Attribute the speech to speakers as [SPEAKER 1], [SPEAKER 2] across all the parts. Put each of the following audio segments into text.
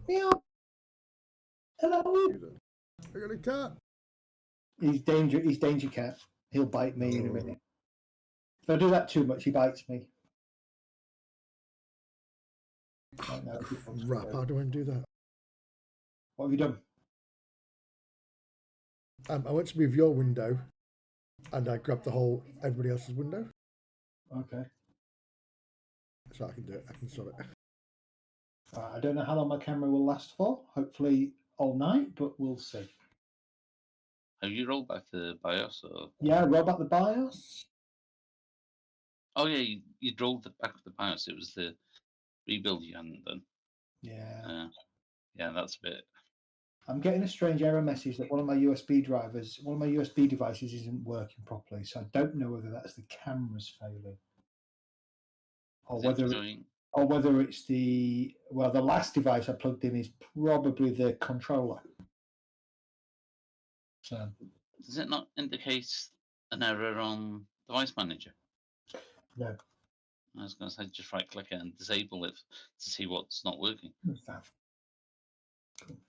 [SPEAKER 1] Meow. Hello.
[SPEAKER 2] I got a cat.
[SPEAKER 1] He's danger cat. He'll bite me in a minute. If I do that too much, he bites me.
[SPEAKER 2] Crap, how do I do that?
[SPEAKER 1] What have you done?
[SPEAKER 2] I went to move your window, and I grabbed everybody else's window.
[SPEAKER 1] Okay.
[SPEAKER 2] So I can do it. I can sort it.
[SPEAKER 1] I don't know how long my camera will last for. Hopefully all night, but we'll see.
[SPEAKER 3] Have you rolled back the BIOS? Or...
[SPEAKER 1] Yeah, roll back the BIOS.
[SPEAKER 3] Oh, yeah, you rolled back the BIOS. It was the rebuild you hadn't done.
[SPEAKER 1] Yeah.
[SPEAKER 3] Yeah, that's a bit...
[SPEAKER 1] I'm getting a strange error message that one of my USB devices isn't working properly, so I don't know whether that's the camera's failing. Or whether it's the last device I plugged in is probably the controller. So
[SPEAKER 3] does it not indicate an error on Device Manager?
[SPEAKER 1] No.
[SPEAKER 3] I was going to say just right click it and disable it to see what's not working.
[SPEAKER 1] What's that?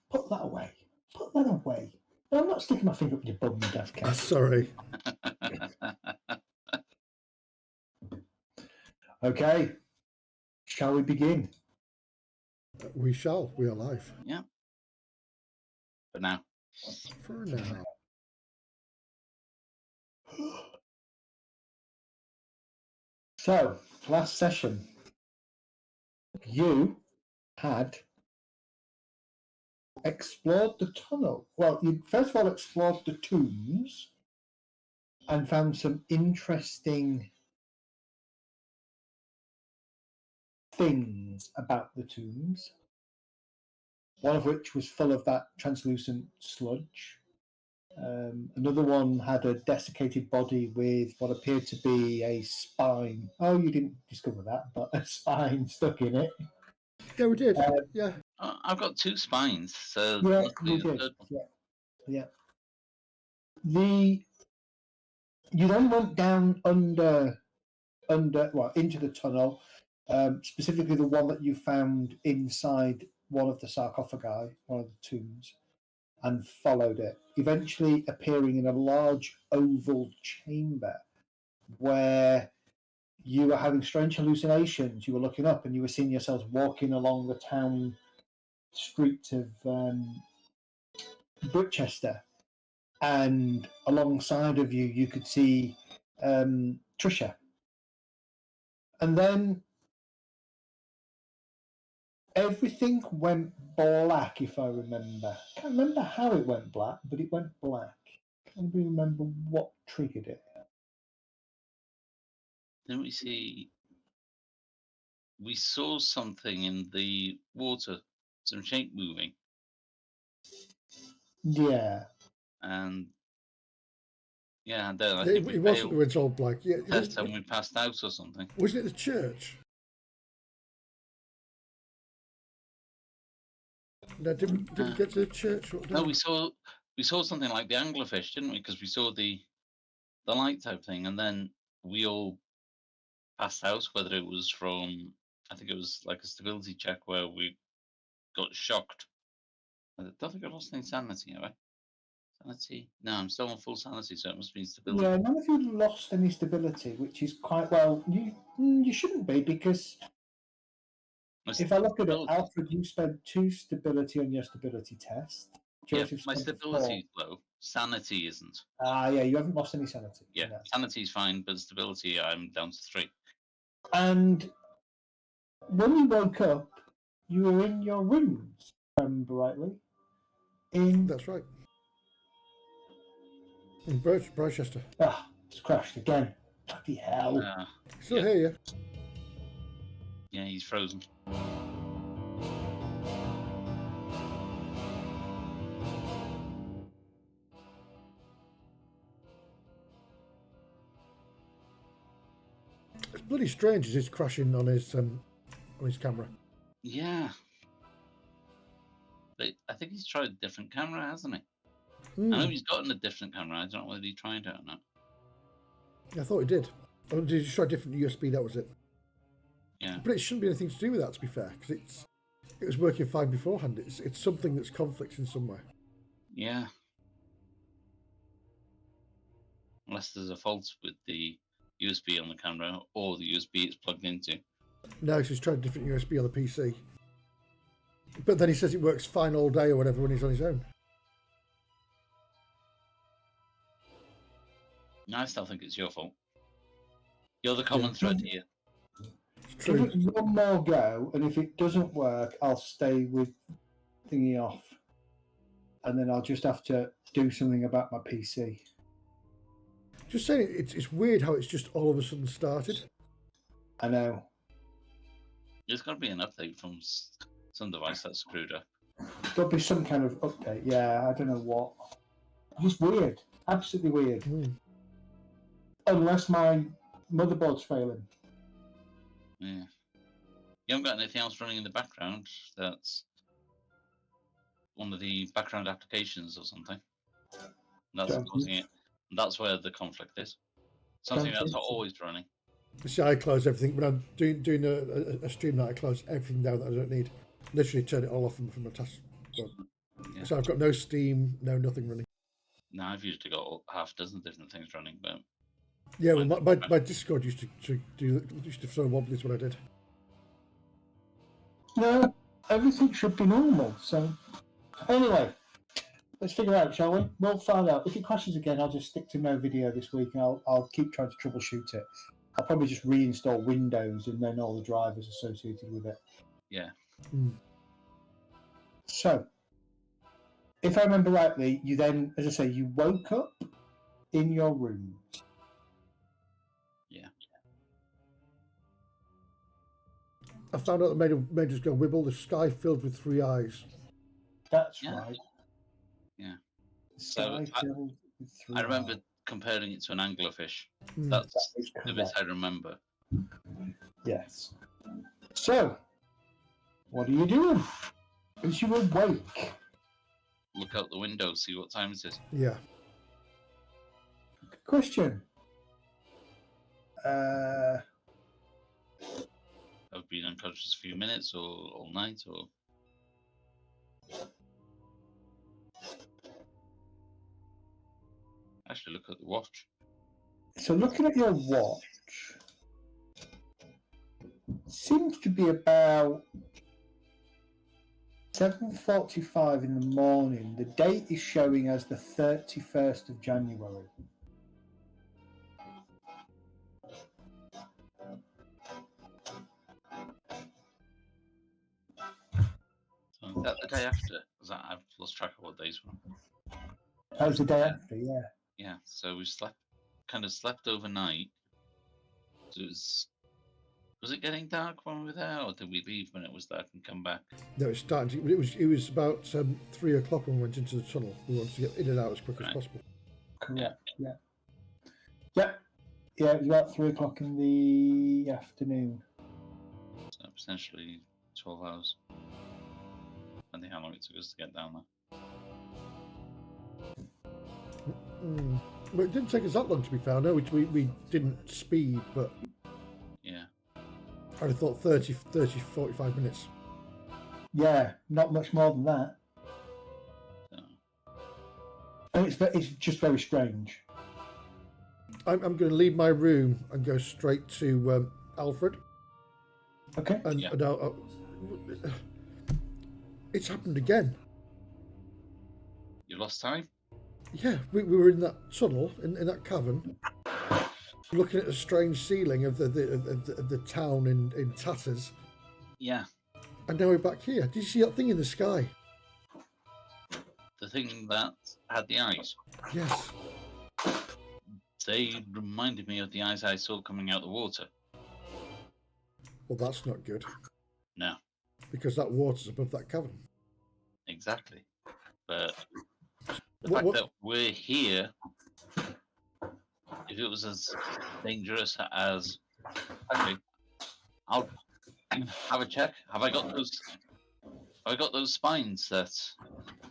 [SPEAKER 1] Put that away. Put that away. No, I'm not sticking my finger up your bum, you daft cat.
[SPEAKER 2] Sorry.
[SPEAKER 1] Okay. Shall we begin?
[SPEAKER 2] We shall. We are live.
[SPEAKER 3] Yeah. For now.
[SPEAKER 2] For now.
[SPEAKER 1] So, last session, you had explored the tunnel. Well, you first of all explored the tombs and found some interesting things about the tombs, one of which was full of that translucent sludge. Another one had a desiccated body with what appeared to be a spine. Oh, you didn't discover that, but a spine stuck in it.
[SPEAKER 2] Yeah, we did. Yeah.
[SPEAKER 3] I've got 2 spines, so
[SPEAKER 1] yeah, we did. Yeah. You then went down into the tunnel, specifically the one that you found inside one of the sarcophagi, one of the tombs, and followed it, eventually appearing in a large oval chamber where you were having strange hallucinations. You were looking up and you were seeing yourselves walking along the town street of Britchester, and alongside of you, you could see Trisha. And then everything went black, if I remember. I can't remember how it went black, but it went black. I can't even remember what triggered it.
[SPEAKER 3] Then we saw something in the water, some shape moving.
[SPEAKER 1] Yeah.
[SPEAKER 3] And then I
[SPEAKER 2] think
[SPEAKER 3] we
[SPEAKER 2] it wasn't when it's all black. Yeah,
[SPEAKER 3] test and we passed out or something.
[SPEAKER 2] Wasn't it the church? No, didn't we get to the church?
[SPEAKER 3] No, we saw something like the anglerfish, didn't we? Because we saw the light type thing, and then we all passed out. Whether it was from, I think it was like a stability check where we got shocked. I don't think I lost any sanity, have I? Sanity? No, I'm still on full sanity, so it must be stability.
[SPEAKER 1] Yeah, none of you lost any stability, which is quite well. You shouldn't be, because if I look at it, Alfred, you spent 2 stability on your stability test.
[SPEAKER 3] Joseph, my stability is low. Sanity isn't.
[SPEAKER 1] Yeah, you haven't lost any sanity.
[SPEAKER 3] Yeah, no. Sanity's fine, but stability, I'm down to 3.
[SPEAKER 1] And when you woke up, you were in your rooms, if I remember rightly.
[SPEAKER 2] That's right. In Britchester.
[SPEAKER 1] It's crashed again. Bloody hell.
[SPEAKER 2] Still hear you.
[SPEAKER 3] Yeah, he's frozen.
[SPEAKER 2] It's bloody strange as he's crashing on his camera.
[SPEAKER 3] Yeah. But I think he's tried a different camera, hasn't he? I know he's gotten a different camera. I don't know whether he tried it or not.
[SPEAKER 2] I thought he did. Or did he try a different USB? That was it.
[SPEAKER 3] Yeah.
[SPEAKER 2] But it shouldn't be anything to do with that, to be fair, because It was working fine beforehand. It's something that's conflicting somewhere.
[SPEAKER 3] Yeah. Unless there's a fault with the USB on the camera or the USB it's plugged into.
[SPEAKER 2] No, he's tried a different USB on the PC. But then he says it works fine all day or whatever when he's on his own.
[SPEAKER 3] No, I still think it's your fault. You're the common thread here.
[SPEAKER 2] It's
[SPEAKER 1] Give
[SPEAKER 2] true.
[SPEAKER 1] it one more go, and if it doesn't work, I'll stay with thingy off. And then I'll just have to do something about my PC.
[SPEAKER 2] Just saying, it's weird how it's just all of a sudden started.
[SPEAKER 1] I know.
[SPEAKER 3] There's got to be an update from some device that's screwed up.
[SPEAKER 1] There'll be some kind of update. Yeah, I don't know what. Just weird. Absolutely weird. Unless my motherboard's failing.
[SPEAKER 3] Yeah. You haven't got anything else running in the background that's one of the background applications or something. That's
[SPEAKER 1] Don't
[SPEAKER 3] causing
[SPEAKER 1] think-
[SPEAKER 3] it. That's where the conflict is. Something
[SPEAKER 1] Don't
[SPEAKER 3] that's
[SPEAKER 1] think so.
[SPEAKER 3] always running.
[SPEAKER 2] See, I close everything. When I'm doing a stream night, I close everything down that I don't need. Literally turn it all off from my task.
[SPEAKER 3] Yeah.
[SPEAKER 2] So I've got no Steam, nothing running.
[SPEAKER 3] Now I've usually got half a dozen different things running, but
[SPEAKER 2] Yeah, well, my Discord used to throw wobblies when I did.
[SPEAKER 1] No, everything should be normal. So, anyway, let's figure out, shall we? We'll find out. If it crashes again, I'll just stick to no video this week, and I'll keep trying to troubleshoot it. I'll probably just reinstall Windows and then all the drivers associated with it.
[SPEAKER 3] yeah.
[SPEAKER 1] So, if I remember rightly, you then, as I say, you woke up in your room.
[SPEAKER 3] Yeah.
[SPEAKER 2] I found out that made us go wibble. The sky filled with 3 eyes.
[SPEAKER 1] That's
[SPEAKER 3] Yeah.
[SPEAKER 1] right.
[SPEAKER 3] Yeah.
[SPEAKER 1] The
[SPEAKER 3] So,
[SPEAKER 1] sky filled with three
[SPEAKER 3] I remember
[SPEAKER 1] eyes.
[SPEAKER 3] comparing it to an anglerfish.
[SPEAKER 2] Hmm.
[SPEAKER 3] That's
[SPEAKER 1] That is
[SPEAKER 3] the bit
[SPEAKER 1] correct.
[SPEAKER 3] I remember.
[SPEAKER 1] Yes. So, what do you do as you awake?
[SPEAKER 3] Look out the window, see what time it is.
[SPEAKER 2] Yeah.
[SPEAKER 1] Good question.
[SPEAKER 3] I've been unconscious a few minutes or all night or actually look at the watch.
[SPEAKER 1] So, looking at your watch, seems to be about 7:45 in the morning. The date is showing as the 31st of January.
[SPEAKER 3] So is that the day after? Is that I've lost track of what days were.
[SPEAKER 1] That was the day after, yeah.
[SPEAKER 3] Yeah, so we slept overnight. So was it getting dark when we were there, or did we leave when it was dark and come back?
[SPEAKER 2] No, it's starting to, it was about 3 o'clock when we went into the tunnel. We wanted to get in and out as quick as
[SPEAKER 3] Right.
[SPEAKER 2] possible.
[SPEAKER 1] Correct, yeah. Yep. Yeah, it was about 3 o'clock in the afternoon.
[SPEAKER 3] So potentially 12 hours. Depending how long it took us to get down there.
[SPEAKER 2] But it didn't take us that long to be found. No, we didn't speed, but
[SPEAKER 3] Yeah.
[SPEAKER 2] I'd have thought 30, 45 minutes.
[SPEAKER 1] Yeah, not much more than that.
[SPEAKER 3] So,
[SPEAKER 1] And it's just very strange.
[SPEAKER 2] I'm going to leave my room and go straight to Alfred.
[SPEAKER 1] Okay.
[SPEAKER 2] And,
[SPEAKER 3] Yeah.
[SPEAKER 2] It's happened again.
[SPEAKER 3] you lost time?
[SPEAKER 2] Yeah, we were in that tunnel, in that cavern, looking at the strange ceiling of the town in tatters,
[SPEAKER 3] Yeah.
[SPEAKER 2] and now we're back here. Did you see that thing in the sky?
[SPEAKER 3] The thing that had the eyes.
[SPEAKER 2] Yes.
[SPEAKER 3] They reminded me of the eyes I saw coming out the water.
[SPEAKER 2] Well, that's not good,
[SPEAKER 3] No,
[SPEAKER 2] because that water's above that cavern.
[SPEAKER 3] exactly. But the
[SPEAKER 2] What-
[SPEAKER 3] fact
[SPEAKER 2] what-
[SPEAKER 3] that we're here, if it was as dangerous as... Okay, I'll have a check. Have I got those spines that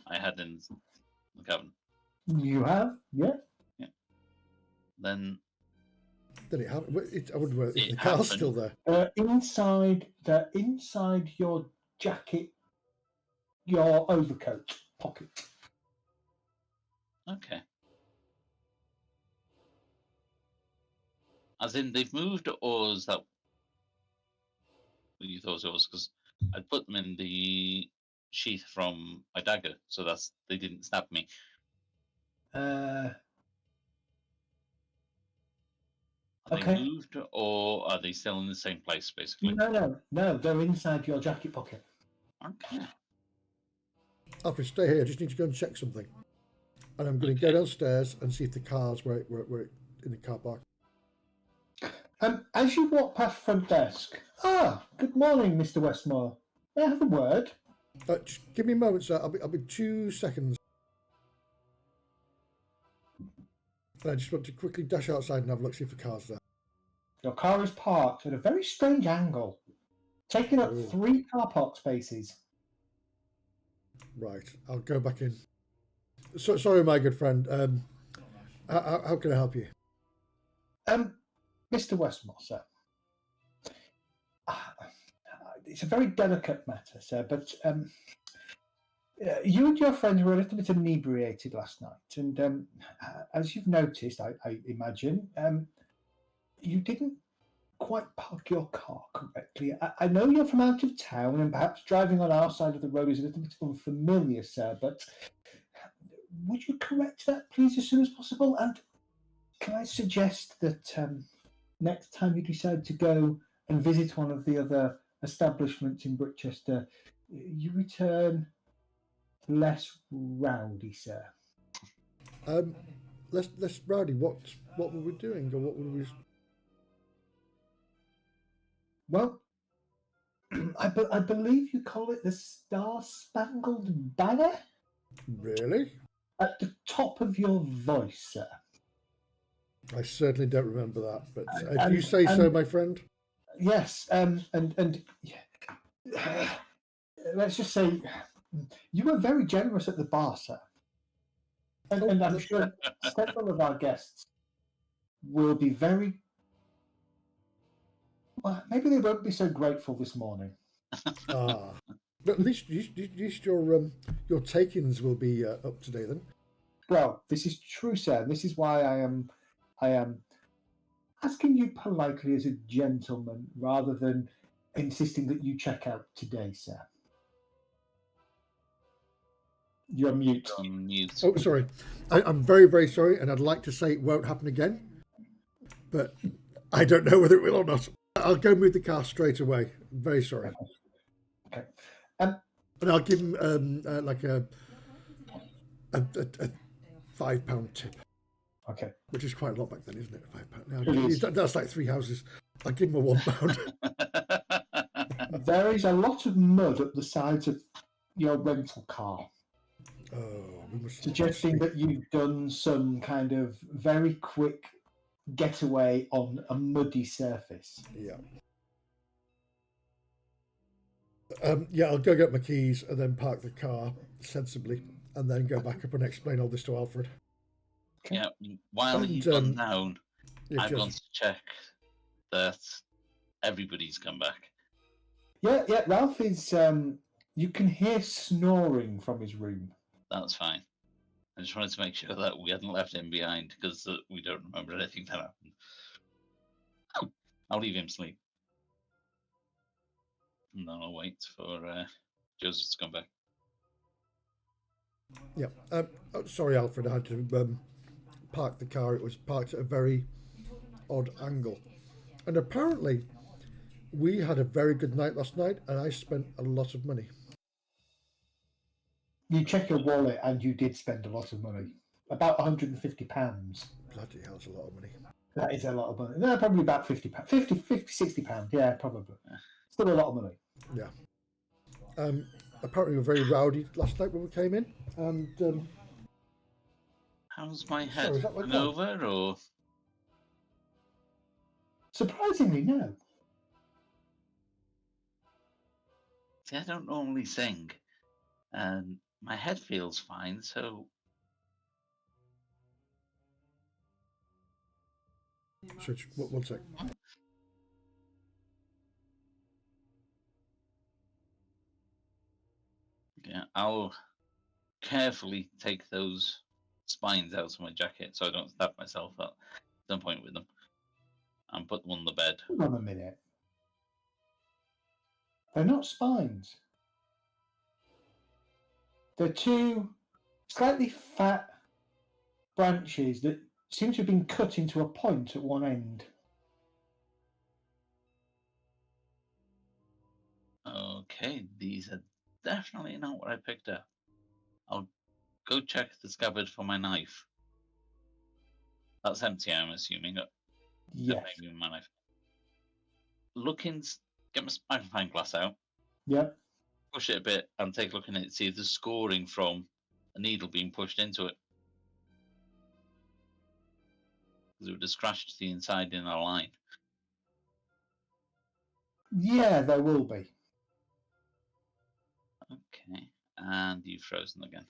[SPEAKER 3] I had in the cavern?
[SPEAKER 1] You have? Yeah.
[SPEAKER 3] Then
[SPEAKER 2] Then it happened. I wonder if
[SPEAKER 3] It
[SPEAKER 2] the car's
[SPEAKER 3] happened.
[SPEAKER 2] still there.
[SPEAKER 1] Inside your jacket your overcoat pocket.
[SPEAKER 3] Okay. As in, they've moved, or is that what you thought it was? Because I put them in the sheath from my dagger, so they didn't stab me. Are they
[SPEAKER 1] Okay.
[SPEAKER 3] moved, or are they still in the same place, basically?
[SPEAKER 1] No, they're inside your jacket pocket.
[SPEAKER 3] Okay.
[SPEAKER 2] Alfred, stay here. I just need to go and check something. And I'm going to go downstairs and see if the cars were in the car park.
[SPEAKER 1] As you walk past front desk, good morning, Mr. Westmore. May I have a word?
[SPEAKER 2] Just give me a moment, sir. I'll be 2 seconds. And I just want to quickly dash outside and have a look, see if the car's there.
[SPEAKER 1] Your car is parked at a very strange angle, taking up 3 car park spaces.
[SPEAKER 2] Right, I'll go back in. Sorry, my good friend. How can I help you?
[SPEAKER 1] Mr. Westmore, sir. It's a very delicate matter, sir, but you and your friends were a little bit inebriated last night, and as you've noticed, I imagine, you didn't quite park your car correctly. I know you're from out of town, and perhaps driving on our side of the road is a little bit unfamiliar, sir, but would you correct that, please, as soon as possible? And can I suggest that next time you decide to go and visit one of the other establishments in Brichester, you return less rowdy, sir?
[SPEAKER 2] Less rowdy. What were we doing, or what were we?
[SPEAKER 1] Well, I believe you call it the Star-Spangled Banner?
[SPEAKER 2] Really?
[SPEAKER 1] At the top of your voice, sir.
[SPEAKER 2] I certainly don't remember that, but if you say so, my friend.
[SPEAKER 1] Yes, and let's just say you were very generous at the bar, sir. And I'm sure several of our guests will be very... Well, maybe they won't be so grateful this morning.
[SPEAKER 2] But at least your takings will be up to date then.
[SPEAKER 1] Well, this is true, sir. This is why I am asking you politely as a gentleman rather than insisting that you check out today, sir. You're mute.
[SPEAKER 2] Oh, sorry. I'm very, very sorry, and I'd like to say it won't happen again, but I don't know whether it will or not. I'll go move the car straight away. I'm very sorry.
[SPEAKER 1] Okay.
[SPEAKER 2] And I'll give him like a £5 tip.
[SPEAKER 1] Okay.
[SPEAKER 2] Which is quite a lot back then, isn't it? £5. Now, that's like 3 houses. I'll give him a £1.
[SPEAKER 1] There is a lot of mud up the sides of your rental car. Suggesting that you've done some kind of very quick getaway on a muddy surface.
[SPEAKER 2] Yeah. I'll go get my keys and then park the car sensibly and then go back up and explain all this to Alfred.
[SPEAKER 3] Okay. Yeah, while he's gone down, I've gone to check that everybody's come back.
[SPEAKER 1] Yeah, Ralph is... you can hear snoring from his room.
[SPEAKER 3] That's fine. I just wanted to make sure that we hadn't left him behind because we don't remember anything that happened. Oh, I'll leave him sleep. And then I'll wait for Joseph to come back.
[SPEAKER 2] Yeah. Sorry, Alfred. I had to park the car. It was parked at a very odd angle. And apparently, we had a very good night last night, and I spent a lot of money.
[SPEAKER 1] You check your wallet, and you did spend a lot of money. About £150.
[SPEAKER 2] Bloody hell, that's a lot of money.
[SPEAKER 1] That is a lot of money. No, probably about £50. £60. Yeah, probably. Still a lot of money.
[SPEAKER 2] Yeah. Apparently, we were very rowdy last night when we came in. And
[SPEAKER 3] how's my head? Over or?
[SPEAKER 1] Surprisingly, no.
[SPEAKER 3] See, I don't normally sing, and my head feels fine. So.
[SPEAKER 2] Switch. One sec.
[SPEAKER 3] Yeah, I'll carefully take those spines out of my jacket so I don't stab myself at some point with them, and put them on the bed.
[SPEAKER 1] Hold on a minute. They're not spines. They're two slightly fat branches that seem to have been cut into a point at one end.
[SPEAKER 3] Okay, these are definitely not what I picked up. I'll go check the scabbard for my knife. That's empty, I'm assuming.
[SPEAKER 1] Yes.
[SPEAKER 3] Maybe my knife. Get my magnifying glass out,
[SPEAKER 1] Yep.
[SPEAKER 3] push it a bit, and take a look in it, see if there's scoring from a needle being pushed into it. Because it would have scratched the inside in a line.
[SPEAKER 1] Yeah, there will be.
[SPEAKER 3] Okay, and you've frozen again.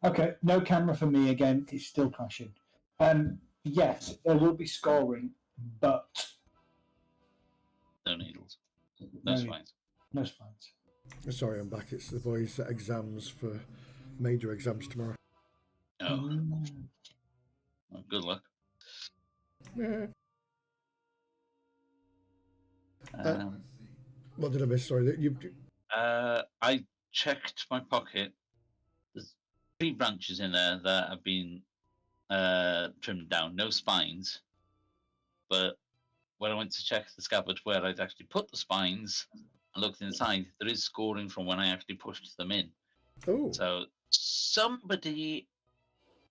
[SPEAKER 1] Okay, no camera for me again. It's still crashing. Yes, there will be scoring, but
[SPEAKER 3] No needles. No spines.
[SPEAKER 1] No spines.
[SPEAKER 2] Sorry, I'm back. It's the boys' exams for major exams tomorrow.
[SPEAKER 3] Oh, well, good luck.
[SPEAKER 2] Yeah. What did I miss? Sorry, that you.
[SPEAKER 3] I checked my pocket. There's 3 branches in there that have been trimmed down, no spines. But when I went to check the scabbard where I'd actually put the spines and looked inside, there is scoring from when I actually pushed them in.
[SPEAKER 2] Oh.
[SPEAKER 3] So somebody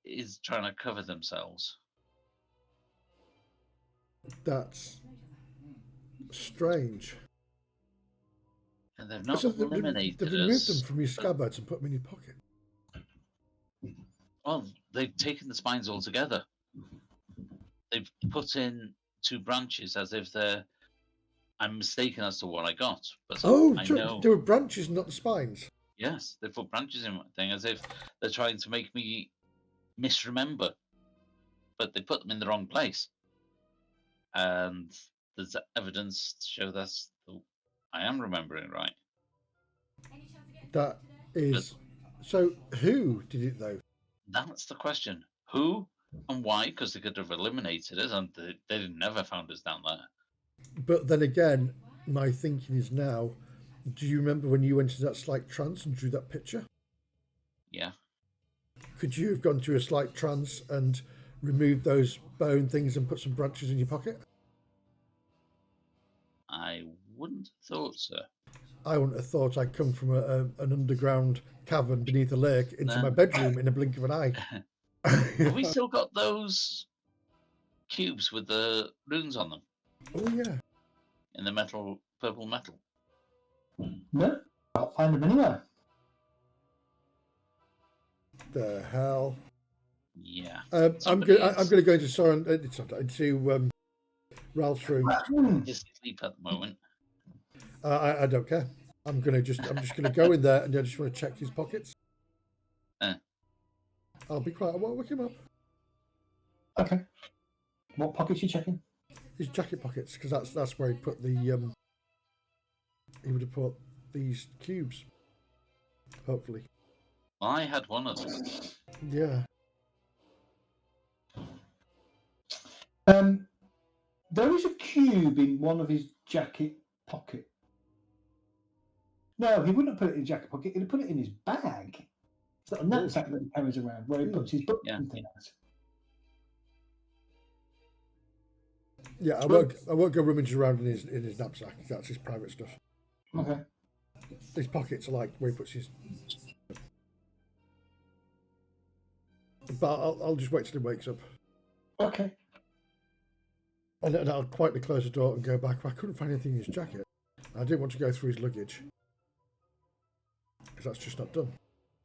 [SPEAKER 3] is trying to cover themselves.
[SPEAKER 2] That's strange.
[SPEAKER 3] And they've not
[SPEAKER 2] So
[SPEAKER 3] eliminated
[SPEAKER 2] they've removed them
[SPEAKER 3] us.
[SPEAKER 2] from your scabbards and put them in your pocket.
[SPEAKER 3] Well, they've taken the spines altogether. They've put in 2 branches as if I'm mistaken as to what I got. But I know
[SPEAKER 2] there were branches, not the spines.
[SPEAKER 3] Yes, they put branches in my thing as if they're trying to make me misremember. But they put them in the wrong place. And there's evidence to show I am remembering right.
[SPEAKER 2] That is. So who did it though?
[SPEAKER 3] That's the question. Who and why? Because they could have eliminated us, and they never found us down there.
[SPEAKER 2] But then again, my thinking is now, do you remember when you went into that slight trance and drew that picture?
[SPEAKER 3] Yeah.
[SPEAKER 2] Could you have gone to a slight trance and removed those bone things and put some branches in your pocket?
[SPEAKER 3] I wouldn't have thought so.
[SPEAKER 2] I wouldn't have thought I'd come from an underground cavern beneath a lake into my bedroom in a blink of an eye.
[SPEAKER 3] Have we still got those cubes with the runes on them?
[SPEAKER 2] Oh, yeah.
[SPEAKER 3] In the purple metal?
[SPEAKER 1] No, I'll find them anywhere.
[SPEAKER 2] The hell?
[SPEAKER 3] Yeah.
[SPEAKER 2] I'm going to go into Ralph's room.
[SPEAKER 3] He's asleep at the moment.
[SPEAKER 2] I don't care. I'm just going to go in there and I just want to check his pockets. I'll be quiet. I won't wake him up.
[SPEAKER 1] Okay. What pockets are you checking?
[SPEAKER 2] His jacket pockets, because that's where he put the he would have put these cubes. Hopefully.
[SPEAKER 3] I had one of them.
[SPEAKER 2] Yeah.
[SPEAKER 1] There is a cube in one of his jacket pocket. No, he wouldn't have put it in his jacket pocket. He'd have put it in his bag. It's like a knapsack that he carries around where he puts his books and things.
[SPEAKER 2] Yeah, I won't go rummaging around in his knapsack. That's his private stuff.
[SPEAKER 1] Okay.
[SPEAKER 2] His pockets are like where he puts his. But I'll just wait till he wakes up.
[SPEAKER 1] Okay.
[SPEAKER 2] And then I'll quietly close the door and go back. I couldn't find anything in his jacket. I didn't want to go through his luggage because that's just not done.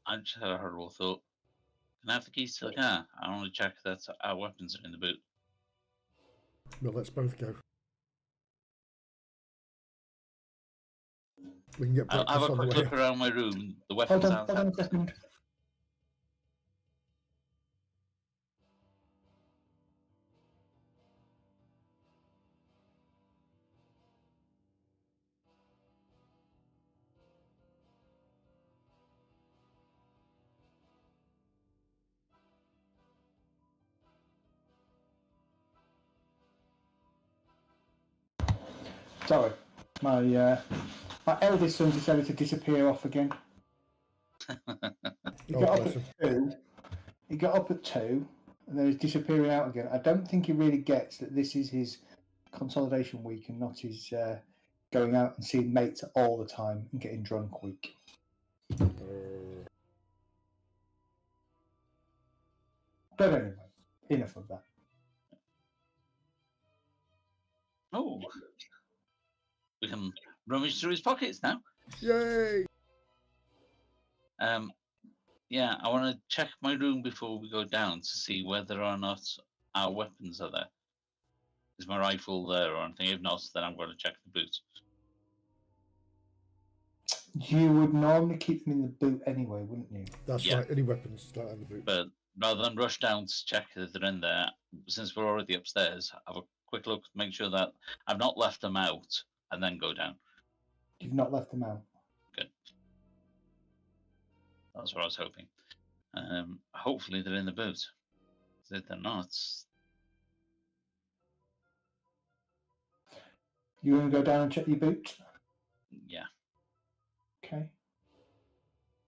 [SPEAKER 3] I just had a horrible thought. Can I have the keys to the car? I want to check that our weapons are in the boot.
[SPEAKER 2] Well, let's both go. We can get
[SPEAKER 3] I'll have
[SPEAKER 2] breakfast
[SPEAKER 3] a
[SPEAKER 2] on the
[SPEAKER 3] quick
[SPEAKER 2] way.
[SPEAKER 3] look around my room. The
[SPEAKER 1] Hold
[SPEAKER 3] weapons
[SPEAKER 1] on,
[SPEAKER 3] aren't
[SPEAKER 1] hold on a
[SPEAKER 3] empty.
[SPEAKER 1] second. Sorry, my eldest son decided to disappear off again. He
[SPEAKER 2] Oh,
[SPEAKER 1] got up
[SPEAKER 2] bless
[SPEAKER 1] at
[SPEAKER 2] him.
[SPEAKER 1] 2. He got up at 2, and then he's disappearing out again. I don't think he really gets that this is his consolidation week and not his going out and seeing mates all the time and getting drunk week. But anyway, enough of that.
[SPEAKER 3] Oh, we can rummage through his pockets now.
[SPEAKER 2] Yay!
[SPEAKER 3] Yeah, I want to check my room before we go down to see whether or not our weapons are there. Is my rifle there or anything? If not, then I'm going to check the boot.
[SPEAKER 1] You would normally keep them in the boot anyway, wouldn't you?
[SPEAKER 2] That's
[SPEAKER 3] Yeah.
[SPEAKER 2] right. Any weapons start in the boot.
[SPEAKER 3] But rather than rush down to check if they're in there, since we're already upstairs, have a quick look, make sure that I've not left them out, and then go down.
[SPEAKER 1] You've not left them out.
[SPEAKER 3] Good. That's what I was hoping. Hopefully they're in the boot. If they're not,
[SPEAKER 1] You want to go down and check your boot?
[SPEAKER 3] yeah.
[SPEAKER 1] Okay.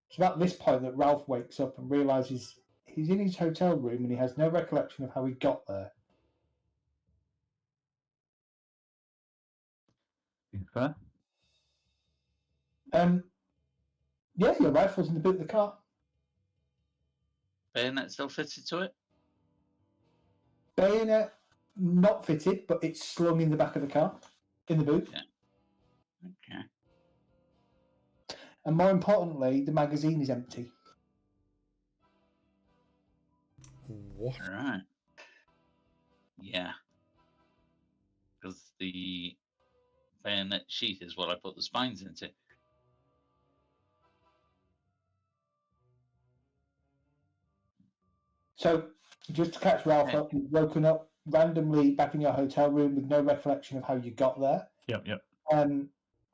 [SPEAKER 1] It's about this point that Ralph wakes up and realizes he's in his hotel room and he has no recollection of how he got there.
[SPEAKER 4] Fair.
[SPEAKER 1] Yeah, your rifle's in the boot of the car.
[SPEAKER 3] Bayonet still fitted to it?
[SPEAKER 1] Bayonet not fitted, but it's slung in the back of the car, in the boot.
[SPEAKER 3] Yeah. Okay.
[SPEAKER 1] And more importantly, the magazine is empty.
[SPEAKER 2] What?
[SPEAKER 3] Right. Yeah. Because the bayonet sheath is what I put the spines into.
[SPEAKER 1] So, just to catch Ralph
[SPEAKER 3] Okay.
[SPEAKER 1] up, you've woken up randomly back in your hotel room with no recollection of how you got there.
[SPEAKER 4] Yep.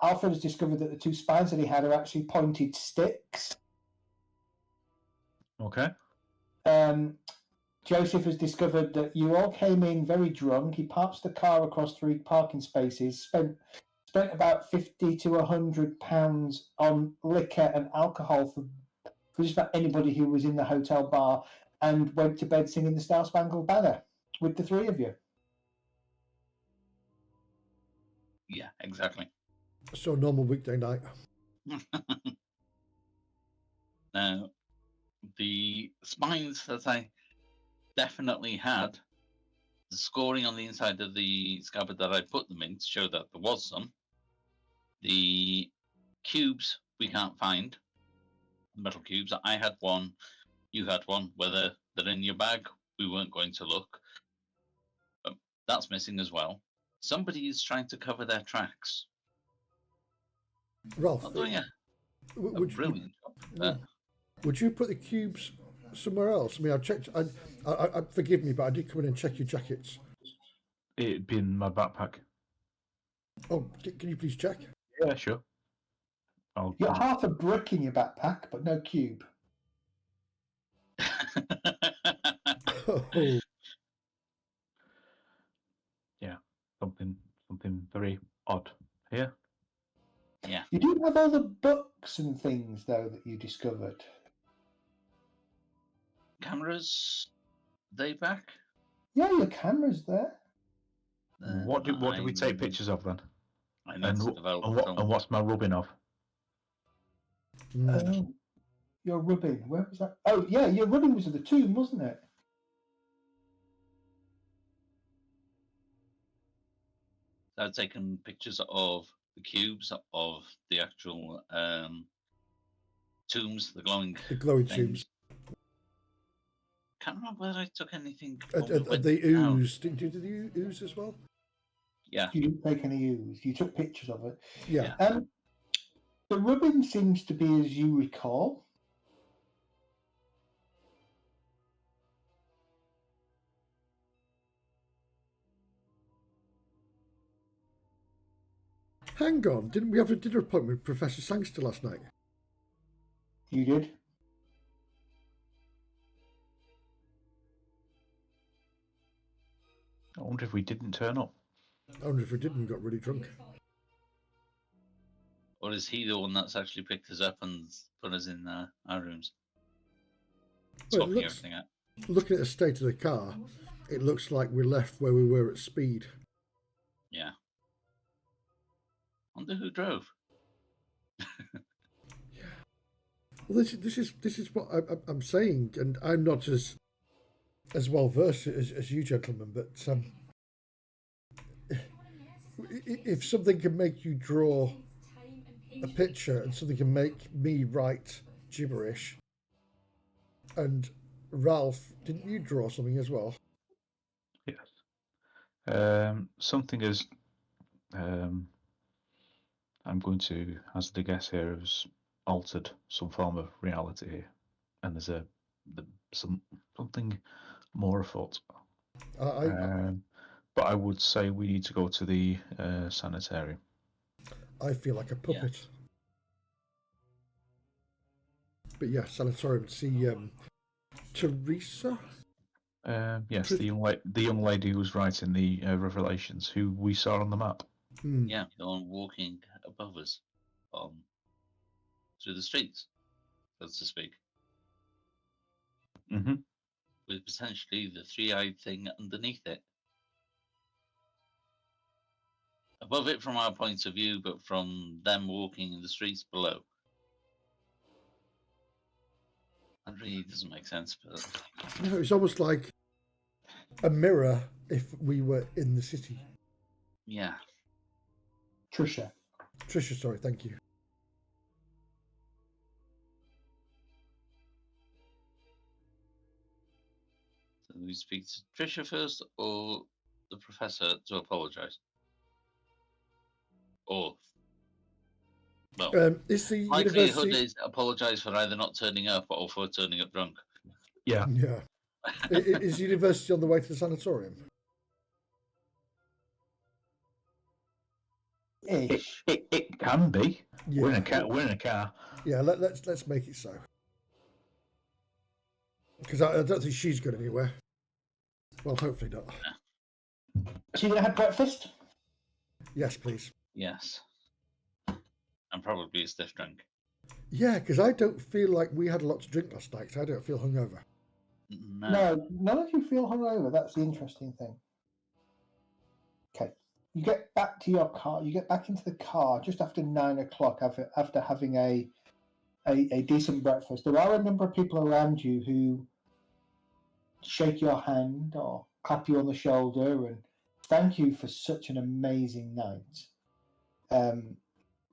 [SPEAKER 1] Alfred has discovered that the 2 spines that he had are actually pointed sticks.
[SPEAKER 4] Okay.
[SPEAKER 1] Joseph has discovered that you all came in very drunk. He parks the car across 3 parking spaces, spent about £50 to £100 on liquor and alcohol for just about anybody who was in the hotel bar, and went to bed singing the Star Spangled Banner with the 3 of you.
[SPEAKER 3] Yeah, exactly.
[SPEAKER 2] So normal weekday night.
[SPEAKER 3] Now, the spines that I definitely had, the scoring on the inside of the scabbard that I put them in to show that there was some. The cubes we can't find. The metal cubes. I had one, you had one. Whether they're in your bag, we weren't going to look. But that's missing as well. Somebody is trying to cover their tracks.
[SPEAKER 2] Ralph,
[SPEAKER 3] Not doing a brilliant job.
[SPEAKER 2] would you put the cubes somewhere else? I mean, I checked. I forgive me, but I did come in and check your jackets.
[SPEAKER 4] It'd be in my backpack.
[SPEAKER 2] Oh, can you please check?
[SPEAKER 4] Yeah, sure.
[SPEAKER 1] You got half a brick in your backpack, but no cube.
[SPEAKER 2] Oh,
[SPEAKER 4] Yeah, something very odd here.
[SPEAKER 3] Yeah.
[SPEAKER 1] You do have all the books and things, though, that you discovered.
[SPEAKER 3] Cameras, they back?
[SPEAKER 1] Yeah, your camera's there.
[SPEAKER 4] What do we take pictures of then?
[SPEAKER 3] I know
[SPEAKER 4] And,
[SPEAKER 3] to
[SPEAKER 4] wh-
[SPEAKER 3] develop
[SPEAKER 4] and,
[SPEAKER 3] a
[SPEAKER 4] what,
[SPEAKER 3] film.
[SPEAKER 4] and what's my rubbing of?
[SPEAKER 1] Oh, your rubbing. Where was that? Oh, yeah, your rubbing was of the tomb, wasn't it?
[SPEAKER 3] I've taken pictures of the cubes, of the actual tombs, the glowing
[SPEAKER 2] glowing
[SPEAKER 3] things.
[SPEAKER 2] tombs.
[SPEAKER 3] Can't remember whether I took anything.
[SPEAKER 2] They ooze. Did you ooze as well?
[SPEAKER 3] Yeah.
[SPEAKER 1] You didn't take any ooze. You took pictures of it.
[SPEAKER 2] Yeah.
[SPEAKER 1] The rubbing seems to be as you recall.
[SPEAKER 2] Hang on, didn't we have a dinner appointment with Professor Sangster last night?
[SPEAKER 1] You did.
[SPEAKER 4] I wonder if we didn't turn up.
[SPEAKER 2] I wonder if we did and got really drunk.
[SPEAKER 3] Or is he the one that's actually picked us up and put us in our rooms?
[SPEAKER 2] Well,
[SPEAKER 3] Swapping everything out.
[SPEAKER 2] Looking at the state of the car, it looks like we left where we were at speed.
[SPEAKER 3] Yeah. Wonder who drove.
[SPEAKER 2] Well, this is what I'm saying, and I'm not as well versed as you gentlemen, but if something can make you draw a picture and something can make me write gibberish, and Ralph, didn't you draw something as well?
[SPEAKER 4] Yes. Something is. I'm going to hazard a guess here, has altered some form of reality here, and there's something more afoot. But I would say we need to go to the sanitarium.
[SPEAKER 2] I feel like a puppet.
[SPEAKER 3] Yeah.
[SPEAKER 2] But yeah, sanitarium. See, Teresa.
[SPEAKER 4] Yes, the young lady who was writing the revelations, who we saw on the map.
[SPEAKER 3] Yeah, the one walking above us, through the streets, so to speak.
[SPEAKER 4] Mm-hmm.
[SPEAKER 3] With potentially the three-eyed thing underneath it. Above it from our point of view, but from them walking in the streets below. That really doesn't make sense, but...
[SPEAKER 2] No, it's almost like a mirror if we were in the city.
[SPEAKER 3] Yeah.
[SPEAKER 1] Trisha,
[SPEAKER 2] sorry, thank you.
[SPEAKER 3] So do we speak to Trisha first, or the professor to apologise? Or... Well,
[SPEAKER 2] Is the
[SPEAKER 3] likelihood
[SPEAKER 2] university...
[SPEAKER 3] is apologise for either not turning up or for turning up drunk.
[SPEAKER 4] Yeah.
[SPEAKER 2] Yeah. Is university on the way to the sanatorium?
[SPEAKER 4] It can be.
[SPEAKER 2] Yeah.
[SPEAKER 4] We're in a car.
[SPEAKER 2] Yeah, let's make it so. Because I don't think she's going anywhere. Well, hopefully not.
[SPEAKER 1] so you're going to have breakfast?
[SPEAKER 2] Yes, please.
[SPEAKER 3] Yes. And probably a stiff drink.
[SPEAKER 2] Yeah, because I don't feel like we had a lot to drink last night, so I don't feel hungover.
[SPEAKER 1] No, none of you feel hungover. That's the interesting thing. Okay. You get back to your car. You get back into the car just after 9 o'clock after having a decent breakfast. There are a number of people around you who shake your hand or clap you on the shoulder and thank you for such an amazing night.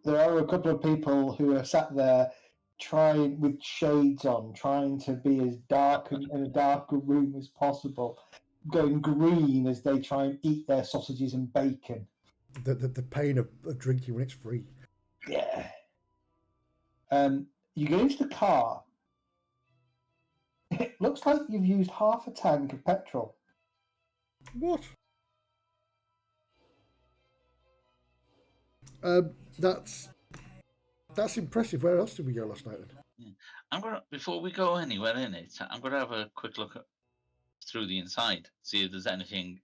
[SPEAKER 1] There are a couple of people who are sat there trying with shades on, trying to be as dark in a darker room as possible, going green as they try and eat their sausages and bacon.
[SPEAKER 2] The pain of drinking when it's free.
[SPEAKER 1] Yeah. You get into the car. It looks like you've used half a tank of petrol.
[SPEAKER 2] What? That's impressive. Where else did we go last night then?
[SPEAKER 3] Yeah. Before we go anywhere in it, I'm gonna have a quick look through the inside, see if there's anything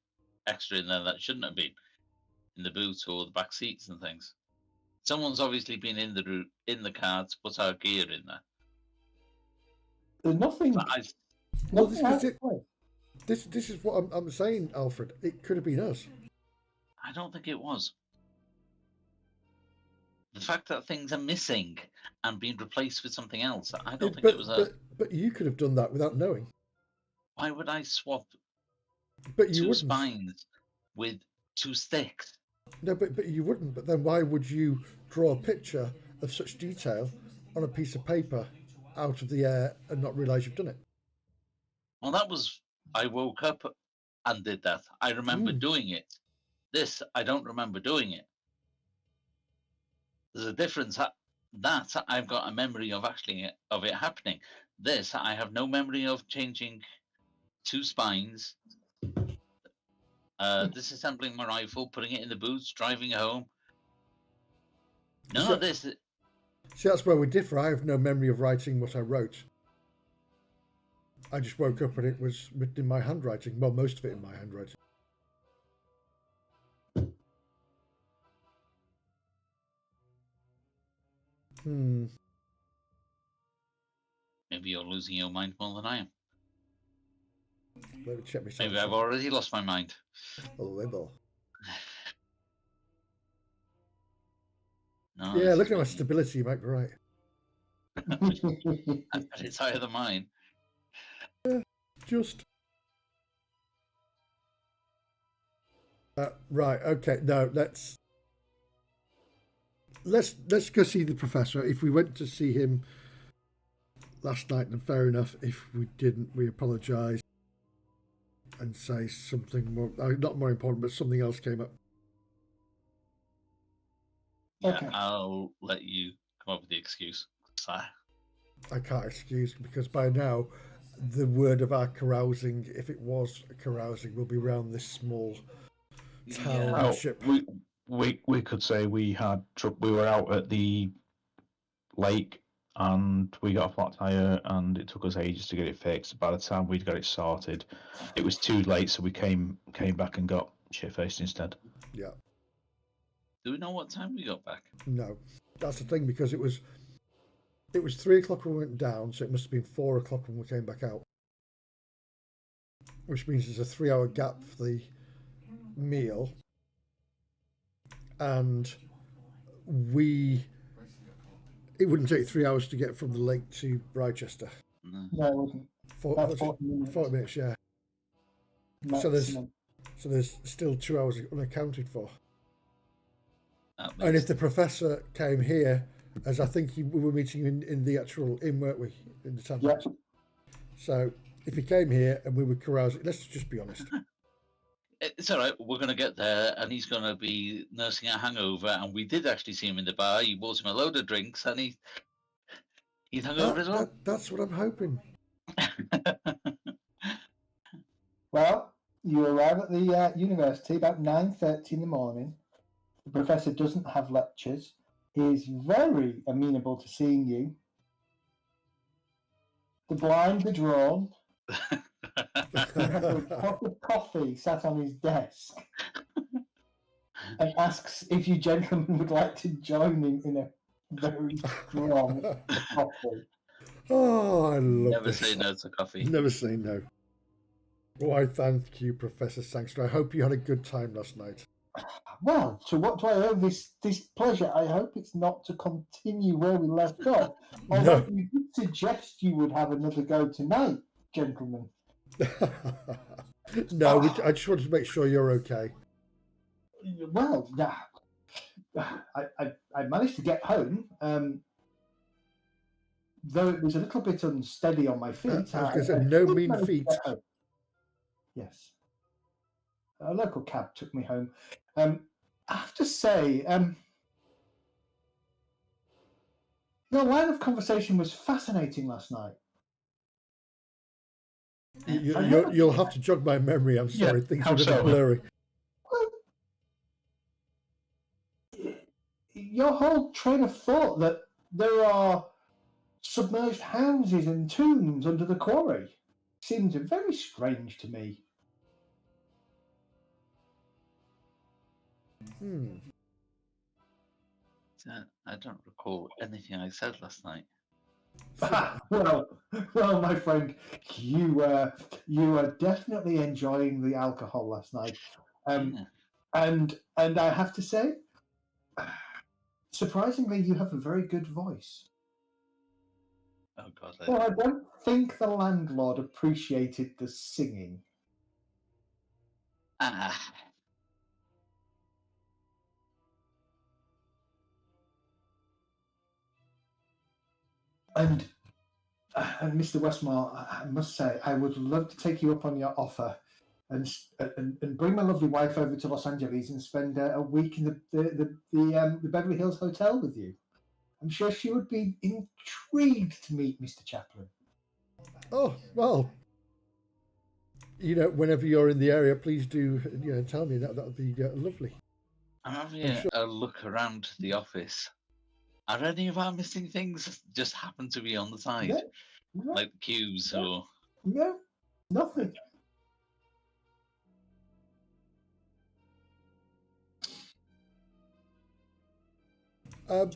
[SPEAKER 3] extra in there that shouldn't have been in the boot or the back seats and things. Someone's obviously been in the car to put our gear in there.
[SPEAKER 1] There's nothing.
[SPEAKER 2] Well, this is what I'm saying, Alfred. It could have been us.
[SPEAKER 3] I don't think it was. The fact that things are missing and being replaced with something else, I don't think it was us.
[SPEAKER 2] But you could have done that without knowing.
[SPEAKER 3] Why would I swap
[SPEAKER 2] But you
[SPEAKER 3] two
[SPEAKER 2] wouldn't.
[SPEAKER 3] spines with two sticks?
[SPEAKER 2] No, but you wouldn't. But then why would you draw a picture of such detail on a piece of paper out of the air and not realise you've done it.
[SPEAKER 3] Well, that was, I woke up and did that. I remember doing it. This, I don't remember doing it. There's a difference. That I've got a memory of of it happening. This, I have no memory of changing 2 spines, disassembling my rifle, putting it in the boots, driving home. None of this.
[SPEAKER 2] See, that's where we differ. I have no memory of writing what I wrote. I just woke up and it was written in my handwriting. Well, most of it in my handwriting.
[SPEAKER 3] Maybe you're losing your mind more than I am.
[SPEAKER 2] Let me check myself.
[SPEAKER 3] Maybe I've already lost my mind.
[SPEAKER 2] A little.
[SPEAKER 3] No,
[SPEAKER 2] Yeah, looking at my stability, you might be right.
[SPEAKER 3] It's higher than mine.
[SPEAKER 2] Just. Right. Okay. No. Let's go see the professor. If we went to see him last night, then fair enough. If we didn't, we apologise and say something more, not more important, but something else came up.
[SPEAKER 3] Yeah,
[SPEAKER 1] Okay.
[SPEAKER 3] I'll let you come up with the excuse.
[SPEAKER 2] I can't excuse because by now the word of our carousing, if it was a carousing, will be around this small township.
[SPEAKER 4] We could say we were out at the lake and we got a flat tire and it took us ages to get it fixed. By the time we'd got it sorted, it was too late, so we came back and got shit-faced instead.
[SPEAKER 2] Yeah.
[SPEAKER 3] Do we know what time we got back?
[SPEAKER 2] No, that's the thing, because it was 3 o'clock when we went down, so it must have been 4 o'clock when we came back out, which means there's a 3-hour gap for the meal, and it wouldn't take 3 hours to get from the lake to Bridechester.
[SPEAKER 1] No, it wasn't. 40 minutes.
[SPEAKER 2] 40 minutes, yeah.
[SPEAKER 1] Maximum.
[SPEAKER 2] So there's still 2 hours unaccounted for.
[SPEAKER 3] And
[SPEAKER 2] if the professor came here, as I think we were meeting in the actual inn, weren't we, in the town?
[SPEAKER 1] Yep.
[SPEAKER 2] So if he came here and we were carousing, let's just be honest.
[SPEAKER 3] It's all right. We're going to get there, and he's going to be nursing a hangover. And we did actually see him in the bar. You bought him a load of drinks, and he's hungover as well.
[SPEAKER 2] That's what I'm hoping.
[SPEAKER 1] Well, you arrive at the university about 9:30 in the morning. The professor doesn't have lectures. He is very amenable to seeing you. The blinds are drawn. He has a cup of coffee sat on his desk and asks if you gentlemen would like to join him in a very strong coffee.
[SPEAKER 2] Oh, I love
[SPEAKER 3] Never
[SPEAKER 2] this.
[SPEAKER 3] say no to coffee.
[SPEAKER 2] Never say no. Why, thank you, Professor Sangster. I hope you had a good time last night.
[SPEAKER 1] Well, to what do I owe this pleasure? I hope it's not to continue where we left off. Although you did suggest you would have another go tonight, gentlemen.
[SPEAKER 2] No, I just wanted to make sure you're okay.
[SPEAKER 1] Well, I managed to get home, though it was a little bit unsteady on my feet.
[SPEAKER 2] I was going to say, no mean feet.
[SPEAKER 1] Yes. A local cab took me home. I have to say, your line of conversation was fascinating last night.
[SPEAKER 2] You'll have to jog my memory. I'm sorry, things are a bit blurry.
[SPEAKER 1] Well, your whole train of thought that there are submerged houses and tombs under the quarry seems very strange to me.
[SPEAKER 3] I don't recall anything I said last night.
[SPEAKER 1] Well, my friend, you were definitely enjoying the alcohol last night, and I have to say, surprisingly, you have a very good voice.
[SPEAKER 3] Oh God!
[SPEAKER 1] Well, I don't think the landlord appreciated the singing. And and Mr. Westmore, I must say, I would love to take you up on your offer and bring my lovely wife over to Los Angeles and spend a week in the Beverly Hills Hotel with you. I'm sure she would be intrigued to meet Mr. Chaplin.
[SPEAKER 2] Oh, well, whenever you're in the area, please do, tell me. That would be lovely.
[SPEAKER 3] I'm having a look around the office. Are any of our missing things just happen to be on the side?
[SPEAKER 1] No,
[SPEAKER 3] like the cubes or...
[SPEAKER 1] No, nothing. I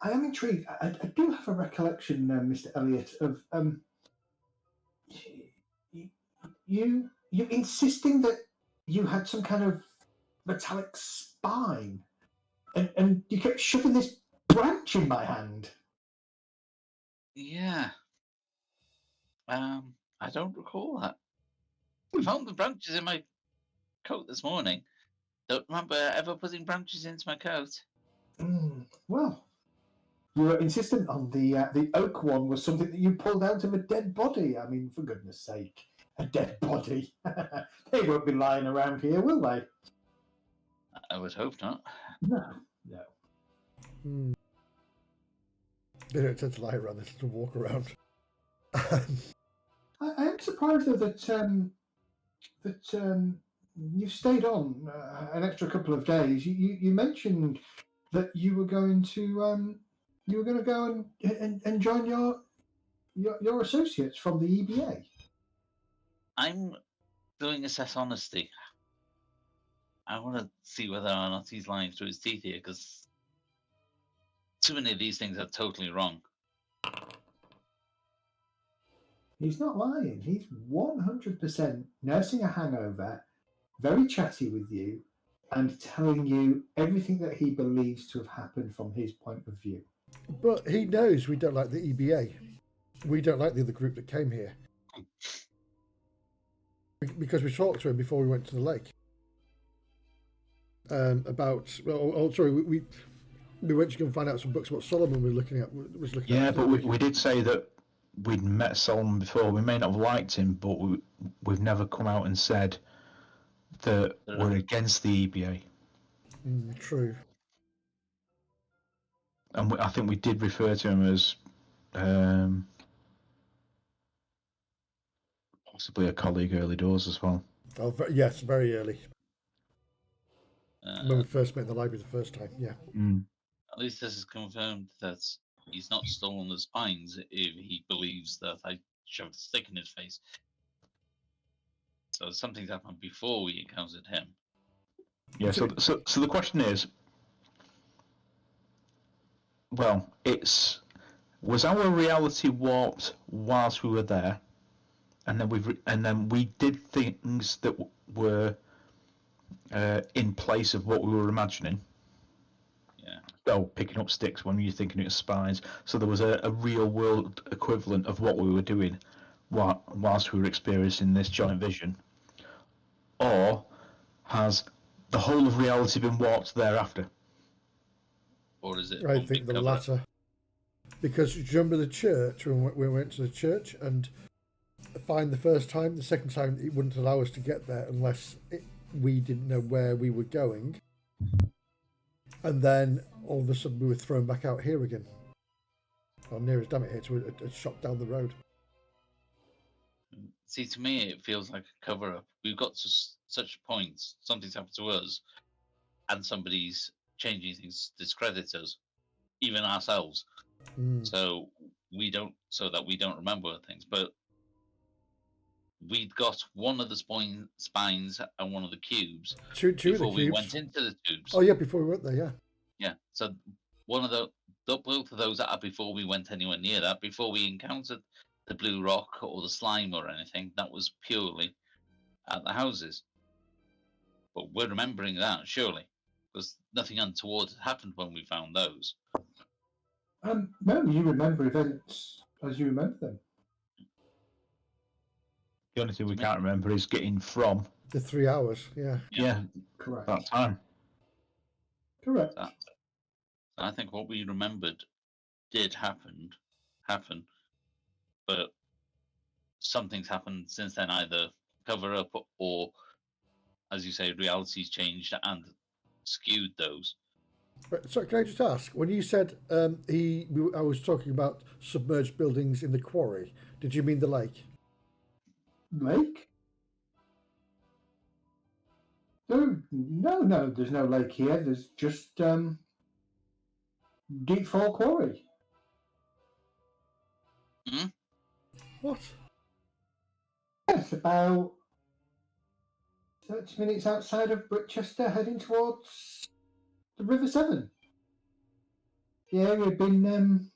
[SPEAKER 1] am intrigued. I do have a recollection, Mr. Elliot, of you insisting that you had some kind of metallic spine, and you kept shoving this branch in my hand.
[SPEAKER 3] Yeah. I don't recall that. I found the branches in my coat this morning. Don't remember ever putting branches into my coat.
[SPEAKER 1] Well, you were insistent on the oak one was something that you pulled out of a dead body. I mean, for goodness sake, a dead body. They won't be lying around here, will they?
[SPEAKER 3] I would hope not.
[SPEAKER 1] No.
[SPEAKER 2] They don't tend to lie around, they tend to walk around.
[SPEAKER 1] I am surprised, though, that you've stayed on an extra couple of days. You mentioned that you were going to go and join your associates from the EBA.
[SPEAKER 3] I'm doing assess honesty. I want to see whether or not he's lying through his teeth here, because too many of these things are totally wrong.
[SPEAKER 1] He's not lying. He's 100% nursing a hangover, very chatty with you, and telling you everything that he believes to have happened from his point of view.
[SPEAKER 2] But he knows we don't like the EBA. We don't like the other group that came here. Because we talked to him before we went to the lake. We went to go and find out some books what Solomon was looking at.
[SPEAKER 4] But we did say that we'd met Solomon before. We may not have liked him, but we've never come out and said that we're against the EBA.
[SPEAKER 2] True.
[SPEAKER 4] And I think we did refer to him as possibly a colleague early doors as well.
[SPEAKER 2] Oh, yes, very early. When we first met in the library the first time, yeah.
[SPEAKER 3] At least this is confirmed that he's not stolen the spines if he believes that I shoved a stick in his face. So something's happened before we encountered him.
[SPEAKER 4] Yeah, so the question is, well, was our reality warped whilst we were there, and then we did things that were in place of what we were imagining.
[SPEAKER 3] Yeah.
[SPEAKER 4] So picking up sticks when you're thinking it was spines. So there was a real world equivalent of what we were doing whilst we were experiencing this joint vision. Or has the whole of reality been warped thereafter?
[SPEAKER 3] Or is it?
[SPEAKER 2] I think the latter. Because do you remember the church, when we went to the church and find the first time, the second time it wouldn't allow us to get there unless we didn't know where we were going. And then all of a sudden we were thrown back out here again. Or near as damn it here to a shop down the road.
[SPEAKER 3] See, to me, it feels like a cover-up. We've got to such points, something's happened to us, and somebody's changing things to discredit us, even ourselves. So that we don't remember things. But we'd got one of the spines and one of the cubes before we went into the tubes.
[SPEAKER 2] Oh yeah, before we went there, yeah.
[SPEAKER 3] Yeah. So both of those are before we went anywhere near that. Before we encountered the blue rock or the slime or anything, that was purely at the houses. But we're remembering that, surely, because nothing untoward had happened when we found those.
[SPEAKER 1] No, you remember events as you remember them.
[SPEAKER 4] The only thing we can't remember is getting from
[SPEAKER 2] the 3 hours.
[SPEAKER 4] Yeah,
[SPEAKER 1] correct.
[SPEAKER 4] That time.
[SPEAKER 1] Correct.
[SPEAKER 3] I think what we remembered did happen, but something's happened since then, either cover up or, as you say, reality's changed and skewed those.
[SPEAKER 2] Right, so can I just ask, when you said I was talking about submerged buildings in the quarry, did you mean the lake?
[SPEAKER 1] Lake? No, there's no lake here. There's just Deepfall Quarry.
[SPEAKER 2] What?
[SPEAKER 1] Yes, about 30 minutes outside of Brichester, heading towards the River Severn. The area had been.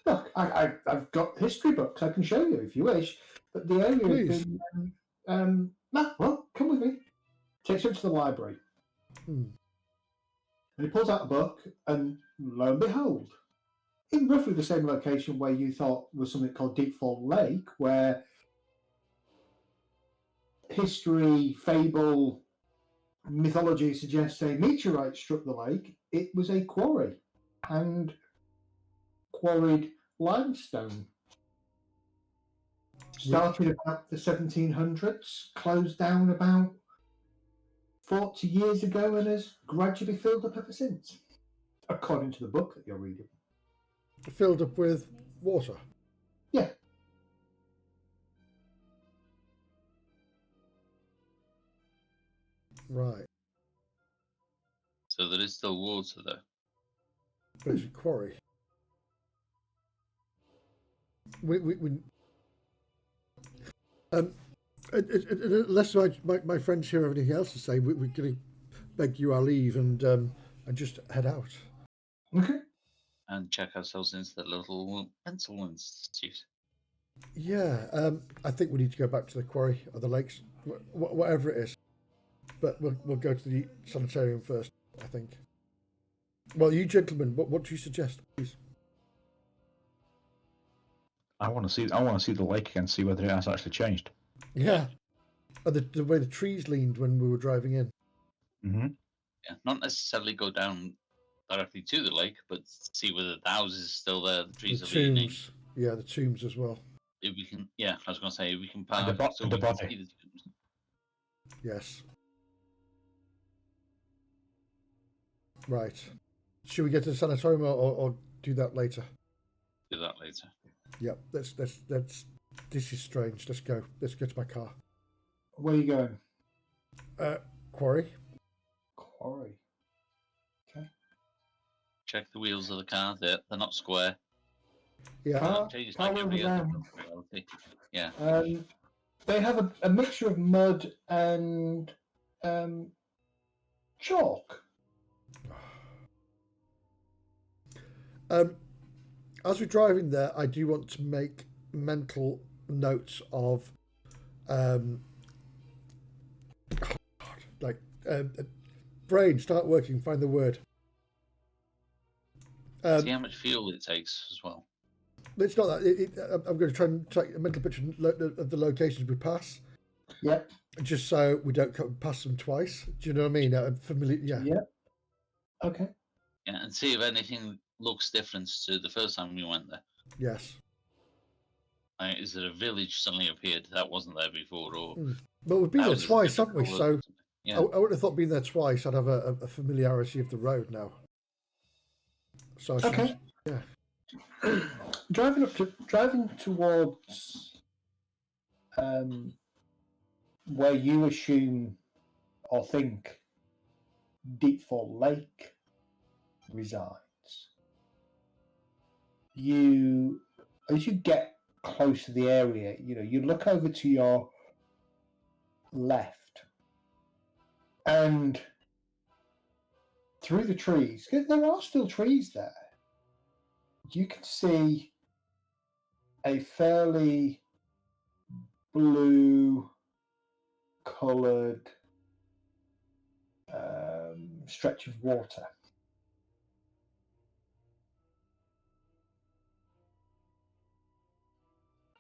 [SPEAKER 1] Look, I've got history books I can show you if you wish, but the area
[SPEAKER 2] Please.
[SPEAKER 1] had been. Well, come with me. Takes you up to the library. And he pulls out a book, and lo and behold, in roughly the same location where you thought was something called Deepfall Lake, where history, fable, mythology suggests a meteorite struck the lake, it was a quarry, and quarried limestone. Started about the 1700s, closed down about 40 years ago, and has gradually filled up ever since, according to the book that you're reading.
[SPEAKER 2] Filled up with water.
[SPEAKER 1] Yeah.
[SPEAKER 2] Right.
[SPEAKER 3] So there is still water there.
[SPEAKER 2] But it's a quarry. Unless my friends here have anything else to say, we're going to beg you our leave and just head out.
[SPEAKER 1] Okay.
[SPEAKER 3] And check ourselves into the little pencil institute.
[SPEAKER 2] Yeah, I think we need to go back to the quarry or the lakes, whatever it is. But we'll go to the sanitarium first, I think. Well, you gentlemen, what do you suggest, please?
[SPEAKER 4] I want to see the lake again, see whether it has actually changed.
[SPEAKER 2] Yeah, the way the trees leaned when we were driving in.
[SPEAKER 4] Mm-hmm.
[SPEAKER 3] Yeah, not necessarily go down directly to the lake, but see whether the house is still there, the trees
[SPEAKER 2] The
[SPEAKER 3] are leaning.
[SPEAKER 2] tombs, yeah, the tombs as well.
[SPEAKER 3] If we can, I was going to say, if we can
[SPEAKER 4] And
[SPEAKER 3] park
[SPEAKER 4] the body.
[SPEAKER 3] see the tombs.
[SPEAKER 2] Yes. Right. Should we get to the sanatorium or do that later?
[SPEAKER 3] Do that later.
[SPEAKER 2] Yep. Let's. This is strange. Let's go. Let's get to my car.
[SPEAKER 1] Where are you going?
[SPEAKER 2] Quarry.
[SPEAKER 1] Quarry. Okay.
[SPEAKER 3] Check the wheels of the car. They're not square.
[SPEAKER 2] Yeah.
[SPEAKER 3] Changes
[SPEAKER 1] Car
[SPEAKER 3] like every
[SPEAKER 1] over
[SPEAKER 3] other
[SPEAKER 1] round.
[SPEAKER 3] reality. Yeah.
[SPEAKER 1] They have a mixture of mud and chalk.
[SPEAKER 2] As we're driving there, I do want to make mental notes of, brain, start working, find the word.
[SPEAKER 3] See how much fuel it takes as well.
[SPEAKER 2] It's not that. I'm going to try and take a mental picture of the locations we pass.
[SPEAKER 1] Yep.
[SPEAKER 2] Just so we don't pass them twice. Do you know what I mean? Familiar. Yeah.
[SPEAKER 1] Yep. Okay.
[SPEAKER 3] Yeah, and see if anything looks different to the first time we went there.
[SPEAKER 2] Yes.
[SPEAKER 3] Is there a village suddenly appeared that wasn't there before, or?
[SPEAKER 2] Well, we've been there
[SPEAKER 3] houses
[SPEAKER 2] twice,
[SPEAKER 3] different
[SPEAKER 2] haven't we?
[SPEAKER 3] colours?
[SPEAKER 2] So
[SPEAKER 3] Yeah.
[SPEAKER 2] I would have thought being there twice, I'd have a familiarity of the road now. So I should,
[SPEAKER 1] Okay.
[SPEAKER 2] yeah.
[SPEAKER 1] Driving towards where you assume or think Deepfall Lake resides. As you get close to the area, you look over to your left, and through the trees, 'cause there are still trees there, you can see a fairly blue coloured stretch of water.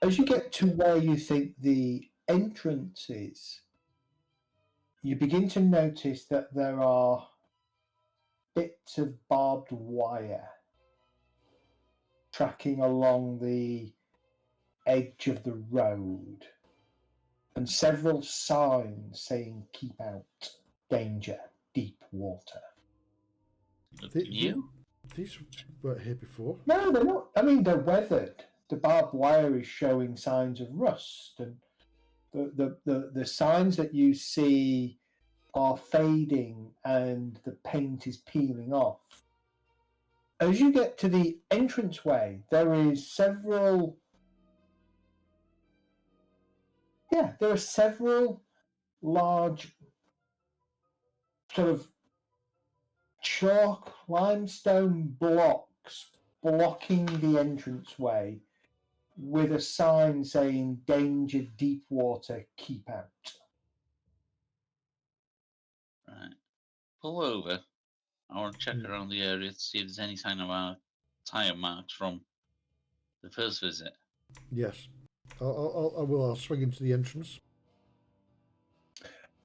[SPEAKER 1] As you get to where you think the entrance is, you begin to notice that there are bits of barbed wire tracking along the edge of the road, and several signs saying "Keep out, danger, deep water."
[SPEAKER 2] These weren't here before.
[SPEAKER 1] No, they're not. I mean, they're weathered. The barbed wire is showing signs of rust, and the signs that you see are fading, and the paint is peeling off. As you get to the entranceway, there are several large sort of chalk limestone blocks blocking the entranceway with a sign saying "Danger, deep water, keep out."
[SPEAKER 3] Right. Pull over. I want to check around the area to see if there's any sign of our tyre marks from the first visit.
[SPEAKER 2] Yes. I'll swing into the entrance.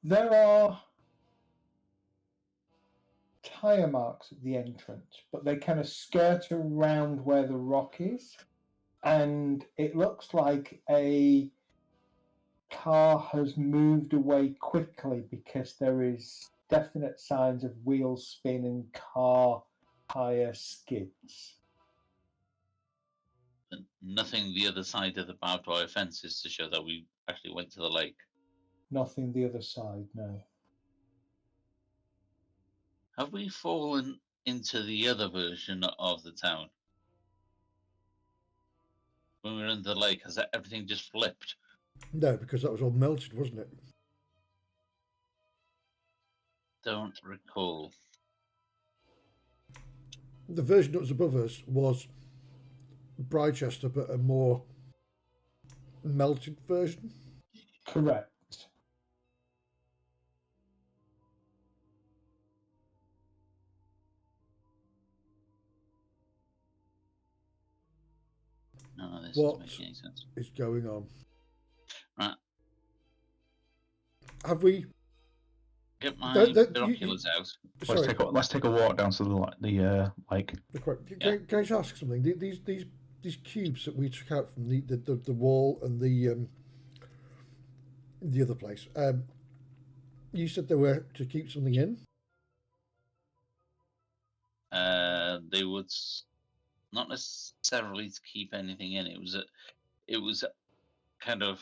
[SPEAKER 1] There are tyre marks at the entrance, but they kind of skirt around where the rock is, and it looks like a car has moved away quickly because there is definite signs of wheel spin and car tyre skids.
[SPEAKER 3] And nothing the other side of the barbed wire fences to show that we actually went to the lake.
[SPEAKER 1] Nothing the other side, no.
[SPEAKER 3] Have we fallen into the other version of the town? When we were in the lake, has that everything just flipped?
[SPEAKER 2] No, because that was all melted, wasn't it?
[SPEAKER 3] Don't recall.
[SPEAKER 2] The version that was above us was Bridechester, but a more melted version.
[SPEAKER 1] Correct.
[SPEAKER 3] No, this
[SPEAKER 2] What
[SPEAKER 3] doesn't make any sense.
[SPEAKER 2] is going on?
[SPEAKER 3] Right.
[SPEAKER 2] Have we?
[SPEAKER 3] Get my
[SPEAKER 2] Don't-
[SPEAKER 3] binoculars out.
[SPEAKER 2] Sorry,
[SPEAKER 4] Let's take a walk down to the lake.
[SPEAKER 2] Can I just ask something? These cubes that we took out from the wall and the other place. You said they were to keep something in.
[SPEAKER 3] They would not necessarily to keep anything in. It was a kind of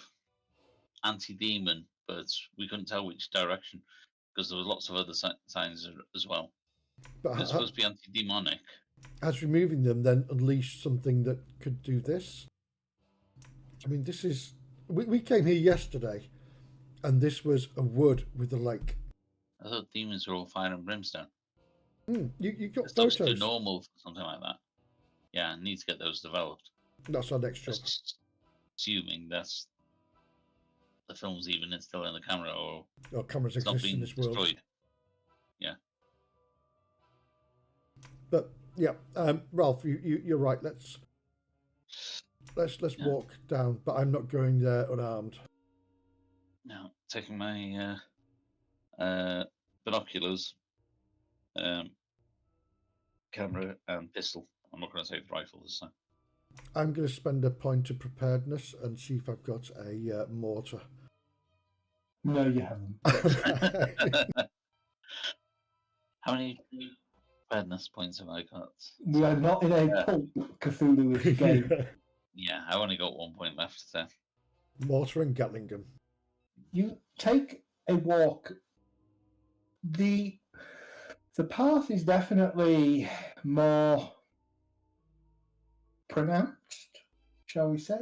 [SPEAKER 3] anti-demon, but we couldn't tell which direction because there was lots of other signs as well.
[SPEAKER 2] But
[SPEAKER 3] It's supposed to be anti-demonic.
[SPEAKER 2] has removing them then unleashed something that could do this? I mean, this is. We came here yesterday, and this was a wood with a lake.
[SPEAKER 3] I thought demons were all fire and brimstone.
[SPEAKER 2] You got
[SPEAKER 3] It's looks too
[SPEAKER 2] photos.
[SPEAKER 3] normal for something like that. Yeah, I need to get those developed.
[SPEAKER 2] That's our next job.
[SPEAKER 3] Just assuming that's the film's even still in the camera or
[SPEAKER 2] Our cameras
[SPEAKER 3] it's not
[SPEAKER 2] exist in
[SPEAKER 3] being
[SPEAKER 2] this world.
[SPEAKER 3] destroyed. Yeah.
[SPEAKER 2] But yeah, Ralph, you're right. Let's walk down. But I'm not going there unarmed.
[SPEAKER 3] Now, taking my binoculars, camera, and pistol. I'm not going to take the rifle this time.
[SPEAKER 2] I'm going to spend a point of preparedness and see if I've got a mortar.
[SPEAKER 1] No, you haven't.
[SPEAKER 3] How many preparedness points have I got?
[SPEAKER 1] We are not in a pulp Cthulhu game.
[SPEAKER 3] Yeah, I've only got 1 point left. So.
[SPEAKER 2] Mortar and Gatling gun.
[SPEAKER 1] You take a walk. The path is definitely more pronounced, shall we say.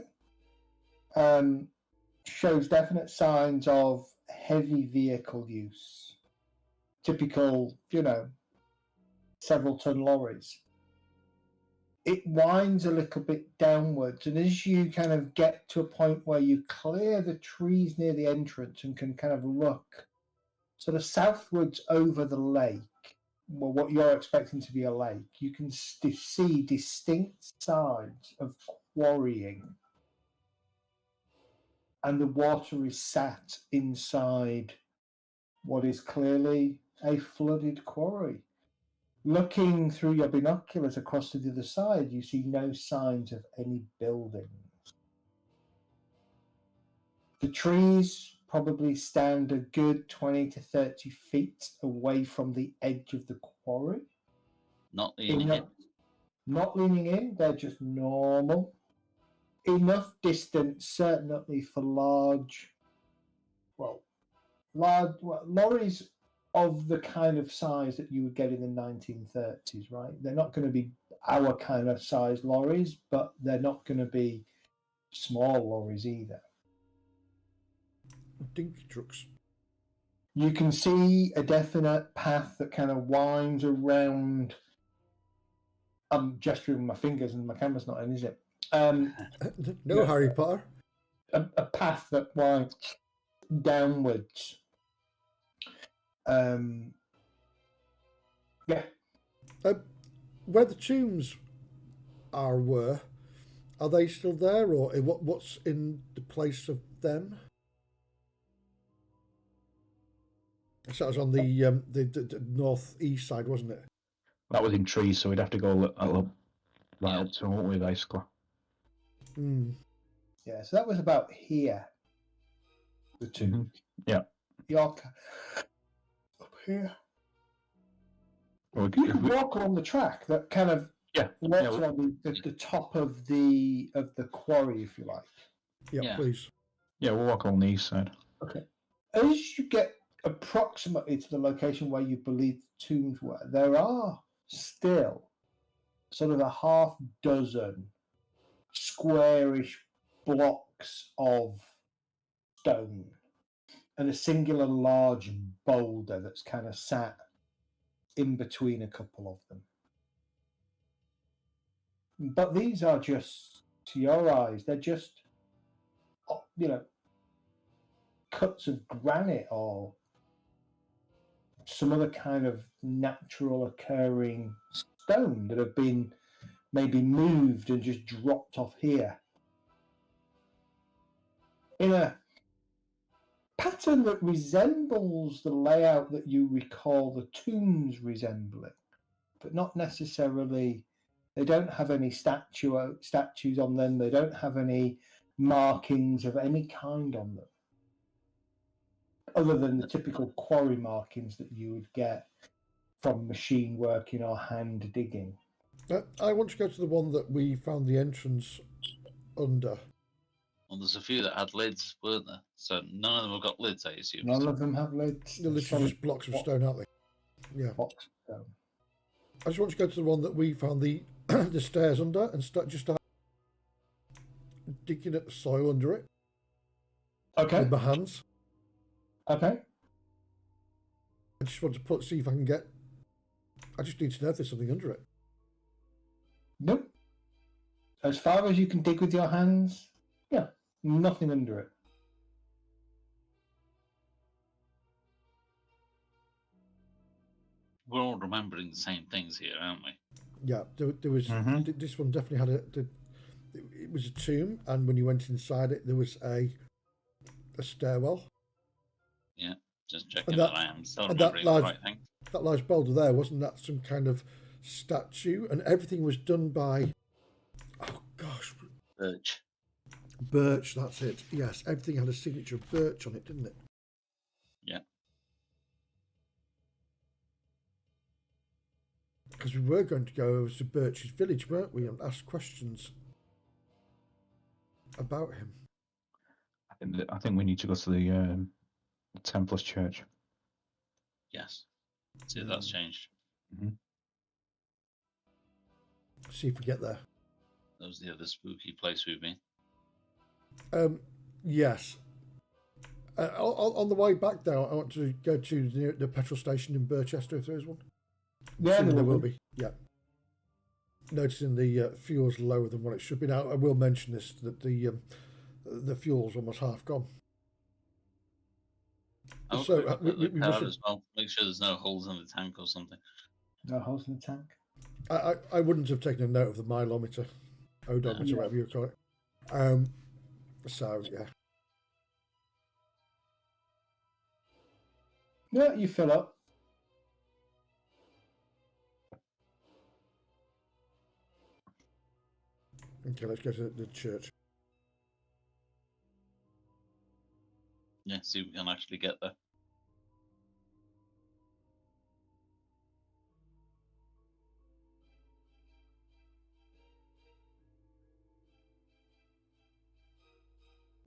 [SPEAKER 1] Shows definite signs of heavy vehicle use. Typical, several ton lorries. It winds a little bit downwards, and as you kind of get to a point where you clear the trees near the entrance and can kind of look sort of southwards over the lake, well, what you're expecting to be a lake, you can see distinct signs of quarrying. And the water is sat inside what is clearly a flooded quarry. Looking through your binoculars across to the other side, you see no signs of any buildings. The trees probably stand a good 20 to 30 feet away from the edge of the quarry.
[SPEAKER 3] Not leaning in.
[SPEAKER 1] Not leaning in, they're just normal. Enough distance, certainly, for lorries of the kind of size that you would get in the 1930s, right? They're not going to be our kind of size lorries, but they're not going to be small lorries either.
[SPEAKER 2] Dinky trucks.
[SPEAKER 1] You can see a definite path that kind of winds around. I'm gesturing with my fingers and my camera's not in, is it?
[SPEAKER 2] No Harry Potter.
[SPEAKER 1] A path that winds downwards. Yeah.
[SPEAKER 2] Where the tombs were they still there, or what's in the place of them? So that was on the northeast side, wasn't it?
[SPEAKER 4] That was in trees, so we'd have to go a little right up to them, wouldn't we, basically?
[SPEAKER 1] Yeah, so that was about here. The two.
[SPEAKER 4] Mm-hmm. Yeah.
[SPEAKER 1] York up here.
[SPEAKER 4] Well,
[SPEAKER 1] You can walk along the track that kind of walks along the top of the quarry, if you like.
[SPEAKER 2] Yeah, please.
[SPEAKER 4] Yeah, we'll walk along the east side.
[SPEAKER 1] Okay. As you get approximately to the location where you believe the tombs were, there are still sort of a half dozen squarish blocks of stone and a singular large boulder that's kind of sat in between a couple of them. But these are just, to your eyes, they're just, cuts of granite or some other kind of natural occurring stone that have been maybe moved and just dropped off here in a pattern that resembles the layout that you recall the tombs resembling, but not necessarily. They don't have any statues on them. They don't have any markings of any kind on them, other than the typical quarry markings that you would get from machine working or hand digging.
[SPEAKER 2] I want to go to the one that we found the entrance under.
[SPEAKER 3] Well, there's a few that had lids, weren't there? So none of them have got lids, I assume.
[SPEAKER 1] None of them have lids.
[SPEAKER 2] They're literally just blocks of stone, aren't they? Yeah.
[SPEAKER 1] Blocks of stone.
[SPEAKER 2] I just want to go to the one that we found the the stairs under and start digging at the soil under it.
[SPEAKER 1] Okay.
[SPEAKER 2] With my hands.
[SPEAKER 1] Okay.
[SPEAKER 2] I just want to see if I can get. I just need to know if there's something under it.
[SPEAKER 1] Nope. As far as you can dig with your hands, nothing under it.
[SPEAKER 3] We're all remembering the same things here, aren't we?
[SPEAKER 2] Yeah, there was. This one definitely had it was a tomb, and when you went inside it, there was a stairwell.
[SPEAKER 3] Yeah, just checking that I am still remembering the right thing.
[SPEAKER 2] That large boulder there, wasn't that some kind of statue? And everything was done by, oh gosh,
[SPEAKER 3] birch.
[SPEAKER 2] Birch, that's it. Yes, everything had a signature of birch on it, didn't it?
[SPEAKER 3] Yeah.
[SPEAKER 2] Because we were going to go over to Birch's village, weren't we, and ask questions about him.
[SPEAKER 4] I think we need to go to the Templars Church.
[SPEAKER 3] Yes. See if that's changed.
[SPEAKER 4] Mm-hmm.
[SPEAKER 2] See if we get there.
[SPEAKER 3] That was the other spooky place we've been.
[SPEAKER 2] Yes. On the way back, though, I want to go to the petrol station in Birchester if there is one.
[SPEAKER 1] Yeah,
[SPEAKER 2] there will be. Yeah. Noticing the fuel's lower than what it should be. Now, I will mention this, that the fuel's almost half gone.
[SPEAKER 3] Oh,
[SPEAKER 2] so we must
[SPEAKER 3] as well. Make sure there's no holes in the tank or something.
[SPEAKER 1] No holes in the tank?
[SPEAKER 2] I wouldn't have taken a note of the mileometer, odometer, whatever you call it. So, yeah.
[SPEAKER 1] Yeah, you fill up.
[SPEAKER 2] Okay, let's go to the church.
[SPEAKER 3] Yeah, see if we can actually get there.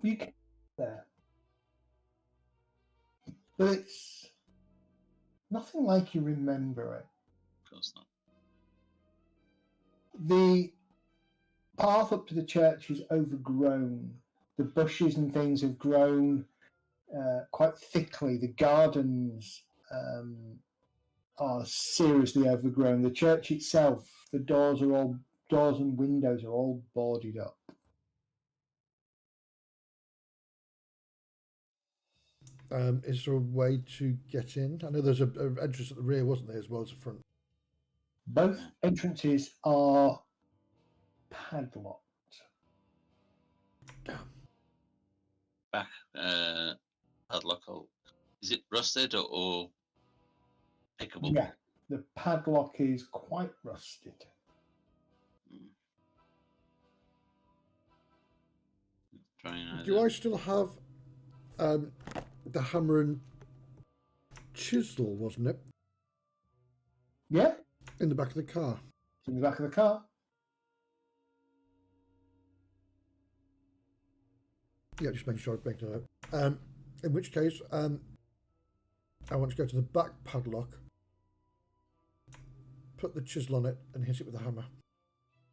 [SPEAKER 1] You can there, but it's nothing like you remember it.
[SPEAKER 3] Of course not.
[SPEAKER 1] The path up to the church is overgrown. The bushes and things have grown quite thickly. The gardens are seriously overgrown. The church itself, the doors and windows are all boarded up.
[SPEAKER 2] Is there a way to get in? I know there's a entrance at the rear, wasn't there, as well as the front?
[SPEAKER 1] Both entrances are padlocked.
[SPEAKER 3] Back padlock. Is it rusted or pickable?
[SPEAKER 1] Yeah, the padlock is quite rusted.
[SPEAKER 2] Do I still have the hammer and chisel, wasn't it?
[SPEAKER 1] Yeah,
[SPEAKER 2] In the back of the car.
[SPEAKER 1] it's in the back of the car.
[SPEAKER 2] Yeah, just making sure I make a note. In which case, I want to go to the back padlock, put the chisel on it, and hit it with a hammer.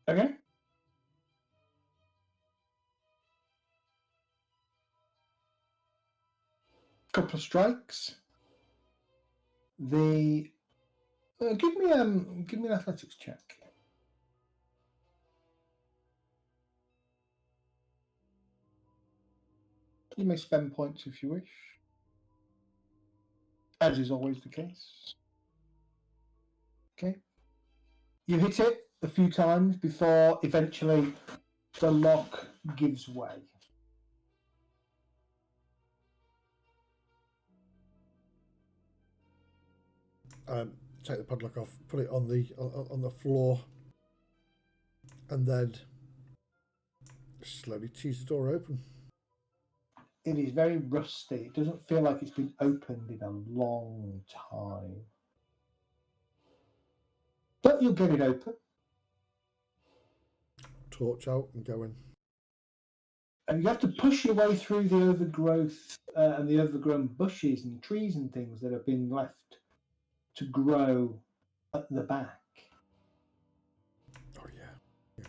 [SPEAKER 1] Okay. Couple of strikes. The give me an athletics check. You may spend points if you wish, as is always the case. Okay. You hit it a few times before eventually the lock gives way.
[SPEAKER 2] Take the padlock off, put it on the floor, and then slowly tease the door open.
[SPEAKER 1] It is very rusty. It doesn't feel like it's been opened in a long time. But you'll get it open.
[SPEAKER 2] Torch out and go in.
[SPEAKER 1] And you have to push your way through the overgrowth and the overgrown bushes and trees and things that have been left to grow at the back.
[SPEAKER 2] Oh, yeah.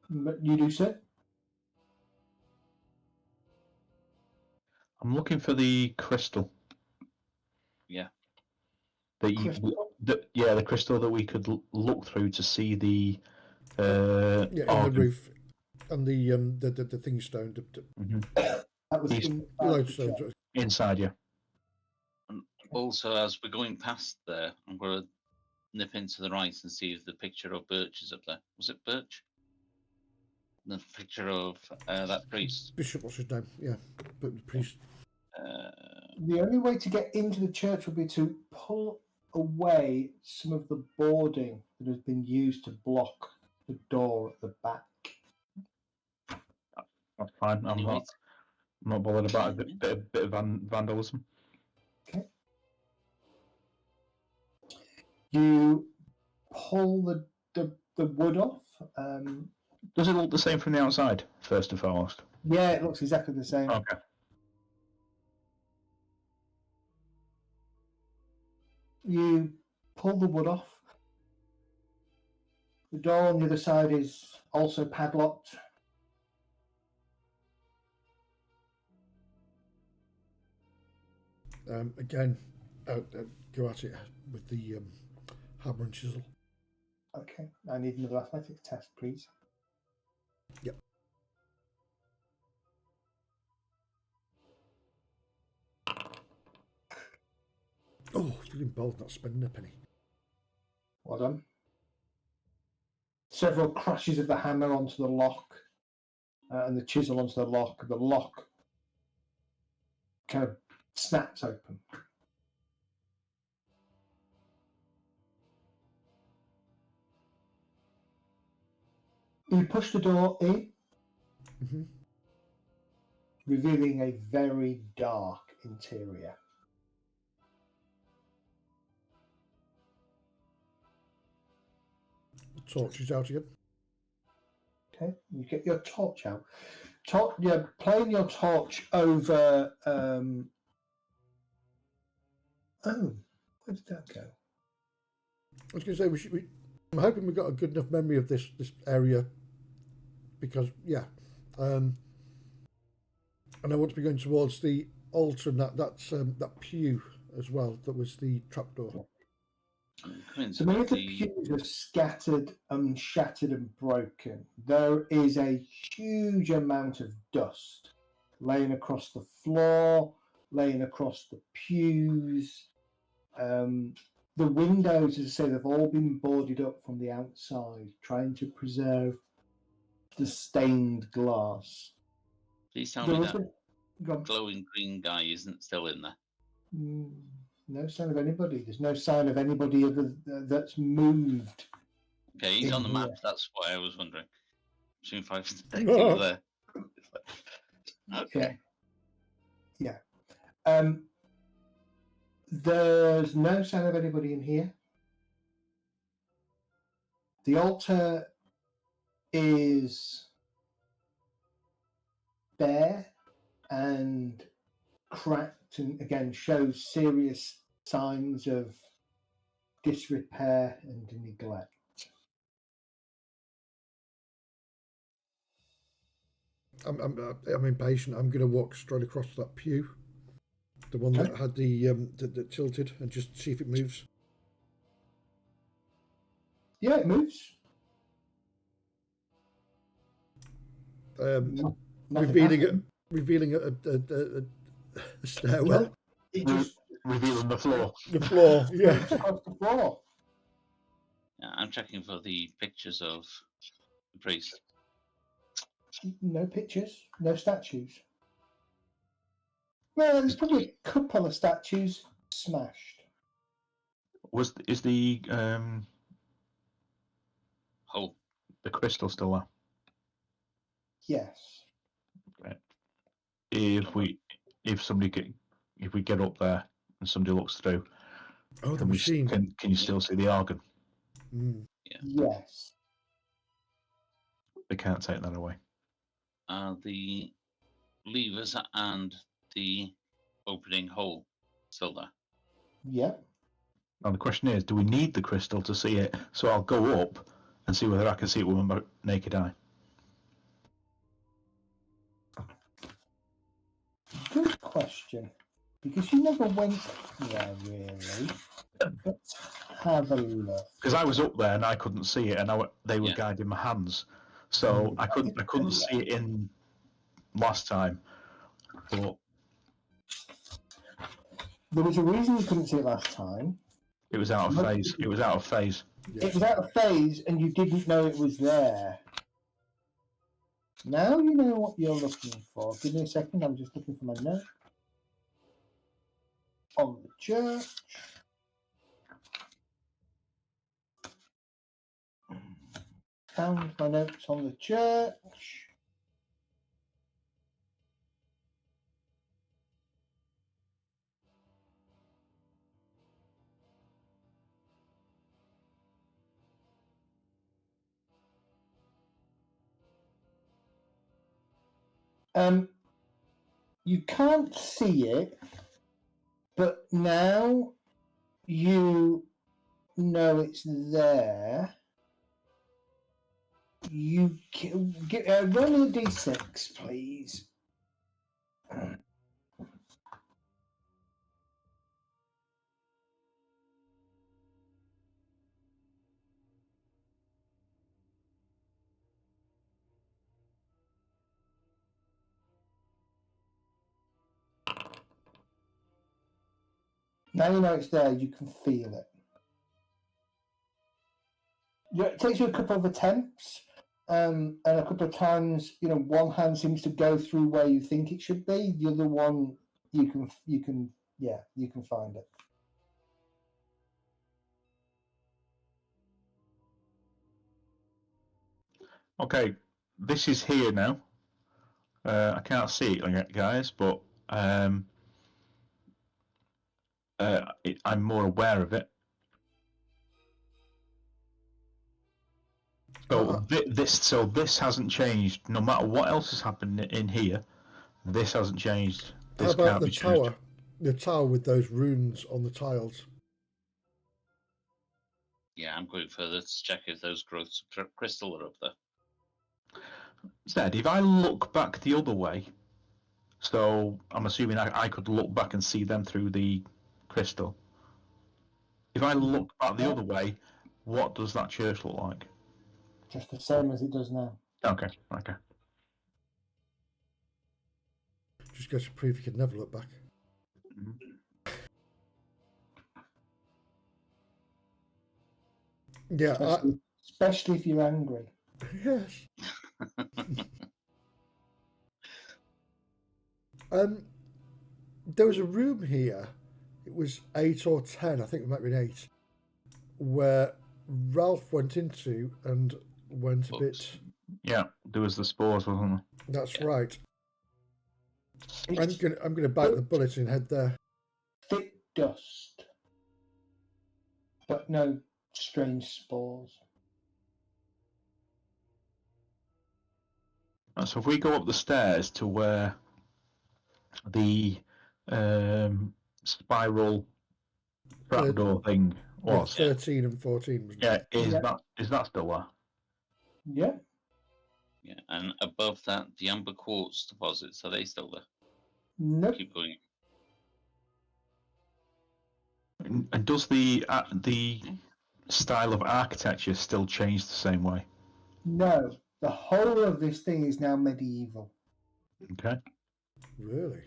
[SPEAKER 1] But you do so.
[SPEAKER 4] I'm looking for the crystal.
[SPEAKER 3] Yeah.
[SPEAKER 1] Crystal?
[SPEAKER 4] The crystal that we could look through to see the
[SPEAKER 2] Yeah, in the roof. And the thing stone.
[SPEAKER 1] That was
[SPEAKER 4] East- inside, yeah.
[SPEAKER 3] And also, as we're going past there, I'm going to nip into the right and see if the picture of Birch is up there. Was it Birch? The picture of that priest.
[SPEAKER 2] Bishop, what's his name? Yeah, but the priest.
[SPEAKER 1] The only way to get into the church would be to pull away some of the boarding that has been used to block the door at the back.
[SPEAKER 4] That's fine. I'm not bothered about a bit of vandalism.
[SPEAKER 1] Okay. You pull the wood off.
[SPEAKER 4] Does it look the same from the outside, first and foremost?
[SPEAKER 1] Yeah, it looks exactly the same.
[SPEAKER 4] Okay.
[SPEAKER 1] You pull the wood off. The door on the other side is also padlocked.
[SPEAKER 2] Again, go at it with the hammer and chisel.
[SPEAKER 1] Okay, I need another athletics test, please.
[SPEAKER 2] Yep. Oh, feeling bold, not spending a penny.
[SPEAKER 1] Well done. Several crashes of the hammer onto the lock and the chisel onto the lock. The lock kind of snaps open. You push the door in,
[SPEAKER 2] Mm-hmm.
[SPEAKER 1] revealing a very dark interior.
[SPEAKER 2] The torch is out again.
[SPEAKER 1] Okay, you get your torch out. You're playing your torch over. Oh, where did that go?
[SPEAKER 2] I was going to say I'm hoping we got a good enough memory of this area because and I want to be going towards the altar and that pew as well. That was the trapdoor.
[SPEAKER 1] So many of the pews are scattered and shattered and broken. There is a huge amount of dust laying across the floor, laying across the pews. The windows, as I say, they've all been boarded up from the outside, trying to preserve the stained glass.
[SPEAKER 3] Please tell me that glowing green guy isn't still in there.
[SPEAKER 1] No sign of anybody. There's no sign of anybody that's moved.
[SPEAKER 3] Okay, he's on the map. That's why I was wondering. Between 5 and 6 there. Okay.
[SPEAKER 1] Yeah. There's no sign of anybody in here. The altar is bare and cracked and again shows serious signs of disrepair and neglect.
[SPEAKER 2] I'm impatient. I'm going to walk straight across that pew, the one that had that tilted, and just see if it moves.
[SPEAKER 1] Yeah, it moves.
[SPEAKER 2] Revealing a stairwell.
[SPEAKER 1] No, it just
[SPEAKER 4] revealing the floor.
[SPEAKER 2] The floor, yeah.
[SPEAKER 1] Across the floor.
[SPEAKER 3] Yeah, I'm checking for the pictures of the priest.
[SPEAKER 1] No pictures, no statues. Well, there's probably a couple of statues smashed.
[SPEAKER 4] Is the
[SPEAKER 3] hole,
[SPEAKER 4] the crystal still there?
[SPEAKER 1] Yes.
[SPEAKER 4] Right. If we get up there and somebody looks through,
[SPEAKER 2] the machine.
[SPEAKER 4] Can you still see the organ?
[SPEAKER 3] Yeah.
[SPEAKER 1] Yes.
[SPEAKER 4] They can't take that away.
[SPEAKER 3] The levers and the opening hole still there.
[SPEAKER 1] Yeah.
[SPEAKER 4] Now the question is, do we need the crystal to see it? So I'll go up and see whether I can see it with my naked eye.
[SPEAKER 1] Good question. Because you never went there, really. Let's have a look.
[SPEAKER 4] Because I was up there and I couldn't see it, and they were guiding my hands, so I couldn't see it in last time. But
[SPEAKER 1] there was a reason you couldn't see it last time.
[SPEAKER 4] It was out of phase. It was out of phase.
[SPEAKER 1] It was out of phase, and you didn't know it was there. Now you know what you're looking for. Give me a second. I'm just looking for my note. On the church. Found my notes on the church. You can't see it, but now you know it's there. You can roll a d6, please. Now you know it's there, you can feel it. It takes you a couple of attempts, and a couple of times, one hand seems to go through where you think it should be. The other one, you can find it.
[SPEAKER 4] Okay, this is here now. I can't see it, guys, but I'm more aware of it. So this hasn't changed. No matter what else has happened in here, this hasn't changed.
[SPEAKER 2] How
[SPEAKER 4] This
[SPEAKER 2] about
[SPEAKER 4] can't
[SPEAKER 2] the
[SPEAKER 4] be changed.
[SPEAKER 2] tower? The tower with those runes on the tiles.
[SPEAKER 3] Yeah, I'm going further to check if those growths of crystal are up there.
[SPEAKER 4] Zed, if I look back the other way, so I'm assuming I could look back and see them through the crystal. If I look back the other way, what does that church look like?
[SPEAKER 1] Just the same as it does now.
[SPEAKER 4] Okay.
[SPEAKER 2] Just goes to prove you could never look back. Yeah,
[SPEAKER 1] Especially if you're angry.
[SPEAKER 2] yes. There was a room here. It was 8 or 10. I think it might have been 8, where Ralph went into and went a bit.
[SPEAKER 4] Yeah, there was the spores, wasn't there?
[SPEAKER 2] That's right. I'm gonna bite the bullet and head there.
[SPEAKER 1] Thick dust, but no strange spores.
[SPEAKER 4] So if we go up the stairs to where the spiral trapdoor thing was,
[SPEAKER 2] 13 and 14. Wasn't it?
[SPEAKER 4] Is that still there?
[SPEAKER 1] Yeah.
[SPEAKER 3] Yeah, and above that, the amber quartz deposits, are they still there?
[SPEAKER 1] Nope.
[SPEAKER 3] Keep going.
[SPEAKER 4] And does the style of architecture still change the same way?
[SPEAKER 1] No. The whole of this thing is now medieval.
[SPEAKER 4] Okay.
[SPEAKER 2] Really?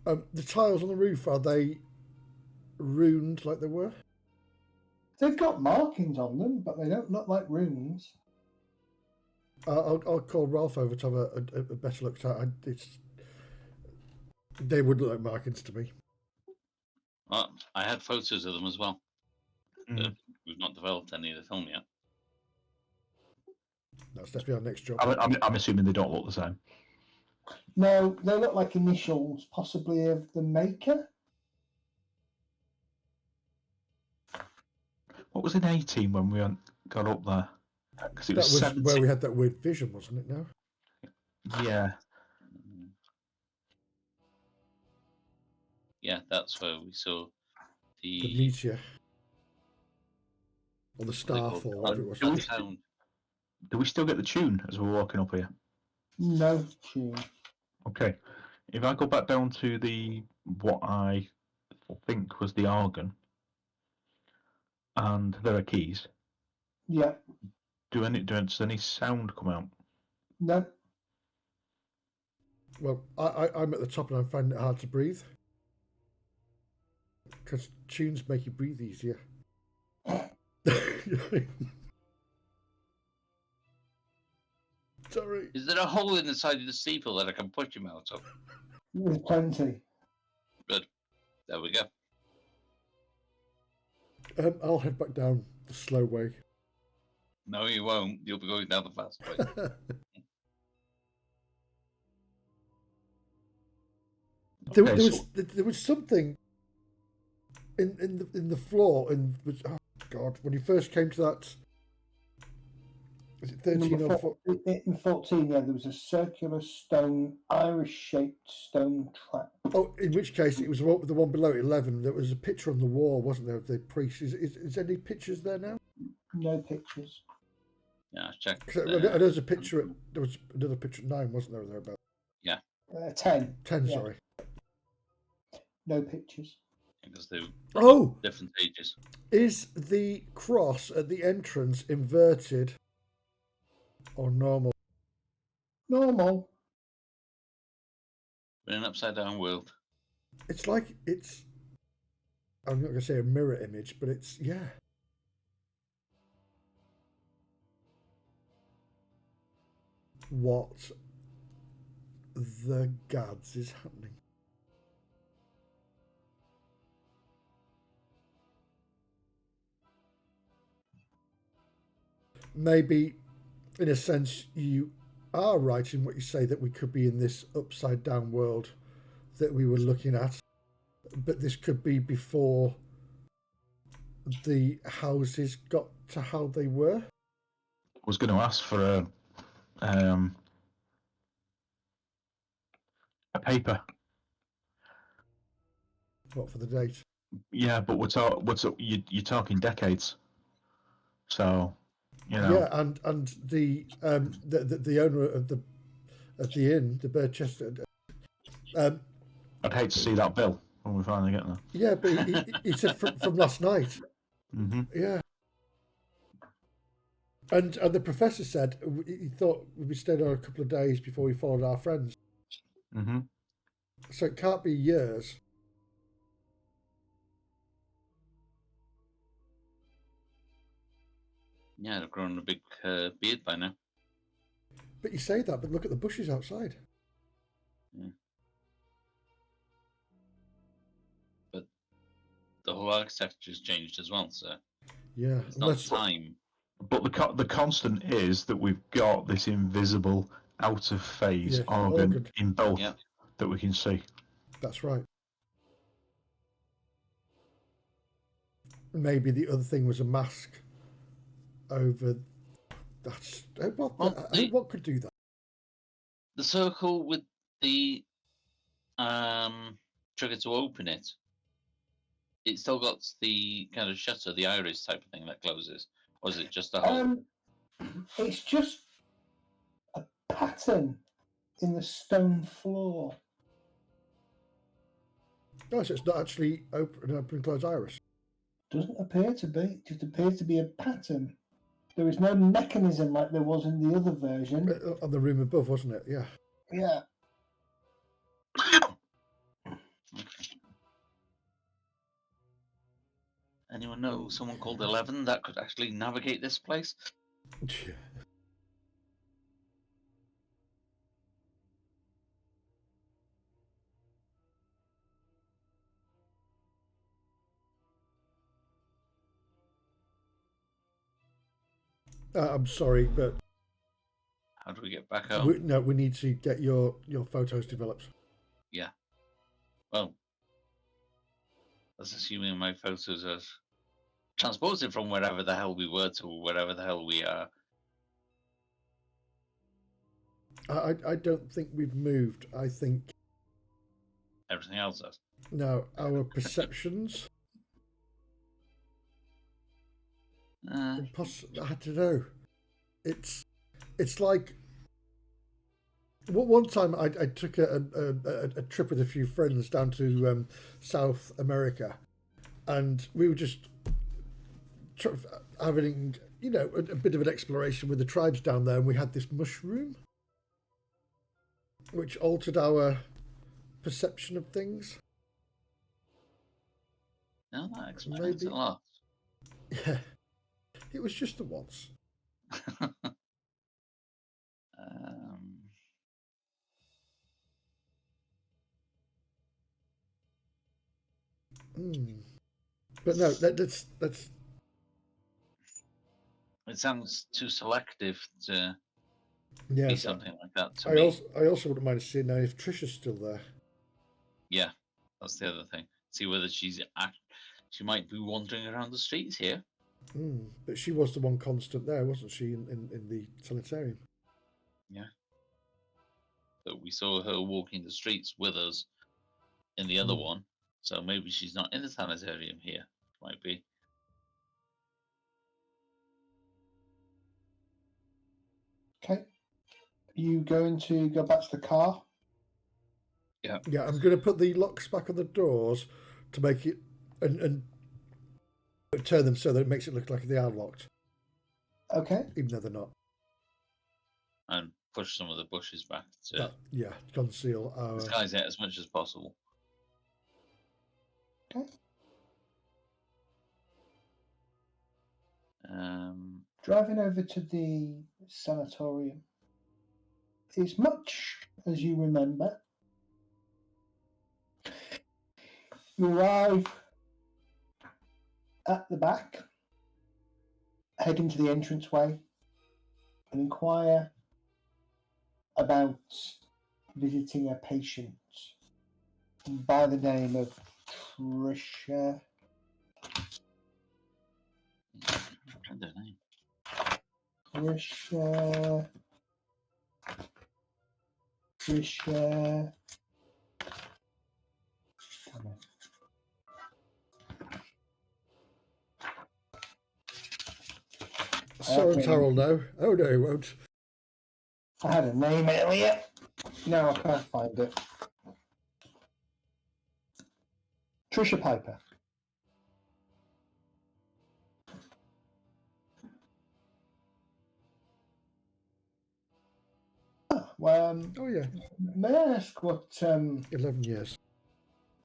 [SPEAKER 2] The tiles on the roof, are they runed like they were?
[SPEAKER 1] They've got markings on them, but they don't look like runes.
[SPEAKER 2] I'll call Ralph over to have a better look at it. They would look like markings to me.
[SPEAKER 3] Well, I had photos of them as well. We've not developed any of the film yet.
[SPEAKER 2] That's definitely our next job.
[SPEAKER 4] I'm assuming they don't look the same.
[SPEAKER 1] No, they look like initials, possibly of the maker.
[SPEAKER 4] What was in 18 when we got up there? Because it was 17.
[SPEAKER 2] Where we had that weird vision, wasn't it? Now.
[SPEAKER 4] Yeah.
[SPEAKER 3] Yeah, that's where we saw
[SPEAKER 2] The meteor. Or the starfall, whatever it was.
[SPEAKER 4] Do we still get the tune as we're walking up here?
[SPEAKER 1] No tune.
[SPEAKER 4] Okay. If I go back down to what I think was the organ, and there are keys.
[SPEAKER 1] Yeah.
[SPEAKER 4] Does any sound come out?
[SPEAKER 1] No.
[SPEAKER 2] Well, I'm at the top and I'm finding it hard to breathe. Because tunes make you breathe easier. Sorry.
[SPEAKER 3] Is there a hole in the side of the steeple that I can push him out of?
[SPEAKER 1] There's plenty.
[SPEAKER 3] Good. There we go.
[SPEAKER 2] I'll head back down the slow way.
[SPEAKER 3] No, you won't. You'll be going down the fast way.
[SPEAKER 2] There was something in the floor, and oh God, when you first came to that, was it 13 or 14?
[SPEAKER 1] In 14, yeah, there was a circular stone, iris-shaped stone trap.
[SPEAKER 2] Oh, in which case it was the one below 11. There was a picture on the wall, wasn't there, of the priest? Is there any pictures there now?
[SPEAKER 1] No pictures.
[SPEAKER 3] Yeah, I checked.
[SPEAKER 2] There was a picture. There was another picture at 9, wasn't there? Thereabout.
[SPEAKER 3] Yeah.
[SPEAKER 1] 10.
[SPEAKER 2] 10,
[SPEAKER 1] yeah.
[SPEAKER 2] Sorry.
[SPEAKER 1] No pictures.
[SPEAKER 3] Because they different ages.
[SPEAKER 2] Is the cross at the entrance inverted or normal?
[SPEAKER 1] Normal.
[SPEAKER 3] We're in an upside down world.
[SPEAKER 2] It's like I'm not going to say a mirror image, but it's, yeah. What the gads is happening? maybe, in a sense, you are right in what you say that we could be in this upside down world that we were looking at, but this could be before the houses got to how they were.
[SPEAKER 4] I was going to ask for a paper.
[SPEAKER 2] What for the date?
[SPEAKER 4] Yeah, but you're talking decades. So,
[SPEAKER 2] Yeah, and the owner of the inn, the Birchester.
[SPEAKER 4] I'd hate to see that bill when we finally get there.
[SPEAKER 2] Yeah, but he said from last night.
[SPEAKER 4] Mm-hmm.
[SPEAKER 2] Yeah. And the professor said he thought we stayed on a couple of days before we followed our friends.
[SPEAKER 4] Mm-hmm.
[SPEAKER 2] So it can't be years.
[SPEAKER 3] Yeah, they've grown a big beard by now.
[SPEAKER 2] But you say that, but look at the bushes outside.
[SPEAKER 3] Yeah. But the whole architecture's changed as well, so
[SPEAKER 2] Yeah,
[SPEAKER 3] it's not time.
[SPEAKER 4] But the constant is that we've got this invisible, out of phase organ in both that we can see.
[SPEAKER 2] That's right. Maybe the other thing was a mask over. That's what could do that?
[SPEAKER 3] The circle with the trigger to open it. It's still got the kind of shutter, the iris type of thing that closes, or is it just a hole?
[SPEAKER 1] It's just a pattern in the stone floor.
[SPEAKER 2] No, so it's not actually open and close iris.
[SPEAKER 1] Doesn't appear to be. It just appears to be a pattern. There is no mechanism like there was in the other version.
[SPEAKER 2] On the room above, wasn't it? Yeah.
[SPEAKER 1] Yeah.
[SPEAKER 3] Okay. Anyone know someone called 11 that could actually navigate this place?
[SPEAKER 2] Yeah. I'm sorry, but
[SPEAKER 3] how do we get back home?
[SPEAKER 2] We need to get your photos developed.
[SPEAKER 3] Yeah. Well, that's assuming my photos are transported from wherever the hell we were to wherever the hell we are.
[SPEAKER 2] I don't think we've moved. I think
[SPEAKER 3] everything else does.
[SPEAKER 2] No, our perceptions. I don't know. It's like one time I took a trip with a few friends down to South America, and we were just having a bit of an exploration with the tribes down there, and we had this mushroom which altered our perception of things.
[SPEAKER 3] No, that explains a lot.
[SPEAKER 2] Yeah, it was just the once. But no, that's.
[SPEAKER 3] It sounds too selective to be something like that to
[SPEAKER 2] me. I also wouldn't mind seeing now if Trisha's still there.
[SPEAKER 3] Yeah, that's the other thing. See whether she might be wandering around the streets here.
[SPEAKER 2] But she was the one constant there, wasn't she, in the sanitarium?
[SPEAKER 3] Yeah. But we saw her walking the streets with us in the other one, so maybe she's not in the sanitarium here. Might be.
[SPEAKER 1] Okay. You going to go back to the car?
[SPEAKER 3] Yeah.
[SPEAKER 2] Yeah, I'm going to put the locks back on the doors to make it and turn them so that it makes it look like they are locked.
[SPEAKER 1] Okay.
[SPEAKER 2] Even though they're not.
[SPEAKER 3] And push some of the bushes back to
[SPEAKER 2] conceal our
[SPEAKER 3] disguise it as much as possible.
[SPEAKER 1] Okay. Driving over to the sanatorium. It's much as you remember. You arrive at the back, head into the entranceway. and inquire about visiting a patient by the name of Trisha.
[SPEAKER 3] I don't know.
[SPEAKER 1] Trisha. Come on.
[SPEAKER 2] Soren's Harold now. Oh no, he won't.
[SPEAKER 1] I had a name earlier. Now I can't find it. Trisha Piper. Well,
[SPEAKER 2] Oh yeah,
[SPEAKER 1] may I ask what
[SPEAKER 2] 11 years.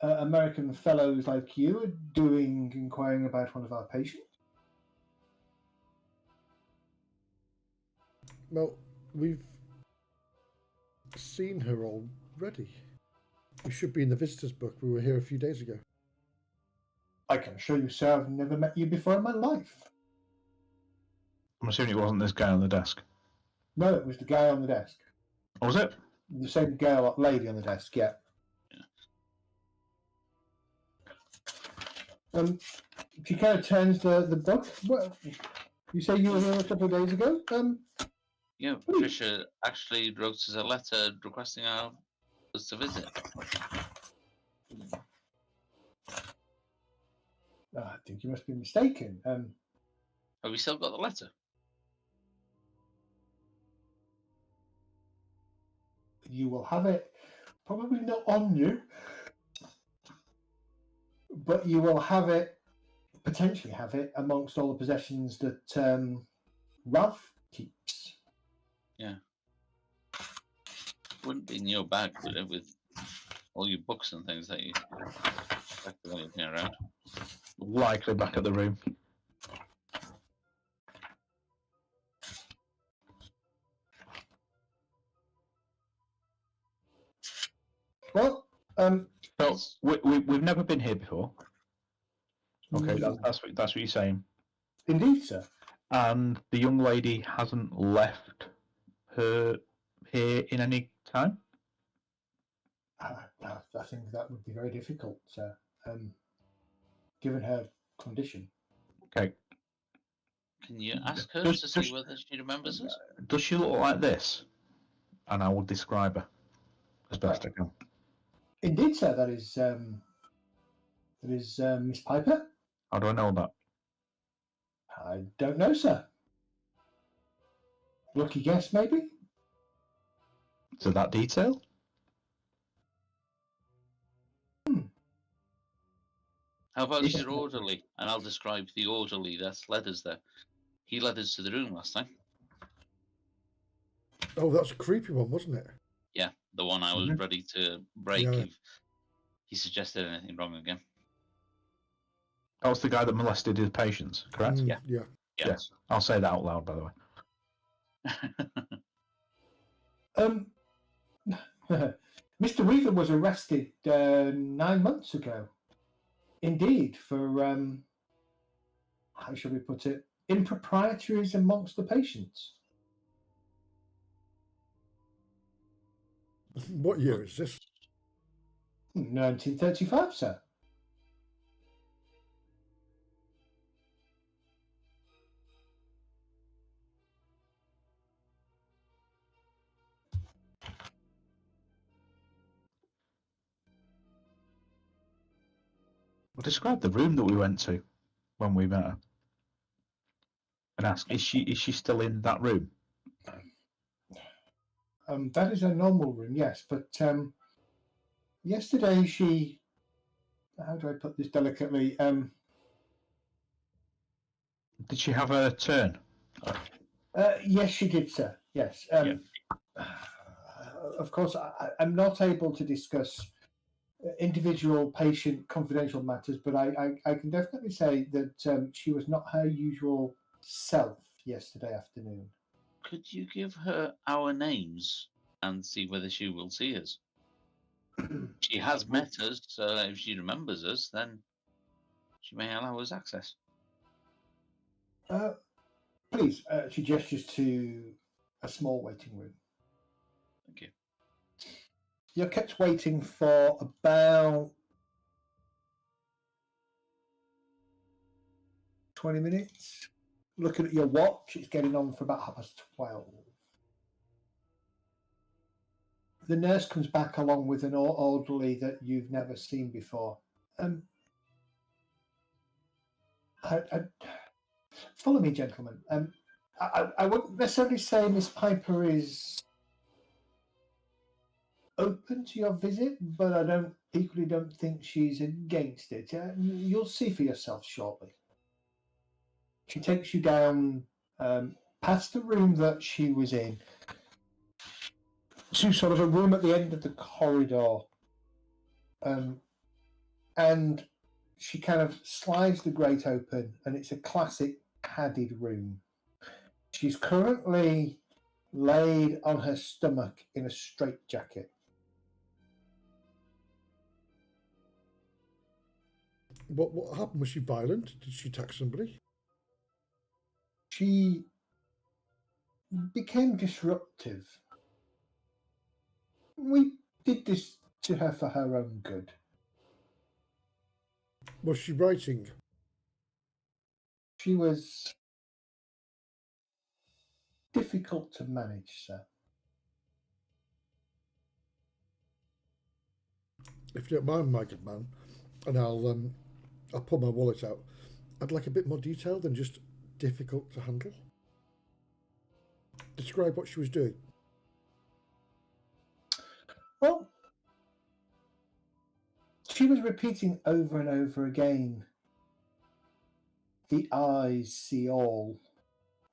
[SPEAKER 1] American fellows like you are doing inquiring about one of our patients?
[SPEAKER 2] Well, we've seen her already. We should be in the visitors book. We were here a few days ago.
[SPEAKER 1] I can assure you, sir, I've never met you before in my life.
[SPEAKER 4] I'm assuming it wasn't this guy on the desk.
[SPEAKER 1] No, it was the guy on the desk.
[SPEAKER 4] Or was it?
[SPEAKER 1] The same girl, lady on the desk, yeah. She kind of turns the book. Well, you say you were here a couple of days ago?
[SPEAKER 3] Yeah, Trisha actually wrote us a letter requesting us to visit.
[SPEAKER 1] I think you must be mistaken.
[SPEAKER 3] Have we still got the letter?
[SPEAKER 1] You will have it, probably not on you, but you will have it, potentially have it, amongst all the possessions that Ralph keeps.
[SPEAKER 3] Yeah. Wouldn't be in your bag, would it, with all your books and things that you collected when you've been around?
[SPEAKER 4] Likely back at the room.
[SPEAKER 1] Well,
[SPEAKER 4] So we've never been here before. Okay, that's what you're saying.
[SPEAKER 1] indeed, sir.
[SPEAKER 4] And the young lady hasn't left her here in any time?
[SPEAKER 1] I think that would be very difficult, sir, given her condition.
[SPEAKER 4] Okay.
[SPEAKER 3] Can you ask her
[SPEAKER 4] Does-
[SPEAKER 3] to see
[SPEAKER 4] does-
[SPEAKER 3] whether she remembers us?
[SPEAKER 4] Does she look like this? And I will describe her as best I can.
[SPEAKER 1] Indeed, sir. That is Miss Piper.
[SPEAKER 4] How do I know that?
[SPEAKER 1] I don't know, sir. Lucky guess, maybe.
[SPEAKER 4] To that detail?
[SPEAKER 3] How about
[SPEAKER 4] Is
[SPEAKER 3] your orderly? And I'll describe the orderly that's led us there. He led us to the room last time.
[SPEAKER 2] Oh, that's a creepy one, wasn't it?
[SPEAKER 3] Yeah, the one I was
[SPEAKER 4] Mhm.
[SPEAKER 3] ready to break
[SPEAKER 2] Yeah.
[SPEAKER 3] if he suggested anything wrong again.
[SPEAKER 4] That was the guy that molested his patients, correct?
[SPEAKER 2] Mm,
[SPEAKER 3] Yeah.
[SPEAKER 2] Yeah.
[SPEAKER 4] Yes. I'll say that out loud, by the way.
[SPEAKER 1] Mr. Weaver was arrested 9 months ago. Indeed, for how shall we put it? Improprieties amongst the patients.
[SPEAKER 2] What year is this?
[SPEAKER 1] 1935, sir.
[SPEAKER 4] Well, describe the room that we went to when we met her. And ask, is she still in that room?
[SPEAKER 1] That is a normal room, yes. But yesterday she, how do I put this delicately?
[SPEAKER 4] Did she have a turn?
[SPEAKER 1] Yes, she did, sir. Yes. Of course, I'm not able to discuss individual patient confidential matters, but I can definitely say that she was not her usual self yesterday afternoon.
[SPEAKER 3] Could you give her our names and see whether she will see us? She has met us, so if she remembers us, then she may allow us access.
[SPEAKER 1] Please, she gestures to A small waiting room.
[SPEAKER 3] Thank you.
[SPEAKER 1] You're kept waiting for about 20 minutes. Looking at your watch, it's getting on for about 12:30. The nurse comes back along with an orderly that you've never seen before. Follow me, gentlemen. I wouldn't necessarily say Miss Piper is open to your visit, but I equally don't think she's against it. You'll see for yourself shortly. She takes you down past the room that she was in to sort of a room at the end of the corridor. And she kind of slides the grate open, and it's a classic padded room. She's currently laid on her stomach in a straitjacket.
[SPEAKER 2] What happened? Was she violent? Did she attack somebody?
[SPEAKER 1] She became disruptive. We did this to her for her own good.
[SPEAKER 2] Was she writing?
[SPEAKER 1] She was difficult to manage, sir.
[SPEAKER 2] If you don't mind, my good man, and I'll pull my wallet out. I'd like a bit more detail than just difficult to handle. Describe what she was doing.
[SPEAKER 1] Well, she was repeating over and over again, "The eyes see all.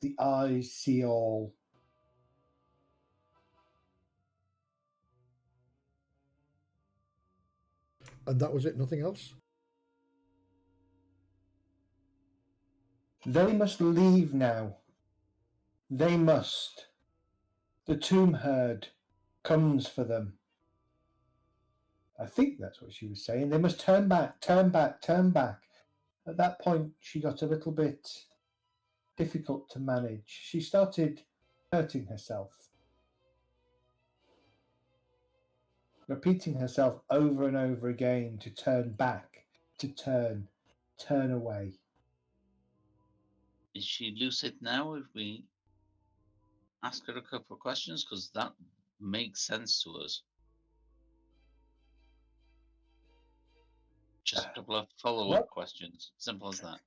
[SPEAKER 1] The eyes see all."
[SPEAKER 2] And that was it, nothing else?
[SPEAKER 1] They must leave now. They must. The tomb herd comes for them. I think that's what she was saying. They must turn back, turn back, turn back. At that point, she got a little bit difficult to manage. She started hurting herself, repeating herself over and over again to turn back, to turn away.
[SPEAKER 3] Is she lucid now if we ask her a couple of questions? Because that makes sense to us. Just a couple of follow-up questions. Simple as that.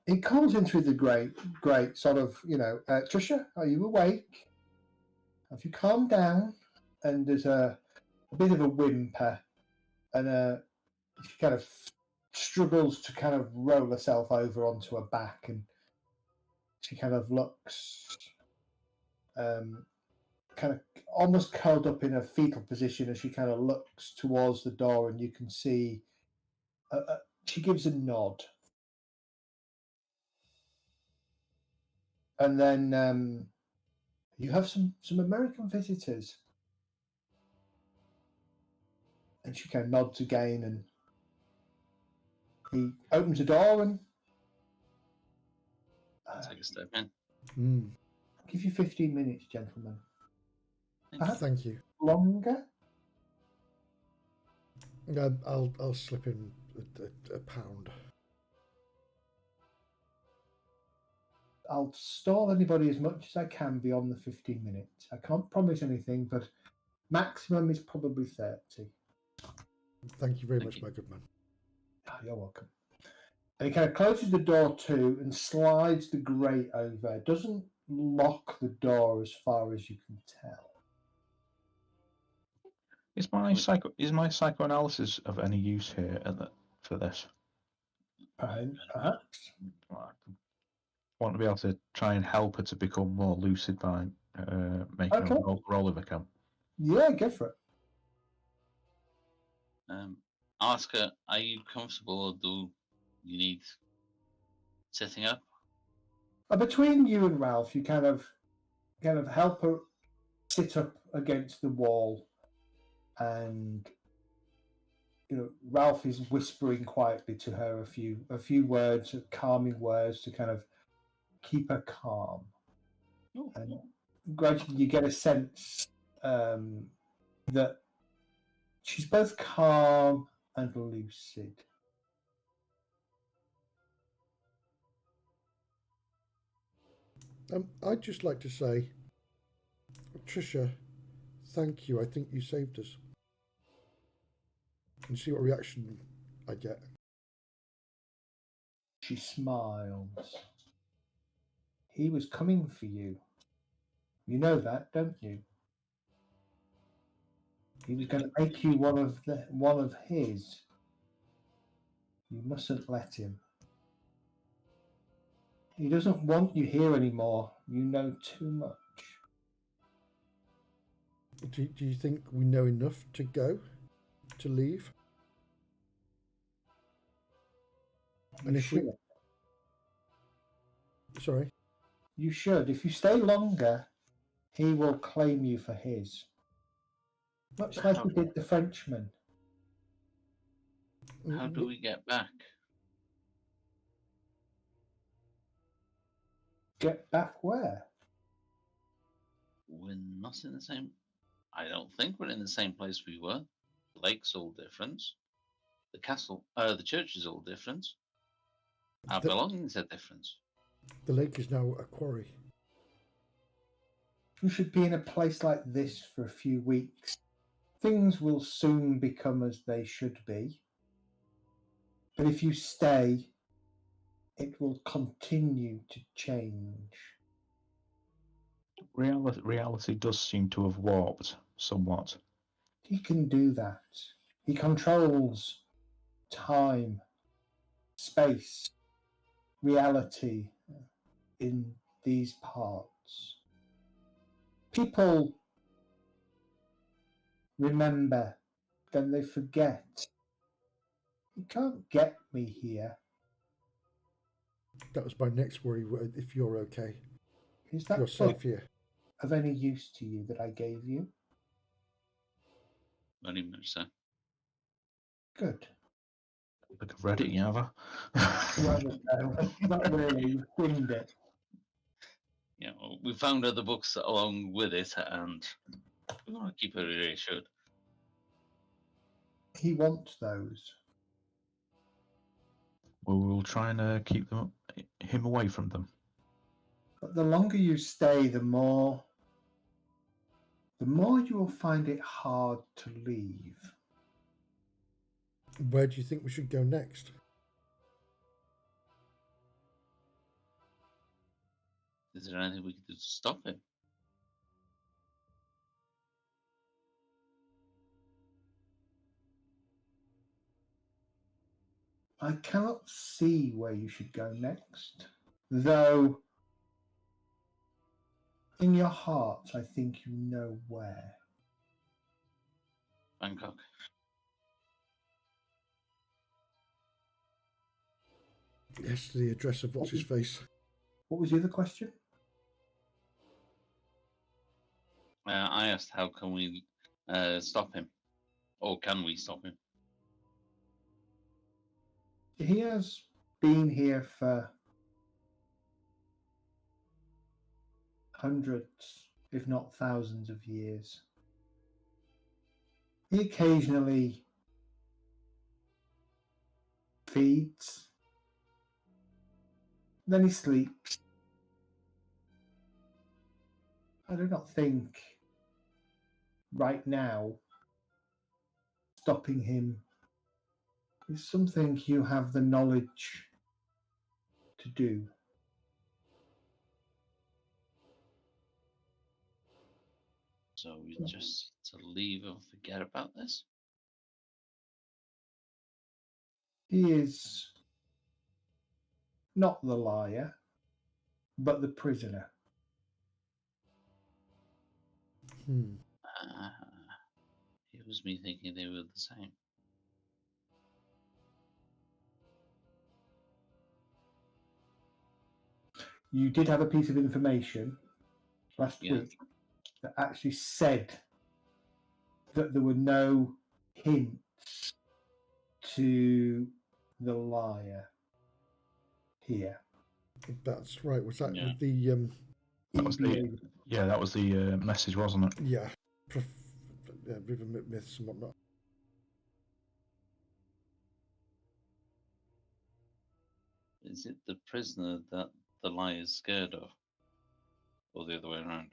[SPEAKER 1] He calls in through the grate, sort of, Trisha, are you awake? Have you calmed down? And there's a bit of a whimper, and she kind of struggles to kind of roll herself over onto her back, and she kind of looks kind of almost curled up in a fetal position as she kind of looks towards the door, and you can see she gives a nod. And then you have some American visitors. And she kind of nods again, and he opens the door and
[SPEAKER 3] take a step in.
[SPEAKER 1] I'll give you 15 minutes, gentlemen.
[SPEAKER 2] Thank you.
[SPEAKER 1] Longer?
[SPEAKER 2] I'll slip in a pound.
[SPEAKER 1] I'll stall anybody as much as I can beyond the 15 minutes. I can't promise anything, but maximum is probably 30.
[SPEAKER 2] Thank you very much, my good man.
[SPEAKER 1] Oh, you're welcome. And he kind of closes the door too and slides the grate over. Doesn't lock the door as far as you can tell.
[SPEAKER 4] Is my psychoanalysis of any use here for this?
[SPEAKER 1] Perhaps.
[SPEAKER 4] I want to be able to try and help her to become more lucid by making a roll if I can.
[SPEAKER 1] Yeah, go for it.
[SPEAKER 3] Ask her, are you comfortable, or do you need setting up?
[SPEAKER 1] Between you and Ralph, you kind of help her sit up against the wall, and Ralph is whispering quietly to her a few words, calming words to kind of keep her calm.
[SPEAKER 3] Oh,
[SPEAKER 1] And gradually you get a sense that she's both calm and lucid.
[SPEAKER 2] I'd just like to say, Tricia, thank you. I think you saved us. And see what reaction I get.
[SPEAKER 1] She smiles. He was coming for you. You know that, don't you? He was going to make you one of his. You mustn't let him. He doesn't want you here anymore. You know too much.
[SPEAKER 2] Do you think we know enough to go? To leave? And if we... Sorry?
[SPEAKER 1] You should. If you stay longer, he will claim you for his. Much like he did the Frenchman.
[SPEAKER 3] how do we get back?
[SPEAKER 1] Get back where?
[SPEAKER 3] We're not in the same. I don't think we're in the same place we were. The lake's all different. The castle, the church is all different. Our belongings are different.
[SPEAKER 2] The lake is now a quarry.
[SPEAKER 1] You should be in a place like this for a few weeks. Things will soon become as they should be. But if you stay, it will continue to change.
[SPEAKER 4] Reality does seem to have warped somewhat.
[SPEAKER 1] He can do that. He controls time, space, reality in these parts. People remember, then they forget. You can't get me here.
[SPEAKER 2] That was my next worry, if you're okay.
[SPEAKER 1] Is that
[SPEAKER 2] You're safe here.
[SPEAKER 1] of any use to you that I gave you?
[SPEAKER 3] Very much so.
[SPEAKER 1] Good.
[SPEAKER 4] I think I've read it, you have
[SPEAKER 1] Well, no, not really. You've skimmed it.
[SPEAKER 3] You know, we found other books along with it, and we want to keep her reassured.
[SPEAKER 1] He wants those.
[SPEAKER 4] Well, we'll try and keep him away from them.
[SPEAKER 1] But the longer you stay, the more you will find it hard to leave.
[SPEAKER 2] Where do you think we should go next?
[SPEAKER 3] Is there anything we can do to stop him?
[SPEAKER 1] I cannot see where you should go next, though in your heart I think you know where.
[SPEAKER 3] Bangkok.
[SPEAKER 2] Yes, the address of what's his face.
[SPEAKER 1] What was the other question?
[SPEAKER 3] I asked, how can we stop him? Or can we stop him?
[SPEAKER 1] He has been here for hundreds, if not thousands of years. He occasionally feeds, then he sleeps. I do not think right now stopping him is something you have the knowledge to do.
[SPEAKER 3] So we just to leave and forget about this?
[SPEAKER 1] He is not the liar, but the prisoner.
[SPEAKER 3] It was me thinking they were the same.
[SPEAKER 1] You did have a piece of information last week that actually said that there were no hints to the liar here.
[SPEAKER 2] That's right. Was that
[SPEAKER 3] Yeah.
[SPEAKER 2] with the
[SPEAKER 4] That was that was the message, wasn't it?
[SPEAKER 2] Yeah. River myths and whatnot.
[SPEAKER 3] Is it the prisoner that the lie is scared of? Or the other way around?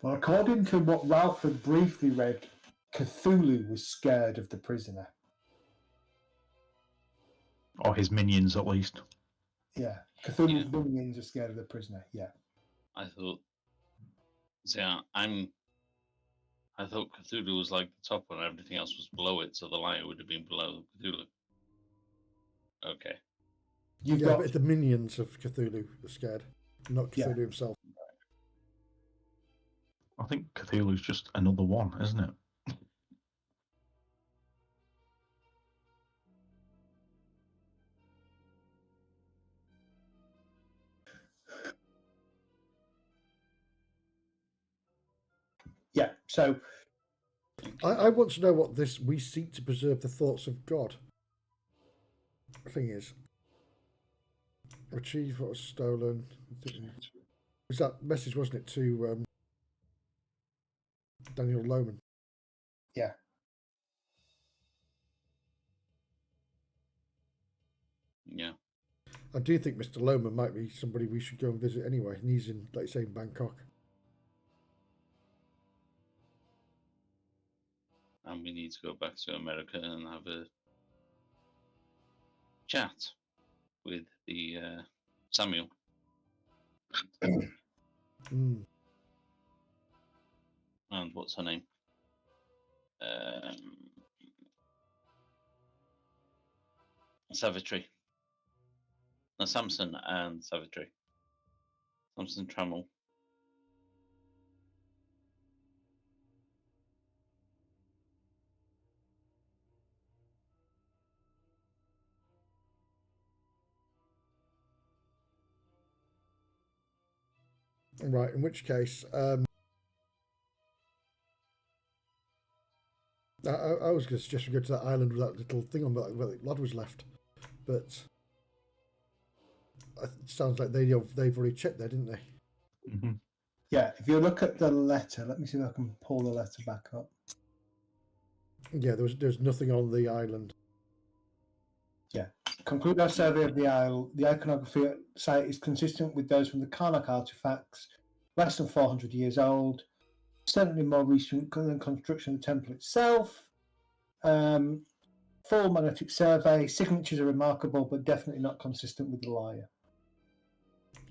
[SPEAKER 1] Well, according to what Ralph had briefly read, Cthulhu was scared of the prisoner.
[SPEAKER 4] Or his minions, at least.
[SPEAKER 1] Yeah, Cthulhu's minions are scared of the prisoner. Yeah.
[SPEAKER 3] I thought. See, I thought Cthulhu was like the top one, everything else was below it, so the liar would have been below Cthulhu. Okay.
[SPEAKER 2] But the minions of Cthulhu are scared, not Cthulhu himself.
[SPEAKER 4] I think Cthulhu's just another one, isn't it?
[SPEAKER 1] Yeah, so
[SPEAKER 2] I want to know what this "we seek to preserve the thoughts of God" thing is. Retrieve what was stolen. It was that message, wasn't it, to Daniel Lohman?
[SPEAKER 1] Yeah.
[SPEAKER 3] Yeah.
[SPEAKER 2] I do think Mr. Lohman might be somebody we should go and visit anyway. And he's in, like you say, in Bangkok.
[SPEAKER 3] And we need to go back to America and have a chat with the Samuel.
[SPEAKER 2] Mm.
[SPEAKER 3] And what's her name? Savitri. No, Samson and Savitri. Samson Trammell.
[SPEAKER 2] Right, in which case, I was going to suggest we go to that island with that little thing on where the lad was left, but it sounds like they've already checked there, didn't they?
[SPEAKER 4] Mm-hmm.
[SPEAKER 1] Yeah, if you look at the letter, let me see if I can pull the letter back up.
[SPEAKER 2] Yeah, there's nothing on the island.
[SPEAKER 1] Yeah. Conclude our survey of the isle. The iconography at site is consistent with those from the Karnak artifacts, less than 400 years old, certainly more recent than construction of the temple itself. Full magnetic survey. Signatures are remarkable, but definitely not consistent with the liar.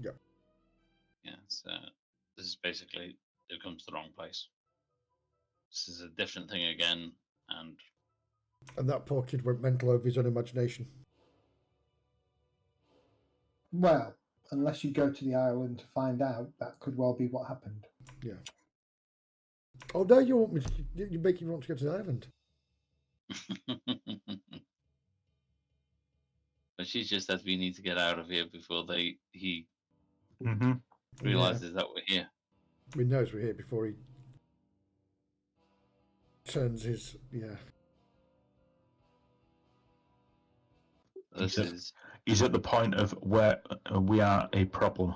[SPEAKER 2] Yeah.
[SPEAKER 3] Yeah, so this is basically, they've come to the wrong place. This is a different thing again, and
[SPEAKER 2] that poor kid went mental over his own imagination.
[SPEAKER 1] Well, unless you go to the island to find out, that could well be what happened.
[SPEAKER 2] Yeah. Oh, no, you make him want to go to the island.
[SPEAKER 3] but she just said we need to get out of here before he
[SPEAKER 4] Mm-hmm.
[SPEAKER 3] realizes that we're here.
[SPEAKER 2] He knows we're here before he turns his
[SPEAKER 3] He's
[SPEAKER 4] at the point of where we are a problem.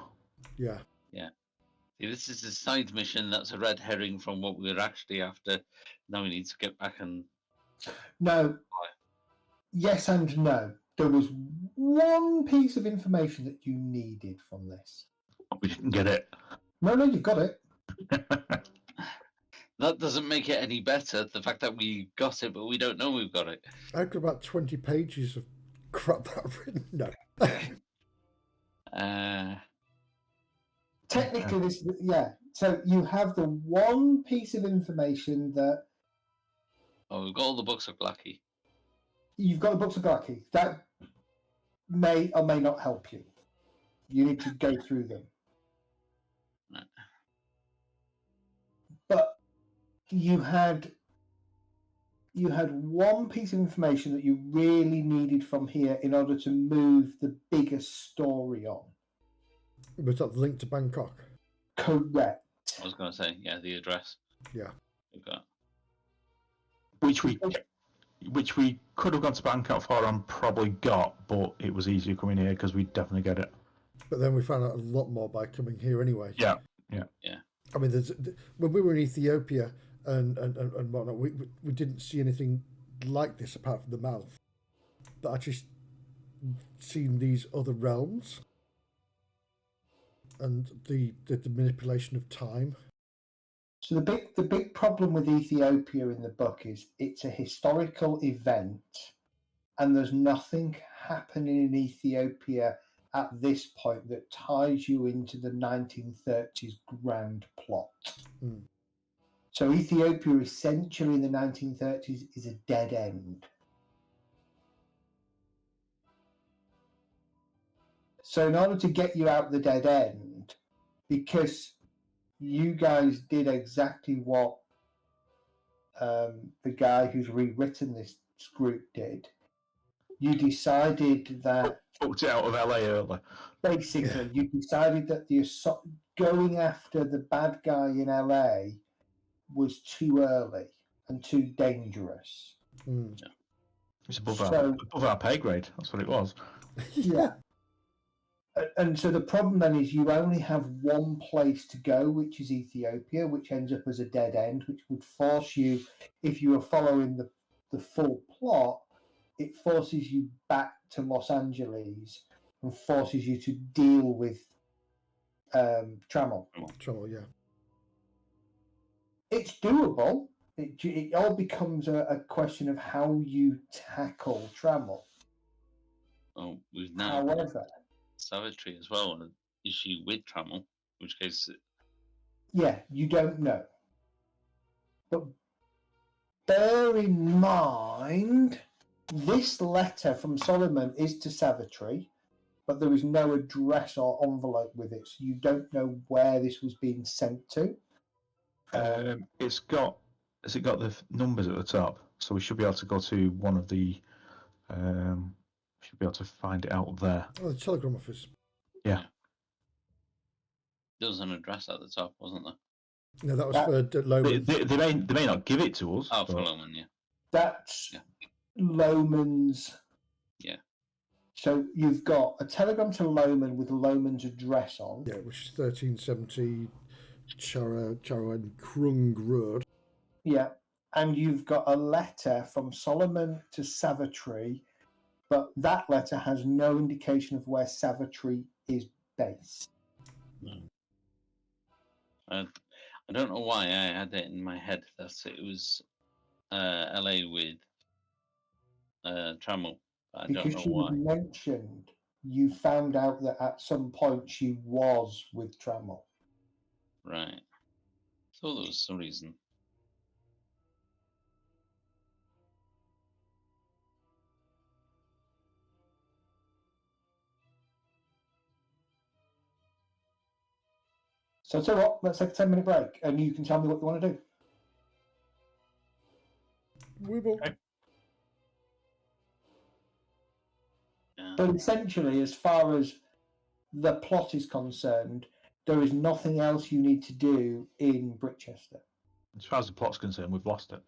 [SPEAKER 2] Yeah.
[SPEAKER 3] See, this is a side mission that's a red herring from what we're actually after. Now we need to get back and...
[SPEAKER 1] No. Yes and no. There was one piece of information that you needed from this.
[SPEAKER 4] We didn't get it.
[SPEAKER 1] No, you've got it.
[SPEAKER 3] That doesn't make it any better, the fact that we got it, but we don't know we've got it.
[SPEAKER 2] I've got about 20 pages of crap that I've written. No.
[SPEAKER 1] Technically, this, yeah. So you have the one piece of information that...
[SPEAKER 3] Oh, we've got all the books of Blackie.
[SPEAKER 1] You've got the books of Blackie. That may or may not help you. You need to go through them.
[SPEAKER 3] Right.
[SPEAKER 1] But you had one piece of information that you really needed from here in order to move the bigger story on.
[SPEAKER 2] Was that the link to Bangkok?
[SPEAKER 1] Correct.
[SPEAKER 3] I was going to say, yeah, the address.
[SPEAKER 2] Yeah.
[SPEAKER 3] We've got.
[SPEAKER 4] Which we could have gone to Bangkok for and probably got, but it was easier coming here because we definitely get it.
[SPEAKER 2] But then we found out a lot more by coming here anyway.
[SPEAKER 4] Yeah.
[SPEAKER 2] I mean, when we were in Ethiopia and whatnot, we didn't see anything like this apart from the mouth. But actually seen these other realms and the manipulation of time.
[SPEAKER 1] So the big problem with Ethiopia in the book is it's a historical event, and there's nothing happening in Ethiopia at this point that ties you into the 1930s grand plot.
[SPEAKER 2] Mm.
[SPEAKER 1] So Ethiopia essentially in the 1930s is a dead end. So in order to get you out the dead end, because you guys did exactly what the guy who's rewritten this group did, you decided that
[SPEAKER 4] Booked it out of LA early.
[SPEAKER 1] basically you decided that going after the bad guy in LA was too early and too dangerous.
[SPEAKER 2] Mm.
[SPEAKER 4] It's above our pay grade. That's what it was.
[SPEAKER 1] Yeah. And so the problem then is you only have one place to go, which is Ethiopia, which ends up as a dead end, which would force you, if you were following the full plot, it forces you back to Los Angeles and forces you to deal with Trammell.
[SPEAKER 2] Trouble, yeah.
[SPEAKER 1] It's doable. It all becomes a question of how you tackle Trammell.
[SPEAKER 3] Well, we've now
[SPEAKER 1] However,
[SPEAKER 3] Savitry as well, an issue with Trammell, in which case,
[SPEAKER 1] yeah, you don't know. But bear in mind, this letter from Solomon is to Savitry, but there is no address or envelope with it, so you don't know where this was being sent to.
[SPEAKER 4] Has it got the numbers at the top? So we should be able to go to one of the. Should be able to find it out there.
[SPEAKER 2] Oh, the telegram office.
[SPEAKER 4] Yeah.
[SPEAKER 3] there was an address at the top, wasn't there?
[SPEAKER 2] No, that was for Loman.
[SPEAKER 4] They may not give it to us.
[SPEAKER 3] Oh, for Loman, yeah.
[SPEAKER 1] That's
[SPEAKER 3] Yeah.
[SPEAKER 1] Loman's.
[SPEAKER 3] Yeah.
[SPEAKER 1] So you've got a telegram to Loman with Loman's address on.
[SPEAKER 2] Yeah, which is 1370 Charo and Krung Road.
[SPEAKER 1] Yeah. And you've got a letter from Solomon to Savitry, but that letter has no indication of where Savitry is based.
[SPEAKER 3] I don't know why I had it in my head that it was LA with Trammell. I
[SPEAKER 1] Because
[SPEAKER 3] don't know
[SPEAKER 1] she
[SPEAKER 3] why.
[SPEAKER 1] mentioned you found out that at some point she was with Trammell.
[SPEAKER 3] Right. So there was some reason.
[SPEAKER 1] So I'll tell you what, let's take a 10-minute break and you can tell me what you want to do.
[SPEAKER 2] We will.
[SPEAKER 4] Okay.
[SPEAKER 3] Yeah.
[SPEAKER 1] But essentially, as far as the plot is concerned, there is nothing else you need to do in Britchester.
[SPEAKER 4] As far as the plot's concerned, we've lost it.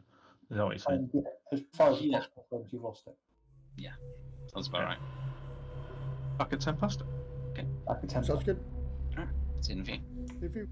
[SPEAKER 4] Is that what you're saying?
[SPEAKER 1] And as far as the
[SPEAKER 3] Yeah.
[SPEAKER 1] plot's concerned, you've lost it.
[SPEAKER 3] That's about right.
[SPEAKER 4] Back at 10 past.
[SPEAKER 1] Back at 10.
[SPEAKER 2] Sounds good.
[SPEAKER 3] See you in a few.
[SPEAKER 2] If you.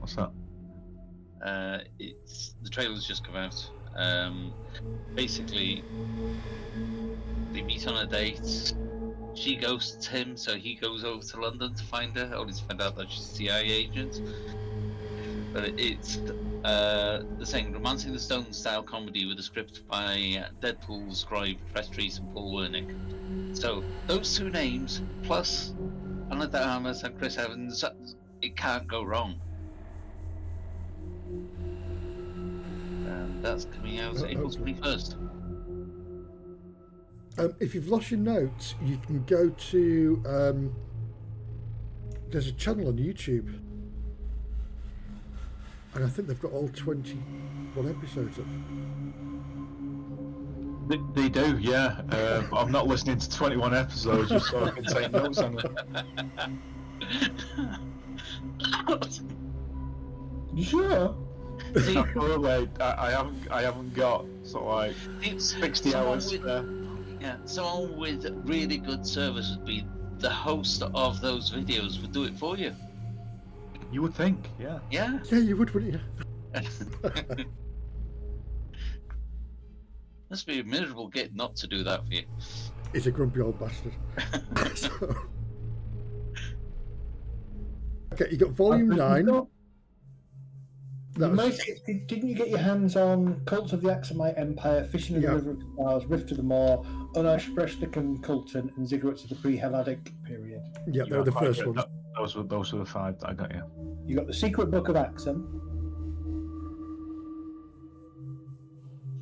[SPEAKER 4] What's that?
[SPEAKER 3] It's the trailer's just come out. Basically, they meet on a date. She ghosts him, so he goes over to London to find her, only to find out that she's a CIA agent. But it's the same Romancing the Stone style comedy with a script by Deadpool scribe Prestreet and Paul Wernick. So those two names plus Anna de Armas and Chris Evans, it can't go wrong. And that's coming out April 21st.
[SPEAKER 2] If you've lost your notes, you can go to. There's a channel on YouTube, and I think they've got all 21 episodes up.
[SPEAKER 4] They do, yeah. I'm not listening to 21 episodes just so I can take notes on them.
[SPEAKER 1] You sure?
[SPEAKER 4] Absolutely. I haven't got sort of like 60 hours.
[SPEAKER 3] Yeah, someone with really good service would be the host of those videos would do it for you.
[SPEAKER 4] You would think, yeah.
[SPEAKER 3] Yeah.
[SPEAKER 2] Yeah, you would, wouldn't you?
[SPEAKER 3] Must be a miserable git not to do that for you.
[SPEAKER 2] He's a grumpy old bastard. Okay, you got volume 9.
[SPEAKER 1] Didn't you get your hands on Cult of the Axumite Empire, Fishing in the River of Stars, Rift of the Moor, Unersprechlich and Kulten, and Ziggurats of the pre-Helladic period?
[SPEAKER 2] Yeah, they were the first ones.
[SPEAKER 4] Those were the 5 that I got, yeah.
[SPEAKER 1] You got the Secret Book of Axum,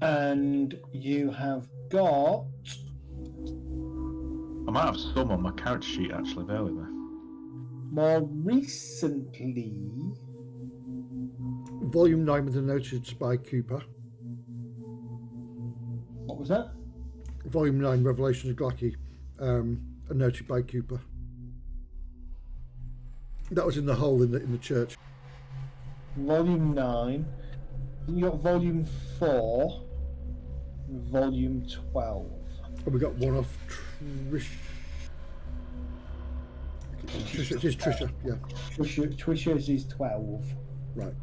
[SPEAKER 1] and you have got.
[SPEAKER 4] I might have some on my character sheet actually, bear with me.
[SPEAKER 1] More recently,
[SPEAKER 2] Volume 9 with the noted by Cooper.
[SPEAKER 1] what was that?
[SPEAKER 2] Volume 9, Revelations of Glaaki, noted by Cooper. That was in the hole in the church.
[SPEAKER 1] Volume 9. You got Volume 4, Volume 12.
[SPEAKER 2] And we got one off Trish. It is Trisha, yeah.
[SPEAKER 1] Trisha's is 12.
[SPEAKER 2] Right.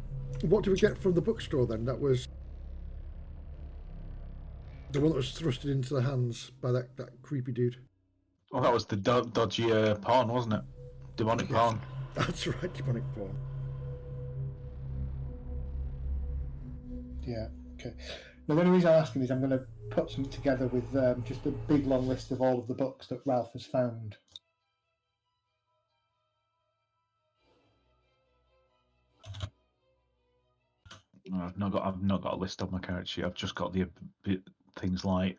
[SPEAKER 2] What did we get from the bookstore then? That was the one that was thrusted into the hands by that creepy dude.
[SPEAKER 4] Well, that was the dodgy porn, wasn't it? Demonic porn.
[SPEAKER 2] That's right, demonic porn.
[SPEAKER 1] Yeah, okay. Now, the only reason I'm asking is I'm going to put something together with just a big long list of all of the books that Ralph has found.
[SPEAKER 4] I've not got a list on my character sheet. I've just got the things like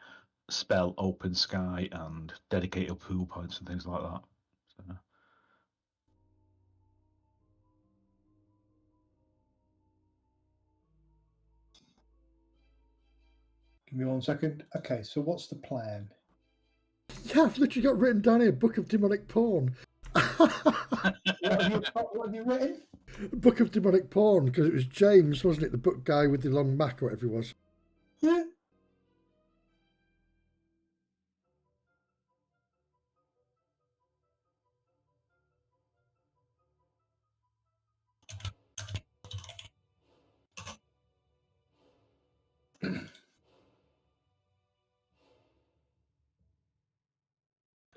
[SPEAKER 4] spell, open sky, and dedicated pool points and things like that. So.
[SPEAKER 1] Give me 1 second. Okay, so what's the plan?
[SPEAKER 2] Yeah, I've literally got written down here, Book of Demonic Porn.
[SPEAKER 1] What have you written?
[SPEAKER 2] Book of Demonic Porn, because it was James, wasn't it? The book guy with the long Mac or whatever it was.
[SPEAKER 1] Yeah.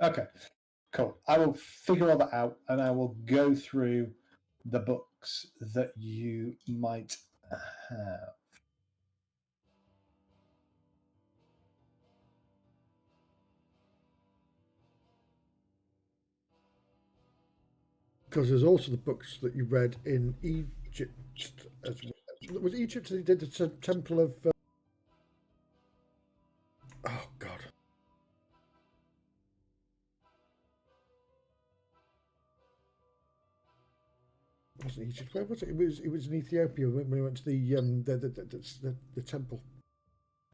[SPEAKER 1] Okay, cool. I will figure all that out and I will go through the books that you might have.
[SPEAKER 2] Because there's also the books that you read in Egypt as well. Was Egypt they did the Temple of... Oh, God. It wasn't Egypt. Where was it? It was in Ethiopia when we went to the temple.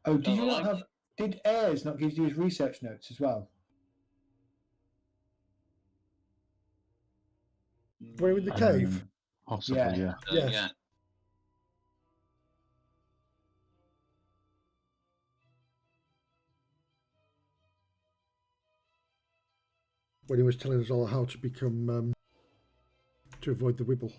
[SPEAKER 1] Oh, did you not have... Did Ayres not give you his research notes as well?
[SPEAKER 2] We're in the cave.
[SPEAKER 4] Possibly, yeah.
[SPEAKER 2] Yes.
[SPEAKER 3] Yeah.
[SPEAKER 2] When he was telling us all how to become... to avoid the Wibble.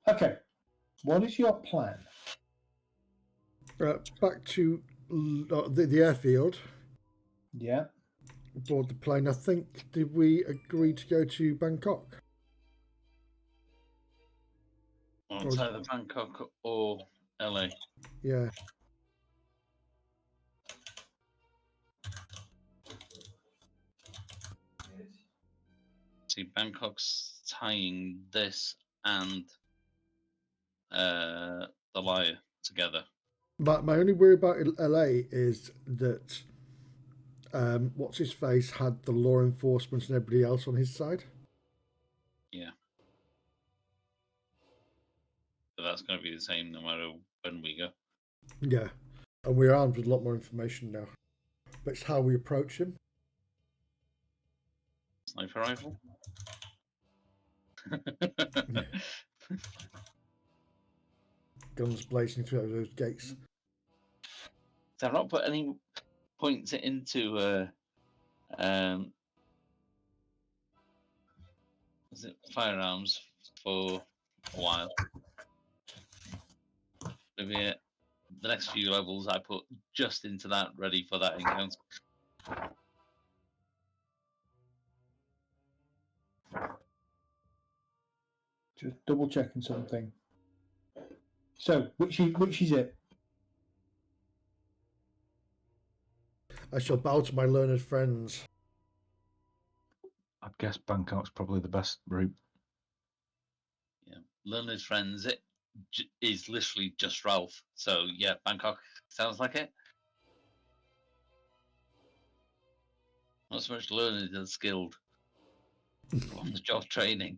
[SPEAKER 1] Okay. What is your plan?
[SPEAKER 2] Back to the airfield.
[SPEAKER 1] Yeah.
[SPEAKER 2] Board the plane. I think, did we agree to go to Bangkok?
[SPEAKER 3] Well, it's either Bangkok or LA.
[SPEAKER 2] Yeah.
[SPEAKER 3] See, Bangkok's tying this and the Liar together.
[SPEAKER 2] But my only worry about LA is that what's his face had the law enforcement and everybody else on his side.
[SPEAKER 3] Yeah. So that's going to be the same no matter when we go.
[SPEAKER 2] Yeah. And we're armed with a lot more information now. But it's how we approach him.
[SPEAKER 3] Sniper rifle?
[SPEAKER 2] Guns blazing through those gates.
[SPEAKER 3] So I've not put any points into is it firearms for a while. Maybe the next few levels I put just into that, ready for that encounter.
[SPEAKER 1] Just double checking something. So, which is it?
[SPEAKER 2] I shall bow to my learned friends.
[SPEAKER 4] I'd guess Bangkok's probably the best route.
[SPEAKER 3] Yeah, learned friends. It is literally just Ralph. So yeah, Bangkok sounds like it. Not so much learned and skilled. On the job training.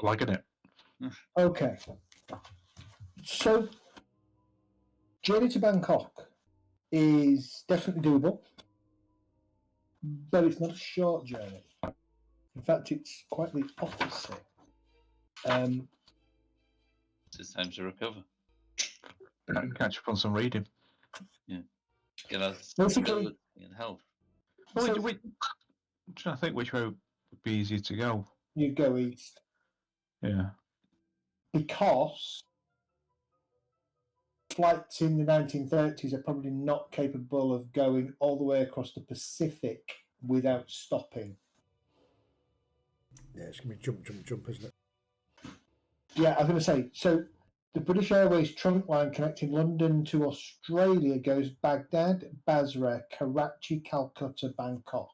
[SPEAKER 4] Liking it.
[SPEAKER 1] Okay. So, journey to Bangkok is definitely doable, but it's not a short journey. In fact, it's quite the opposite.
[SPEAKER 3] It's time to recover.
[SPEAKER 4] Catch up on some reading.
[SPEAKER 3] Yeah. Get us
[SPEAKER 1] Basically,
[SPEAKER 3] and help.
[SPEAKER 4] Oh,
[SPEAKER 1] So-
[SPEAKER 4] I'm trying to think which way would be easier to go.
[SPEAKER 1] you go east
[SPEAKER 4] Yeah.
[SPEAKER 1] because flights in the 1930s are probably not capable of going all the way across the Pacific without stopping.
[SPEAKER 2] Yeah, it's going to be jump, isn't it?
[SPEAKER 1] Yeah, I was going to say, so the British Airways trunk line connecting London to Australia goes Baghdad, Basra, Karachi, Calcutta, Bangkok.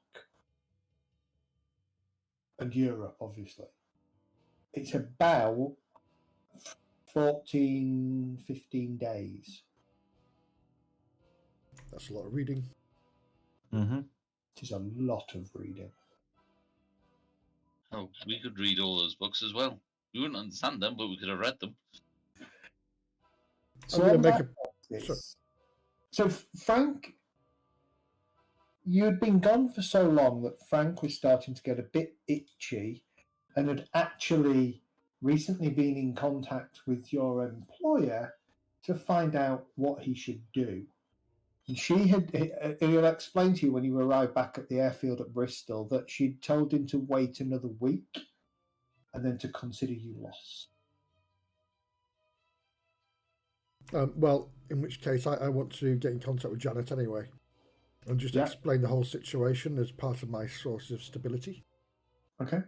[SPEAKER 1] And Europe, obviously. It's about 14, 15 days.
[SPEAKER 2] That's a lot of reading.
[SPEAKER 4] Mm-hmm.
[SPEAKER 1] It is a lot of reading.
[SPEAKER 3] Oh, we could read all those books as well. We wouldn't understand them, but we could have read them.
[SPEAKER 1] So,
[SPEAKER 2] I'm going
[SPEAKER 1] on
[SPEAKER 2] to make
[SPEAKER 1] that
[SPEAKER 2] a...
[SPEAKER 1] basis- so Frank, you'd been gone for so long that Frank was starting to get a bit itchy and had actually recently been in contact with your employer to find out what he should do. And he'll explain to you when you arrive back at the airfield at Bristol that she'd told him to wait another week and then to consider you lost.
[SPEAKER 2] Well, in which case I want to get in contact with Janet anyway and just explain the whole situation as part of my source of stability.
[SPEAKER 1] Okay.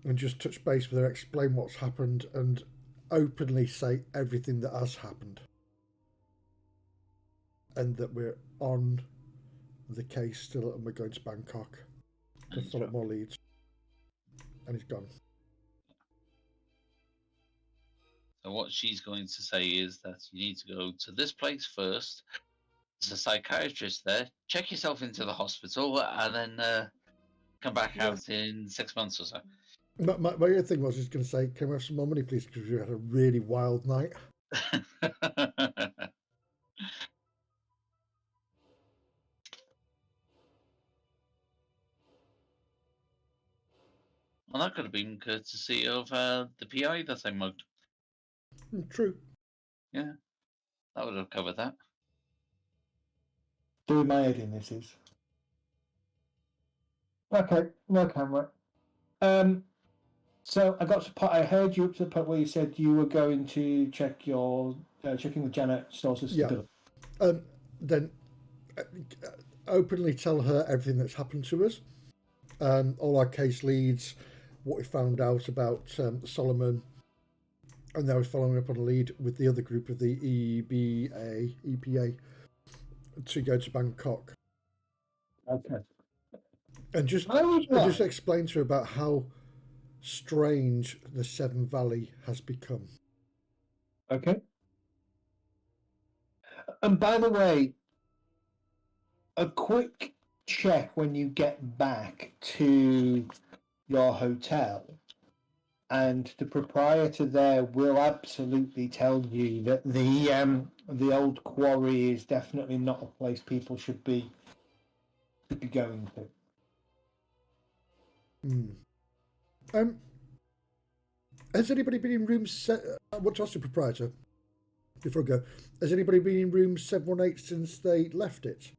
[SPEAKER 2] And just touch base with her, explain what's happened, and openly say everything that has happened. And that we're on the case still and we're going to Bangkok to follow up more leads. And he's gone.
[SPEAKER 3] So what she's going to say is that you need to go to this place first. There's a psychiatrist there. Check yourself into the hospital and then come back out in 6 months or so.
[SPEAKER 2] My other thing was, he's going to say, can we have some more money, please? Because we had a really wild night.
[SPEAKER 3] Well, that could have been courtesy of the PI that I mugged.
[SPEAKER 2] True.
[SPEAKER 3] Yeah, that would have covered that.
[SPEAKER 1] Doing my editing, this is. Okay, no camera. So I got to the I heard you up to the point where you said you were going to check your checking with Janet Stolz's
[SPEAKER 2] Yeah.
[SPEAKER 1] stability.
[SPEAKER 2] Then openly tell her everything that's happened to us, all our case leads, what we found out about Solomon, and now we're following up on a lead with the other group of the EPA to go to Bangkok.
[SPEAKER 1] Okay.
[SPEAKER 2] And just explain to her about how strange the Seven Valley has become.
[SPEAKER 1] Okay. And by the way, a quick check when you get back to your hotel, and the proprietor there will absolutely tell you that the old quarry is definitely not a place people should be going to.
[SPEAKER 2] Has anybody been in room I want to ask the proprietor before I go. Has anybody been in room 718 since they left it?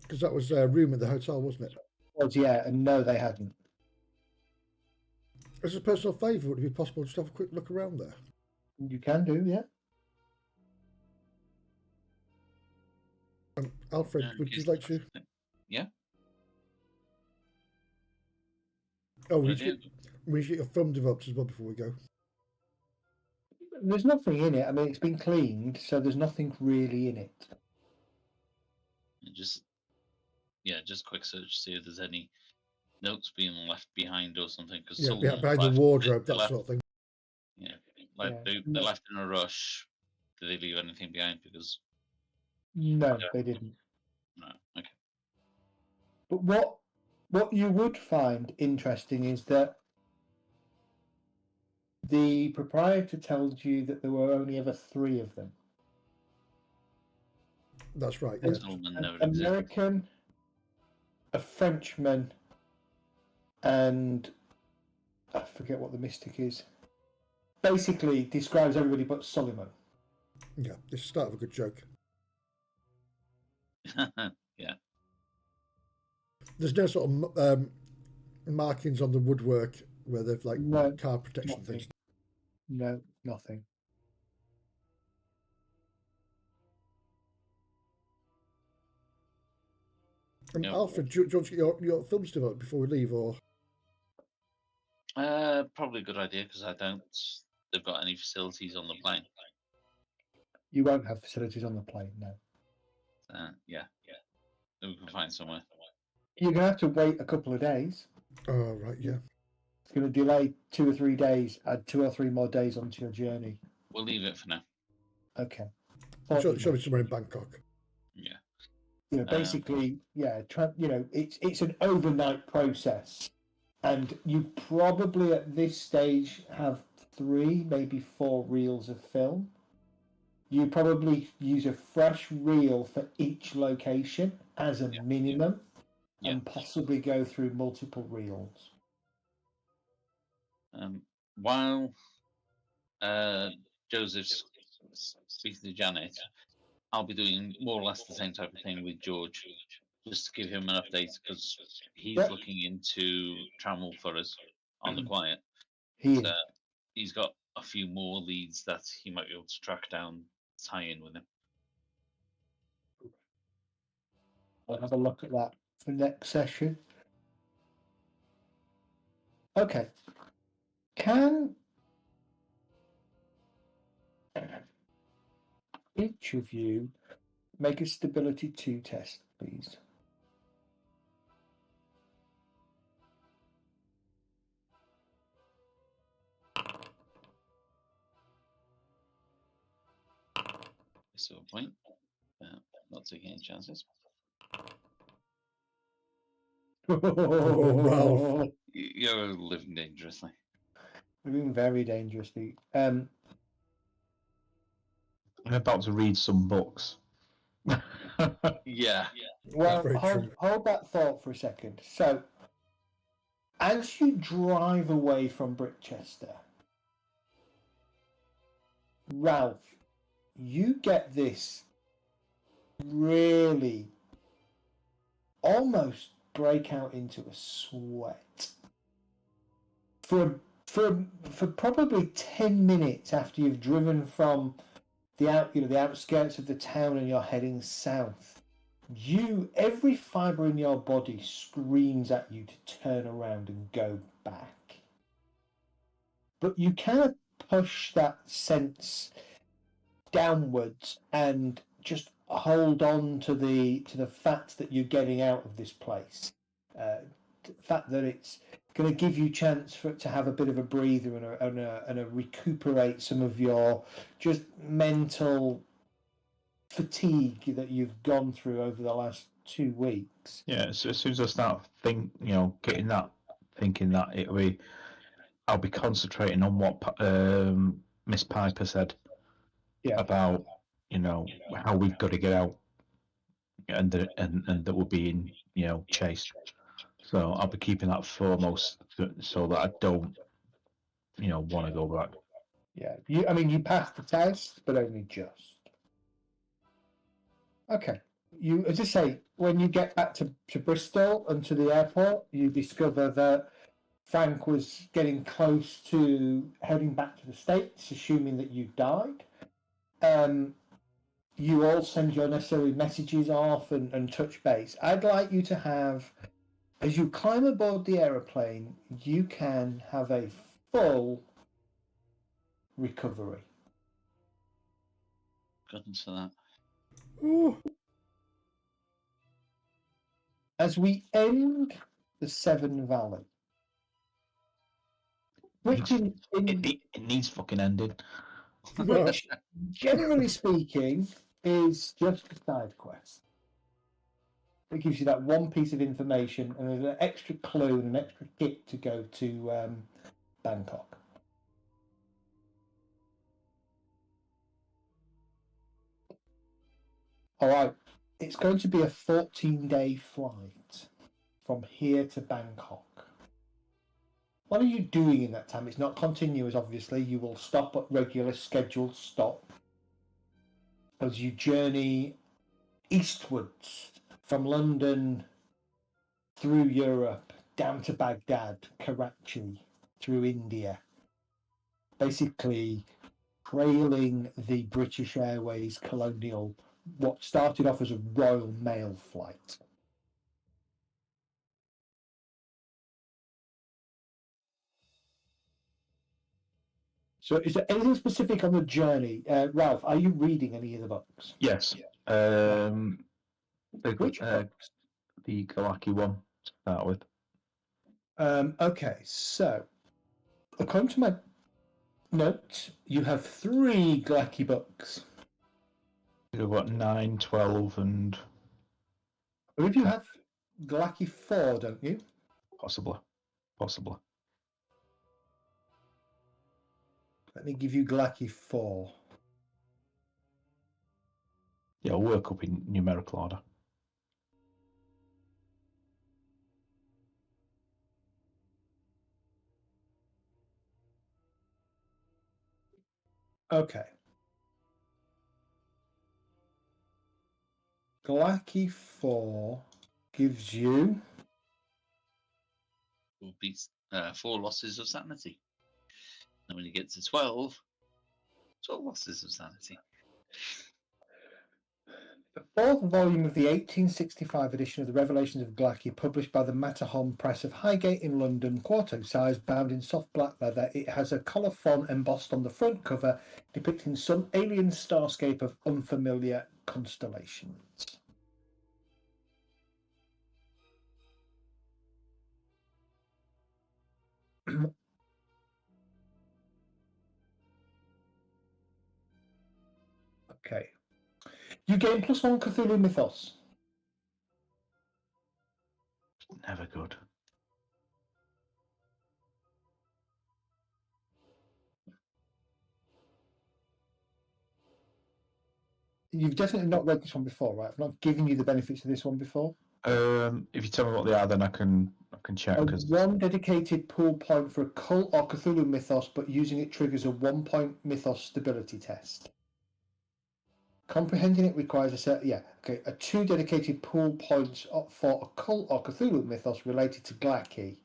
[SPEAKER 2] Because that was a room at the hotel, wasn't it?
[SPEAKER 1] Was, yeah, and no, they hadn't.
[SPEAKER 2] As a personal favour, would it be possible just to have a quick look around there?
[SPEAKER 1] You can do, yeah.
[SPEAKER 2] Alfred, would you like to?
[SPEAKER 3] Yeah.
[SPEAKER 2] Oh, we should get your film developed as well before we go.
[SPEAKER 1] There's nothing in it. I mean, it's been cleaned, so there's nothing really in it.
[SPEAKER 3] Just quick search, see if there's any notes being left behind or something. Because
[SPEAKER 2] behind the wardrobe, that sort of thing.
[SPEAKER 3] Yeah, they left in a rush. Did they leave anything behind? Because
[SPEAKER 1] no, they didn't.
[SPEAKER 3] No, okay.
[SPEAKER 1] But what you would find interesting is that the proprietor tells you that there were only ever 3 of them.
[SPEAKER 2] That's right.
[SPEAKER 1] An American, a Frenchman, and I forget what the mystic is. Basically, describes everybody but Solomon.
[SPEAKER 2] Yeah, it's the start of a good joke.
[SPEAKER 3] Yeah.
[SPEAKER 2] There's no sort of markings on the woodwork where they've car protection things.
[SPEAKER 1] No, nothing.
[SPEAKER 2] Alfred, do you want to get your films developed before we leave, or?
[SPEAKER 3] Probably a good idea because I don't. They've got any facilities on the plane.
[SPEAKER 1] You won't have facilities on the plane, no.
[SPEAKER 3] Yeah. We can find somewhere.
[SPEAKER 1] You're going to have to wait a couple of days.
[SPEAKER 2] Oh, right, yeah.
[SPEAKER 1] It's going to delay 2 or 3 days, add 2 or 3 more days onto your journey.
[SPEAKER 3] We'll leave it for now.
[SPEAKER 1] Okay.
[SPEAKER 2] Show me somewhere in Bangkok.
[SPEAKER 3] Yeah.
[SPEAKER 1] Basically, it's an overnight process. And you probably at this stage have 3, maybe 4 reels of film. You probably use a fresh reel for each location as a minimum, and possibly go through multiple reels.
[SPEAKER 3] While Joseph's speaking to Janet, I'll be doing more or less the same type of thing with George, just to give him an update because he's looking into travel for us on the quiet. He's got a few more leads that he might be able to track down, tie in with him.
[SPEAKER 1] I'll have a look at that for next session. Okay. Can each of you make a stability 2 test, please?
[SPEAKER 3] So a point. Not taking any chances.
[SPEAKER 2] Ralph.
[SPEAKER 3] You're living dangerously.
[SPEAKER 1] Living very dangerously.
[SPEAKER 4] I'm about to read some books.
[SPEAKER 3] Yeah.
[SPEAKER 1] Well, hold that thought for a second. So, as you drive away from Brichester, Ralph, you get this really almost break out into a sweat for probably 10 minutes after you've driven from the outskirts of the town and you're heading south, every fibre in your body screams at you to turn around and go back. But you cannot push that sense downwards and just hold on to the fact that you're getting out of this place. The fact that it's going to give you a chance to have a bit of a breather and a recuperate some of your just mental fatigue that you've gone through over the last 2 weeks.
[SPEAKER 4] Yeah, so as soon as I start getting that, thinking that I'll be concentrating on what Miss Piper said about how we've got to get out and that we're being chased. So I'll be keeping that foremost so that I don't want to go back.
[SPEAKER 1] Yeah, you passed the test, but only just. Okay. As I say, when you get back to Bristol and to the airport, you discover that Frank was getting close to heading back to the States, assuming that you died. You all send your necessary messages off and touch base. I'd like you to have, as you climb aboard the aeroplane, you can have a full recovery.
[SPEAKER 3] Goodness for that.
[SPEAKER 2] Ooh.
[SPEAKER 1] As we end the Severn Valley, which
[SPEAKER 4] It needs fucking ending.
[SPEAKER 1] which generally speaking is just a side quest. It gives you that one piece of information and there's an extra clue and an extra kit to go to Bangkok. All right, it's going to be a 14-day flight from here to Bangkok. What are you doing in that time? It's not continuous, obviously. You will stop at regular scheduled stop as you journey eastwards from London through Europe down to Baghdad, Karachi, through India. Basically trailing the British Airways Colonial, what started off as a Royal Mail flight. So is there anything specific on the journey? Ralph, are you reading any of the books?
[SPEAKER 4] Yes.
[SPEAKER 1] Which books?
[SPEAKER 4] The Galaki one to start with.
[SPEAKER 1] Okay, so according to my notes, you have 3 Galaki books.
[SPEAKER 4] We've got 9, 12, and
[SPEAKER 1] I believe you have Galaki 4, don't you?
[SPEAKER 4] possibly.
[SPEAKER 1] Let me give you Galaki 4.
[SPEAKER 4] Yeah, I'll work up in numerical order.
[SPEAKER 1] Okay. Galaki 4 gives you...
[SPEAKER 3] Will be 4 losses of sanity. And when you get to 12 losses of sanity.
[SPEAKER 1] The 4th volume of the 1865 edition of the Revelations of Galaki, published by the Matterhorn Press of Highgate in London, quarto size, bound in soft black leather. It has a colophon embossed on the front cover, depicting some alien starscape of unfamiliar constellations. Okay. You gain +1 Cthulhu Mythos.
[SPEAKER 4] Never good.
[SPEAKER 1] You've definitely not read this one before, right? I've not given you the benefits of this one before.
[SPEAKER 4] If you tell me what they are, then I can check.
[SPEAKER 1] One dedicated pool point for a cult or Cthulhu mythos, but using it triggers a 1-point mythos stability test. Comprehending it requires a 2 dedicated pool points for a cult or Cthulhu mythos related to Glaki,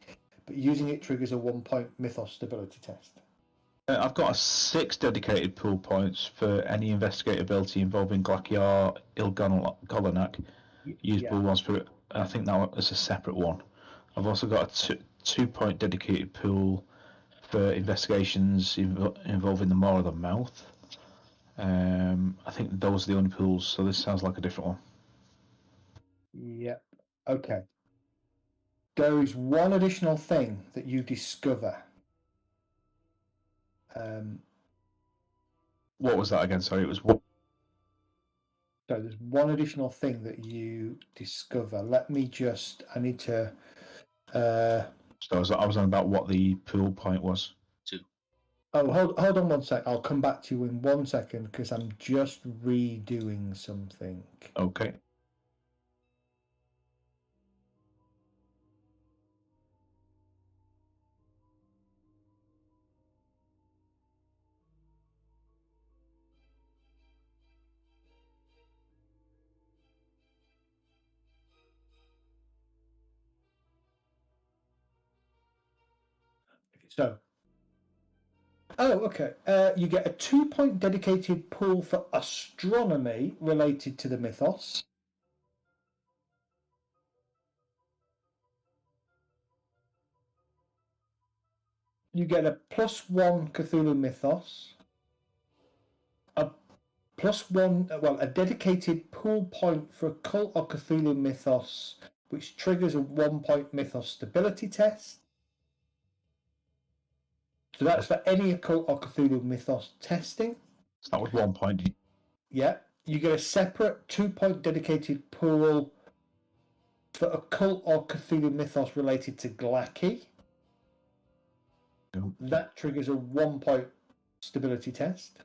[SPEAKER 1] but using it triggers a 1-point mythos stability test.
[SPEAKER 4] I've got 6 dedicated pool points for any investigatability involving Glaciar Ilgolanak. Use pool ones for it. I think that is a separate one. I've also got a 2-point dedicated pool for investigations involving the Maw of the Mouth. I think those are the only pools, so this sounds like a different one.
[SPEAKER 1] Yep. Okay. There is one additional thing that you discover.
[SPEAKER 4] What was that again? Sorry, it was what?
[SPEAKER 1] So there's one additional thing that you discover. Let me just. I need to.
[SPEAKER 4] So I was on about what the pool point was.
[SPEAKER 3] 2.
[SPEAKER 1] Oh, hold on 1 sec. I'll come back to you in 1 second because I'm just redoing something.
[SPEAKER 4] Okay.
[SPEAKER 1] So. Oh, okay. You get a 2-point dedicated pool for astronomy related to the mythos. You get a +1 Cthulhu mythos. A +1, a dedicated pool point for occult or Cthulhu mythos, which triggers a 1-point mythos stability test. So that's for any occult or Cthulhu mythos testing.
[SPEAKER 4] So that was 1 point.
[SPEAKER 1] Yeah. You get a separate 2-point dedicated pool for occult or Cthulhu mythos related to Glaaki. That triggers a 1-point stability test.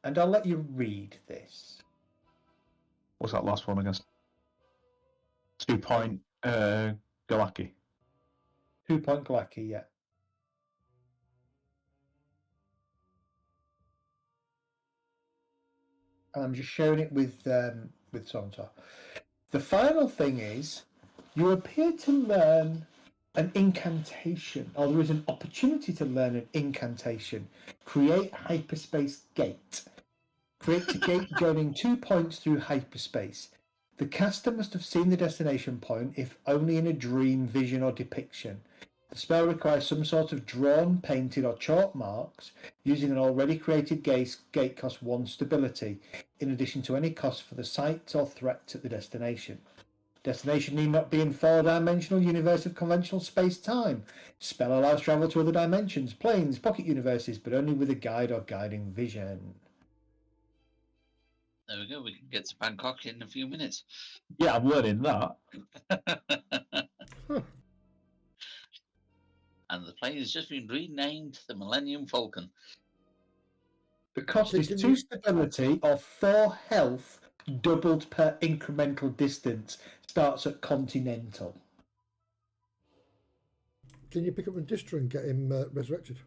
[SPEAKER 1] And I'll let you read this.
[SPEAKER 4] What's that last one again? 2-point Galaki.
[SPEAKER 1] 2-point Glaaki, yeah. And I'm just showing it with Sontar. The final thing is, you appear to learn an incantation, or there is an opportunity to learn an incantation. Create hyperspace gate. Create a gate joining 2 points through hyperspace. The caster must have seen the destination point, if only in a dream, vision, or depiction. The spell requires some sort of drawn, painted, or chalk marks. Using an already created gate costs 1 stability, in addition to any cost for the site or threat at the destination. Destination need not be in 4-dimensional universe of conventional space-time. Spell allows travel to other dimensions, planes, pocket universes, but only with a guide or guiding vision.
[SPEAKER 3] There we go. We can get to Bangkok in a few minutes.
[SPEAKER 4] Yeah, I'm learning that.
[SPEAKER 3] And the plane has just been renamed the Millennium Falcon.
[SPEAKER 1] The cost is 2 stability or 4 health, doubled per incremental distance. Starts at Continental.
[SPEAKER 2] Can you pick up a Distra and get him resurrected?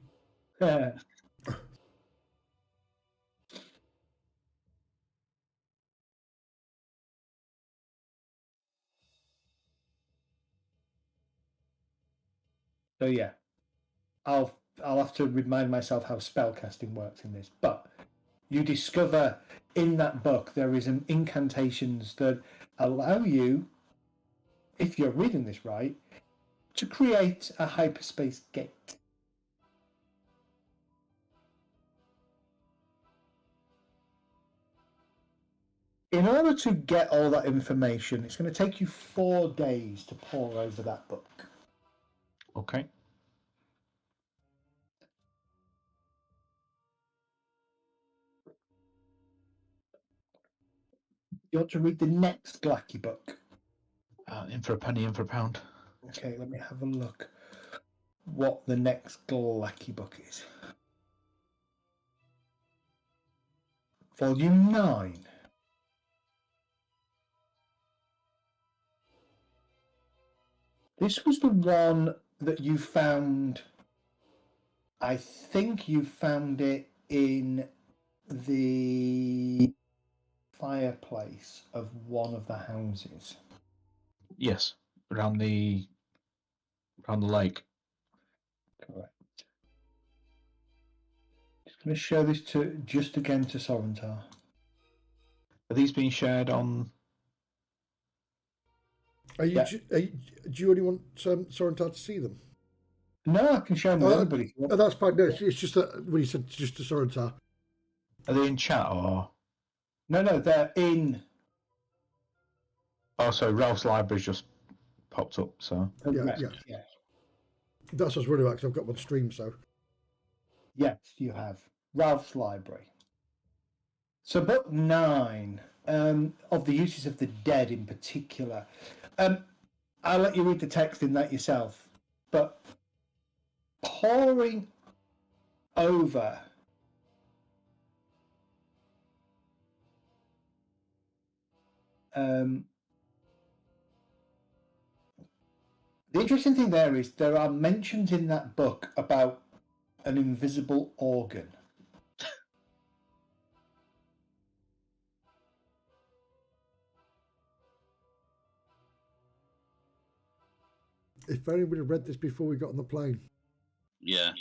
[SPEAKER 1] So yeah, I'll have to remind myself how spellcasting works in this. But you discover in that book there is an incantations that allow you, if you're reading this right, to create a hyperspace gate. In order to get all that information, it's going to take you 4 days to pore over that book.
[SPEAKER 4] Okay.
[SPEAKER 1] You want to read the next Glaaki book?
[SPEAKER 4] In for a penny, in for a pound.
[SPEAKER 1] Okay, let me have a look what the next Glaaki book is. Volume 9. This was the one that you found. I think you found it in the fireplace of one of the houses.
[SPEAKER 4] Yes, around the around the lake.
[SPEAKER 1] Correct. Just going to show this just again to Sorentar.
[SPEAKER 4] Are these being shared on?
[SPEAKER 2] Do you only want Sorentar to see them?
[SPEAKER 1] No, I can show them to everybody.
[SPEAKER 2] Oh, that's fine. No, it's just that when you said just to Sorentar.
[SPEAKER 4] Are they in chat or?
[SPEAKER 1] No, they're in.
[SPEAKER 4] Oh, so Ralph's library's just popped up. So
[SPEAKER 1] Correct,
[SPEAKER 2] Yeah.
[SPEAKER 1] yeah.
[SPEAKER 2] That's what I was worried about because I've got one stream. So
[SPEAKER 1] Yes, you have. Ralph's library. So book 9, of the uses of the dead in particular. I'll let you read the text in that yourself. But poring over the interesting thing there is there are mentions in that book about an invisible organ.
[SPEAKER 2] if anybody had read this before we got on the plane.
[SPEAKER 3] Yeah.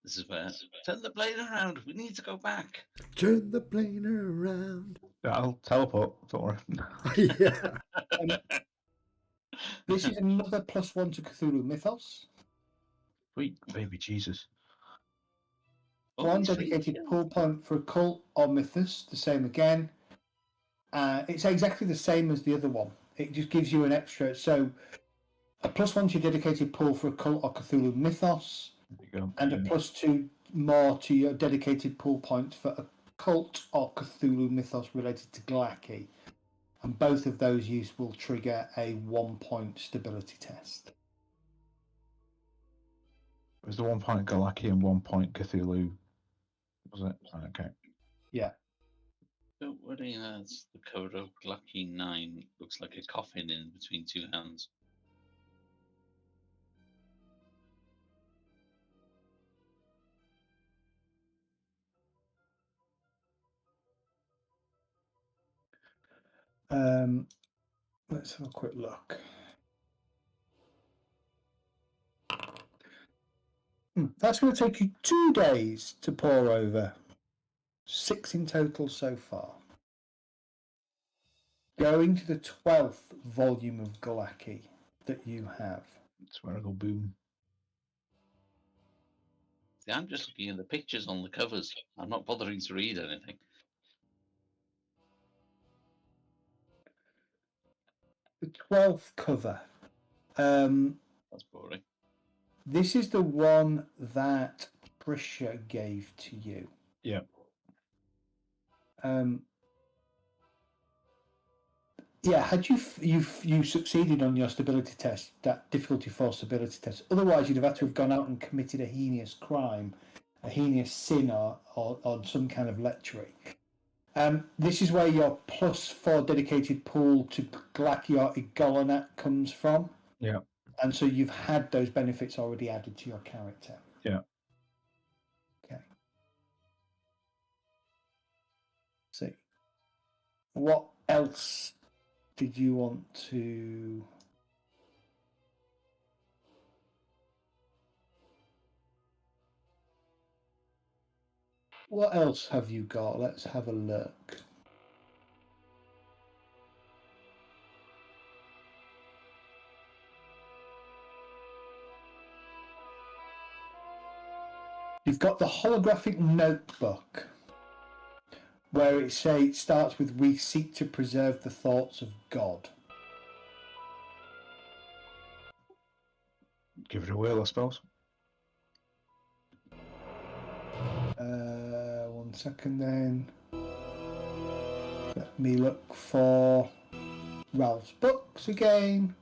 [SPEAKER 3] This is where turn the plane around. We need to go back.
[SPEAKER 2] Turn the plane around.
[SPEAKER 4] I'll teleport. Don't worry.
[SPEAKER 2] Yeah.
[SPEAKER 1] This is another +1 to Cthulhu Mythos.
[SPEAKER 4] Sweet baby Jesus.
[SPEAKER 1] One dedicated pull point for occult or mythos, the same again. It's exactly the same as the other one. It just gives you an extra. So a +1 to your dedicated pull for occult or Cthulhu Mythos,
[SPEAKER 4] There you go.
[SPEAKER 1] and a +2 more to your dedicated pull point for occult or Cthulhu Mythos related to Glaaki. And both of those use will trigger a 1-point stability test.
[SPEAKER 4] It was the 1 point Galaki and 1 point Cthulhu. Was it? Okay.
[SPEAKER 1] Yeah.
[SPEAKER 3] Don't worry, that's the code of Lucky 9. Looks like a coffin in between two hands.
[SPEAKER 1] Let's have a quick look. That's going to take you 2 days to pour over. 6 in total so far. Going to the 12th volume of Glaaki that you have.
[SPEAKER 4] That's where I go boom.
[SPEAKER 3] See, I'm just looking at the pictures on the covers. I'm not bothering to read anything.
[SPEAKER 1] The 12th cover.
[SPEAKER 3] That's boring.
[SPEAKER 1] This is the one that Prisha gave to you.
[SPEAKER 4] Yeah.
[SPEAKER 1] Yeah, had you succeeded on your stability test, that difficulty 4 stability test, otherwise you'd have had to have gone out and committed a heinous crime, a heinous sin, or some kind of lechery. This is where your +4 dedicated pool to Glaaki or Igolonat comes from.
[SPEAKER 4] Yeah.
[SPEAKER 1] And so you've had those benefits already added to your character.
[SPEAKER 4] Yeah.
[SPEAKER 1] Okay. See. What else did you want to... What else have you got? Let's have a look. You've got the holographic notebook, where it starts with, "We seek to preserve the thoughts of God."
[SPEAKER 4] Give it a whirl, I suppose.
[SPEAKER 1] 1 second then. Let me look for Ralph's books again.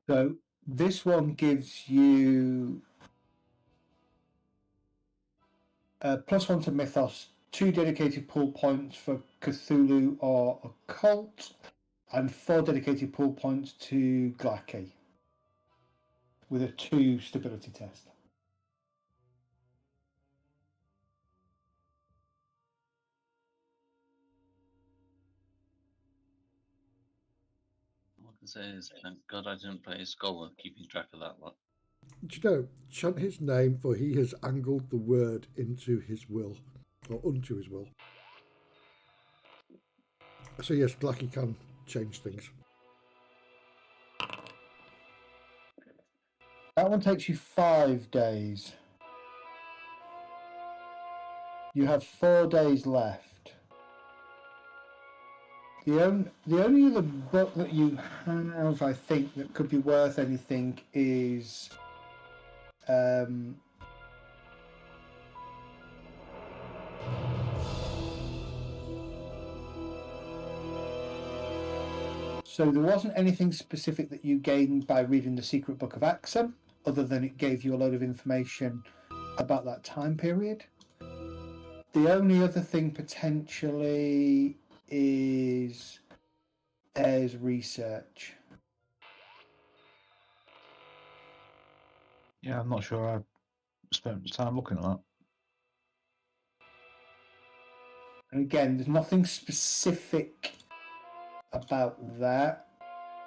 [SPEAKER 1] So this one gives you +1 to Mythos, 2 dedicated pool points for Cthulhu or Occult, and 4 dedicated pool points to Glaaki, with a 2 stability test.
[SPEAKER 3] All I can say is, thank God I didn't play a scholar keeping track of that lot.
[SPEAKER 2] Do you know, chant his name, for he has angled the word into his will, or unto his will. So yes, Glacky can change things.
[SPEAKER 1] That one takes you 5 days. You have 4 days left. The only other book that you have, I think, that could be worth anything is so there wasn't anything specific that you gained by reading The Secret Book of Axum, other than it gave you a load of information about that time period. The only other thing potentially is Ayres research.
[SPEAKER 4] Yeah, I'm not sure I spent time looking at that.
[SPEAKER 1] And again, there's nothing specific about that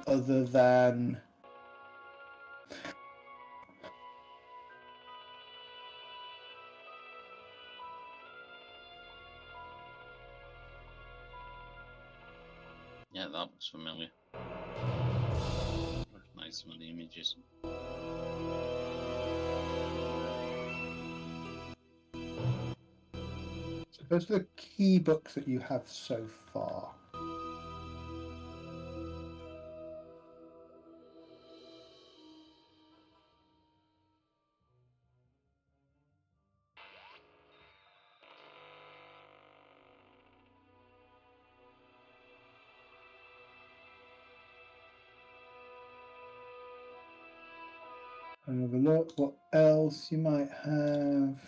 [SPEAKER 1] other than
[SPEAKER 3] Yeah, that looks familiar. Recognize some of the images.
[SPEAKER 1] so those are the key books that you have so far. And have a look what else you might have.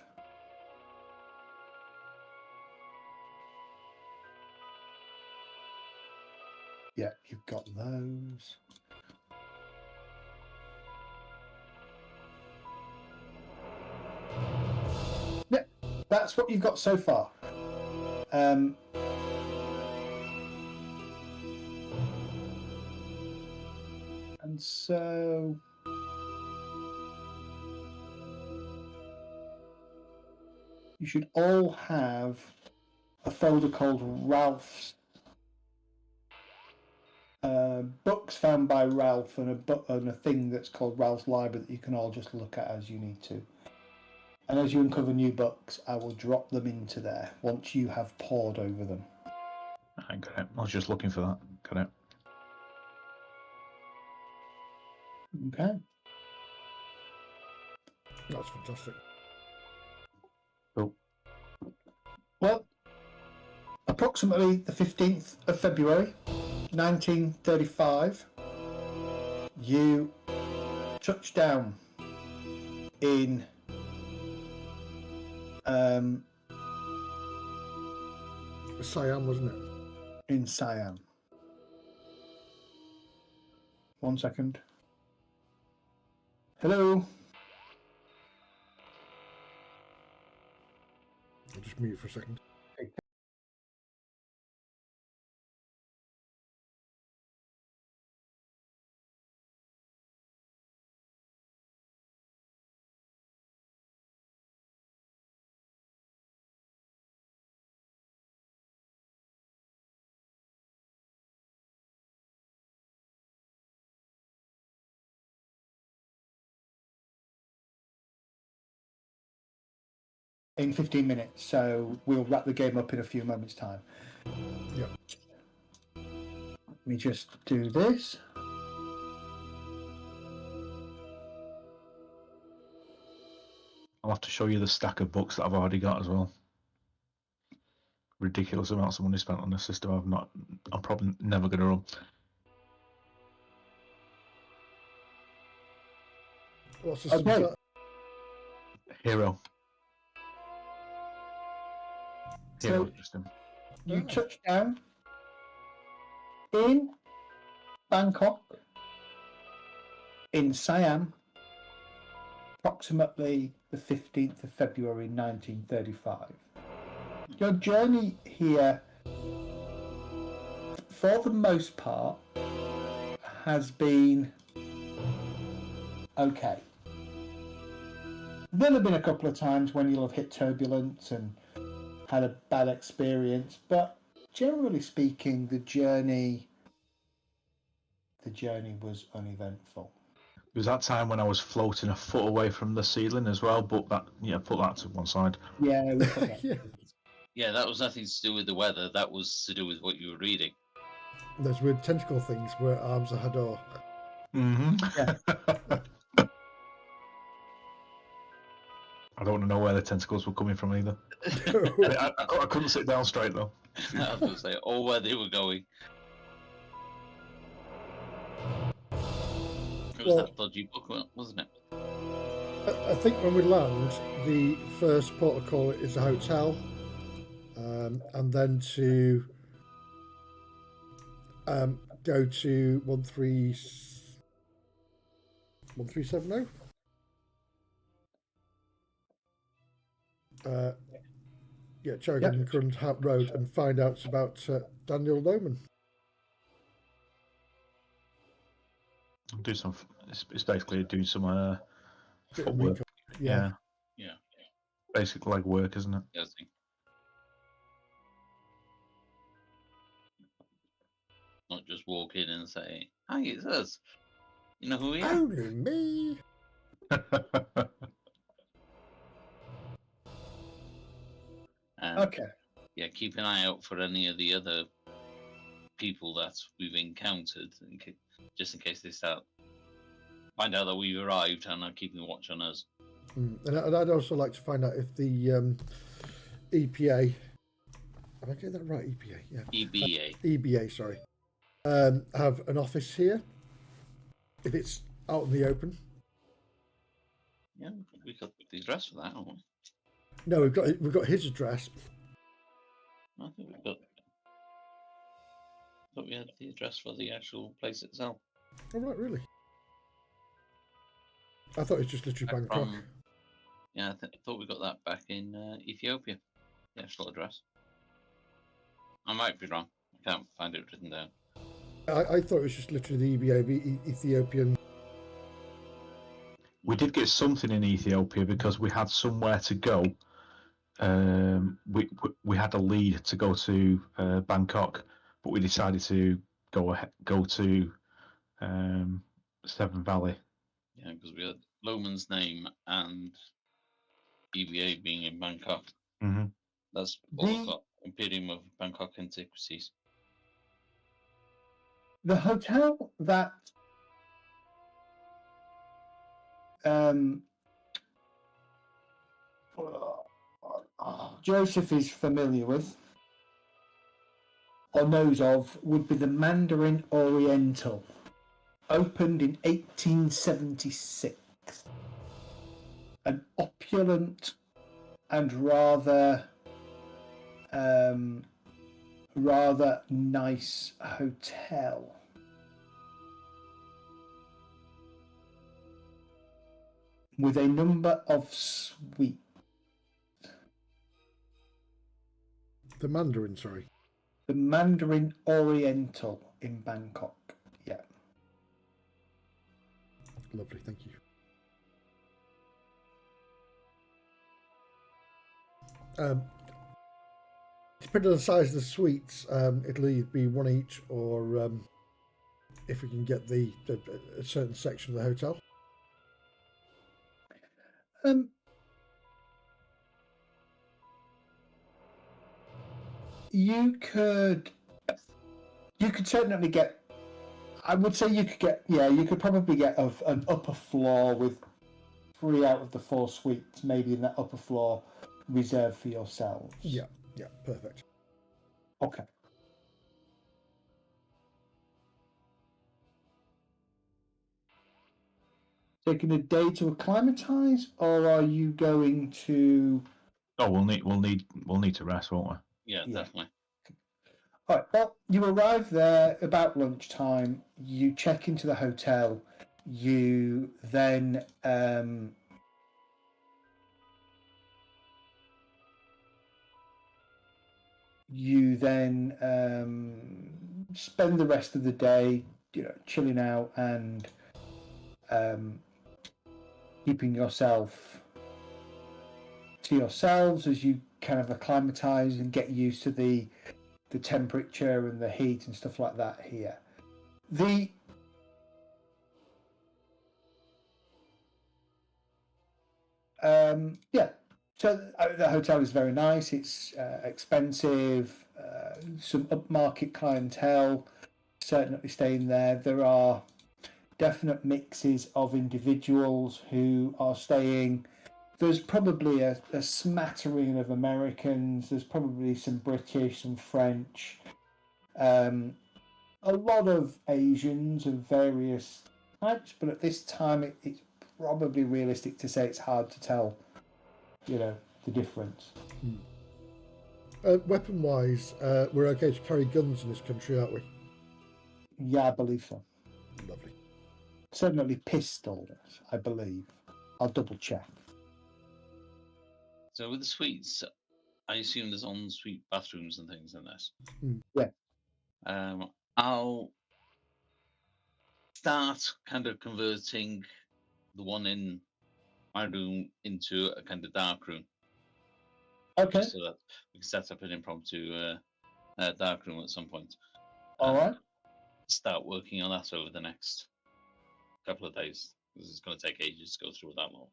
[SPEAKER 1] Yeah, you've got those. Yeah, that's what you've got so far. And so you should all have a folder called Ralph's books found by Ralph, and a thing that's called Ralph's Library that you can all just look at as you need to. And as you uncover new books, I will drop them into there once you have pored over them.
[SPEAKER 4] I got it. I was just looking for that. Got it.
[SPEAKER 1] Okay.
[SPEAKER 2] That's fantastic.
[SPEAKER 4] Cool.
[SPEAKER 1] Well, approximately the 15th of February, 1935, you touch down in
[SPEAKER 2] Siam, wasn't it?
[SPEAKER 1] in Siam. 1 second. Hello.
[SPEAKER 2] I'll just mute for a second.
[SPEAKER 1] In 15 minutes, so we'll wrap the game up in a few moments' time.
[SPEAKER 2] Yeah.
[SPEAKER 1] Let me just do this.
[SPEAKER 4] I'll have to show you the stack of books that I've already got as well. Ridiculous amounts of money spent on this system. I'm probably never going to run.
[SPEAKER 2] What system is
[SPEAKER 1] Okay.
[SPEAKER 2] that?
[SPEAKER 4] Hero.
[SPEAKER 1] So
[SPEAKER 4] interesting.
[SPEAKER 1] you
[SPEAKER 2] Ah.
[SPEAKER 1] touch down in Bangkok, in Siam, approximately the 15th of February 1935. Your journey here, for the most part, has been okay. There'll have been a couple of times when you'll have hit turbulence and had a bad experience, but generally speaking, the journey was uneventful.
[SPEAKER 4] It was that time when I was floating a foot away from the ceiling as well, but put that to one side.
[SPEAKER 1] Yeah, we put that.
[SPEAKER 2] Yeah.
[SPEAKER 3] Yeah, that was nothing to do with the weather. That was to do with what you were reading.
[SPEAKER 2] Those weird tentacle things where arms are Hador.
[SPEAKER 1] Yeah.
[SPEAKER 4] I don't want to know where the tentacles were coming from either. I couldn't sit down straight though.
[SPEAKER 3] I was going to say, or where they were going. It was that dodgy book, wasn't it?
[SPEAKER 2] I think when we land, the first port of call is a hotel, and then to go to 1370. Cherrigan and Current Hat Road, and find out about Daniel Lohman.
[SPEAKER 4] Do some. It's basically doing some footwork.
[SPEAKER 2] Yeah.
[SPEAKER 3] Yeah.
[SPEAKER 4] Basically like work, isn't it?
[SPEAKER 3] Yeah, I think. Not just walk in and say, "Hi, it's us." You know who we are?
[SPEAKER 2] Only me.
[SPEAKER 1] Okay.
[SPEAKER 3] Yeah, keep an eye out for any of the other people that we've encountered, just in case they find out that we've arrived and are keeping watch on us.
[SPEAKER 2] And I'd also like to find out if the EPA. Am I getting that right? EPA, yeah.
[SPEAKER 3] EBA.
[SPEAKER 2] EBA, sorry. Have an office here. If it's out in the open.
[SPEAKER 3] Yeah, we got the address for that, haven't we?
[SPEAKER 2] No, we've got his address.
[SPEAKER 3] I think we've got. Thought we had the address for the actual place itself.
[SPEAKER 2] Oh right, really? I thought it was just literally
[SPEAKER 3] Back
[SPEAKER 2] Bangkok.
[SPEAKER 3] Yeah, I thought we got that back in Ethiopia. The actual address. I might be wrong. I can't find it written down.
[SPEAKER 2] I thought it was just literally the EBA, the Ethiopian.
[SPEAKER 4] We did get something in Ethiopia because we had somewhere to go. We had a lead to go to Bangkok, but we decided to go to Seven Valley.
[SPEAKER 3] Yeah, because we had Lohman's name and EBA being in Bangkok.
[SPEAKER 4] Mm-hmm.
[SPEAKER 3] That's all I've got. Imperium of Bangkok Antiquities.
[SPEAKER 1] The hotel that Joseph is familiar with or knows of would be the Mandarin Oriental, opened in 1876. An opulent and rather nice hotel. With a number of suites.
[SPEAKER 2] The Mandarin, sorry.
[SPEAKER 1] The Mandarin Oriental in Bangkok. Yeah.
[SPEAKER 2] Lovely, thank you. Depending on the size of the suites, it'll either be one each, or if we can get a certain section of the hotel.
[SPEAKER 1] You could certainly get. I would say you could get. Yeah, you could probably get an upper floor with 3 out of the 4 suites, maybe in that upper floor, reserved for yourselves.
[SPEAKER 2] Yeah, perfect.
[SPEAKER 1] Okay. Taking a day to acclimatise, or are you going to?
[SPEAKER 4] Oh, we'll need to rest, won't we?
[SPEAKER 3] Yeah,
[SPEAKER 1] Yeah.
[SPEAKER 3] definitely.
[SPEAKER 1] All right. Well, you arrive there about lunchtime. You check into the hotel. You then spend the rest of the day, chilling out and keeping yourself to yourselves as you kind of acclimatize and get used to the temperature and the heat and stuff like that here. Yeah. So the hotel is very nice. It's expensive. Some upmarket clientele certainly staying there. There are definite mixes of individuals who are staying. There's probably a smattering of Americans. There's probably some British, some French, a lot of Asians of various types. But at this time, it's probably realistic to say it's hard to tell, the difference.
[SPEAKER 2] Weapon-wise, we're okay to carry guns in this country, aren't we?
[SPEAKER 1] Yeah, I believe so.
[SPEAKER 2] Lovely.
[SPEAKER 1] Certainly pistols, I believe. I'll double check.
[SPEAKER 3] So with the suites, I assume there's en-suite bathrooms and things in this.
[SPEAKER 1] Yeah.
[SPEAKER 3] I'll start kind of converting the one in my room into a kind of dark room.
[SPEAKER 1] Okay.
[SPEAKER 3] Just so that we can set up an impromptu dark room at some point.
[SPEAKER 1] All right.
[SPEAKER 3] Start working on that over the next couple of days. Because it's going to take ages to go through that lot.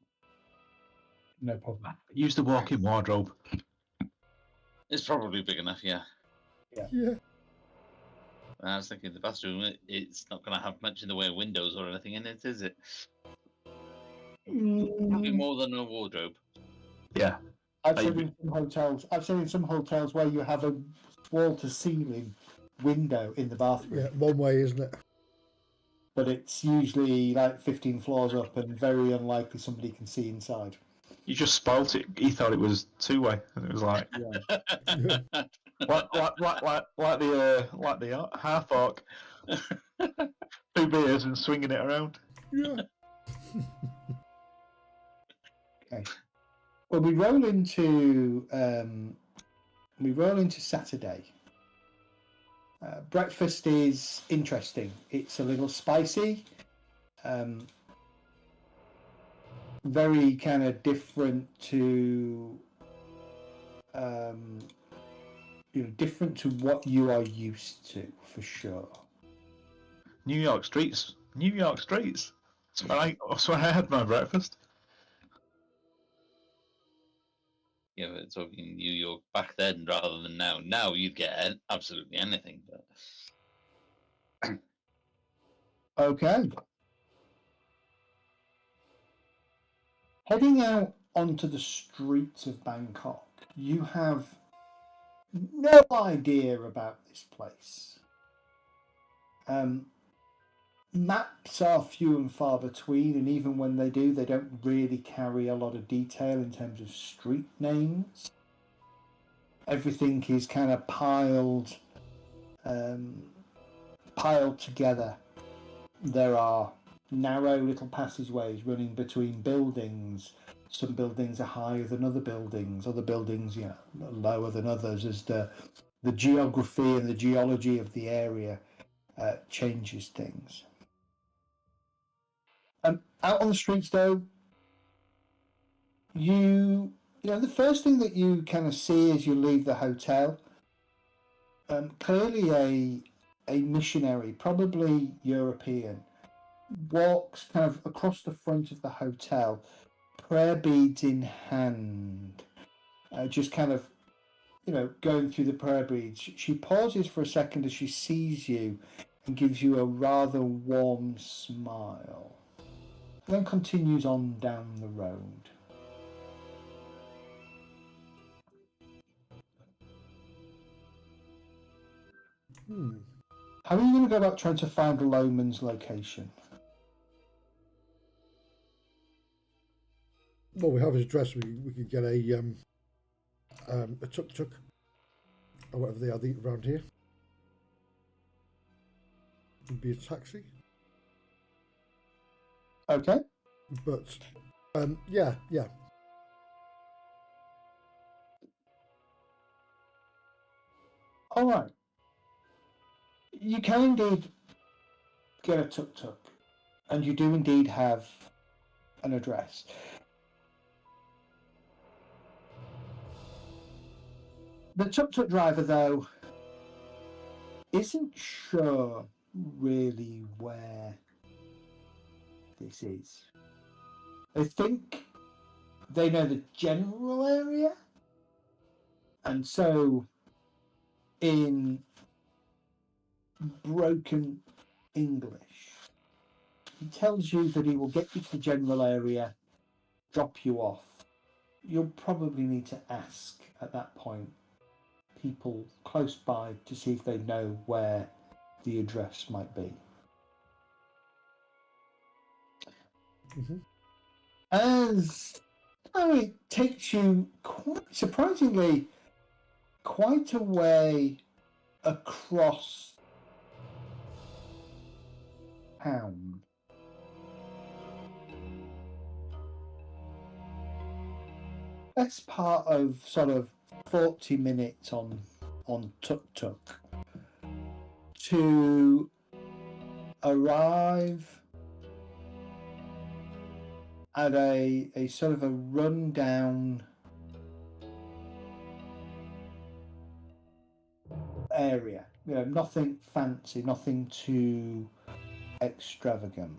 [SPEAKER 1] No problem.
[SPEAKER 4] Use the walk-in wardrobe.
[SPEAKER 3] It's probably big enough, yeah.
[SPEAKER 2] Yeah.
[SPEAKER 3] I was thinking the bathroom, it's not going to have much in the way of windows or anything in it, is it? Probably more than a wardrobe.
[SPEAKER 4] Yeah.
[SPEAKER 1] I've seen in some hotels where you have a wall-to-ceiling window in the bathroom.
[SPEAKER 2] Yeah, one way, isn't it?
[SPEAKER 1] But it's usually like 15 floors up and very unlikely somebody can see inside.
[SPEAKER 4] You just spoilt it. He thought it was two-way, and it was like
[SPEAKER 2] Yeah.
[SPEAKER 4] like the half orc, 2 beers and swinging it around.
[SPEAKER 2] Yeah.
[SPEAKER 1] Okay. Well, we roll into Saturday. Breakfast is interesting. It's a little spicy, very kind of different to different to what you are used to, for sure.
[SPEAKER 4] New York streets. That's where I had my breakfast.
[SPEAKER 3] Yeah, we're talking New York back then rather than now. Now you'd get absolutely anything. But
[SPEAKER 1] Okay. Heading out onto the streets of Bangkok, you have no idea about this place. Maps are few and far between, and even when they do, they don't really carry a lot of detail in terms of street names. Everything is kind of piled together. There are narrow little passageways running between buildings. Some buildings are higher than other buildings lower than others, as the geography and the geology of the area changes things. Out on the streets, though, the first thing that you kind of see as you leave the hotel, clearly a missionary, probably European, walks kind of across the front of the hotel, prayer beads in hand, just kind of, going through the prayer beads. She pauses for a second as she sees you and gives you a rather warm smile. Then continues on down the road. How are you going to go about trying to find Loman's location?
[SPEAKER 2] Well, we have his address. We could get a tuk-tuk. or whatever they are around here. It'd be a taxi.
[SPEAKER 1] Okay.
[SPEAKER 2] But yeah.
[SPEAKER 1] All right. You can indeed get a tuk-tuk, and you do indeed have an address. The tuk-tuk driver, though, isn't sure really where this is. They think they know the general area, and so in broken English, he tells you that he will get you to the general area, drop you off. You'll probably need to ask at that point people close by to see if they know where the address might be.
[SPEAKER 2] Mm-hmm.
[SPEAKER 1] As it takes you surprisingly quite a way across town. Best part of sort of 40 minutes on tuk-tuk to arrive at a sort of a rundown area. You know, nothing fancy, nothing too extravagant.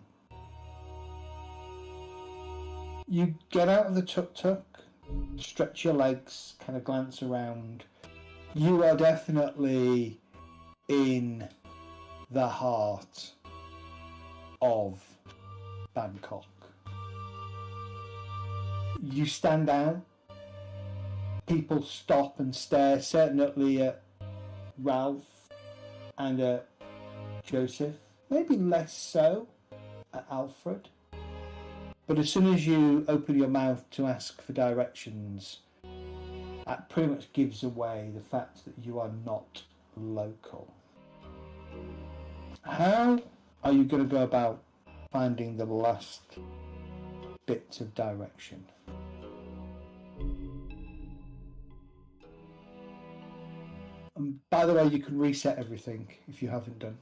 [SPEAKER 1] You get out of the tuk-tuk, stretch your legs, kind of glance around. You are definitely in the heart of Bangkok. You stand down. People stop and stare, certainly at Ralph and at Joseph. Maybe less so at Alfred. But as soon as you open your mouth to ask for directions, that pretty much gives away the fact that you are not local. How are you going to go about finding the last bits of direction? And by the way, you can reset everything if you haven't done.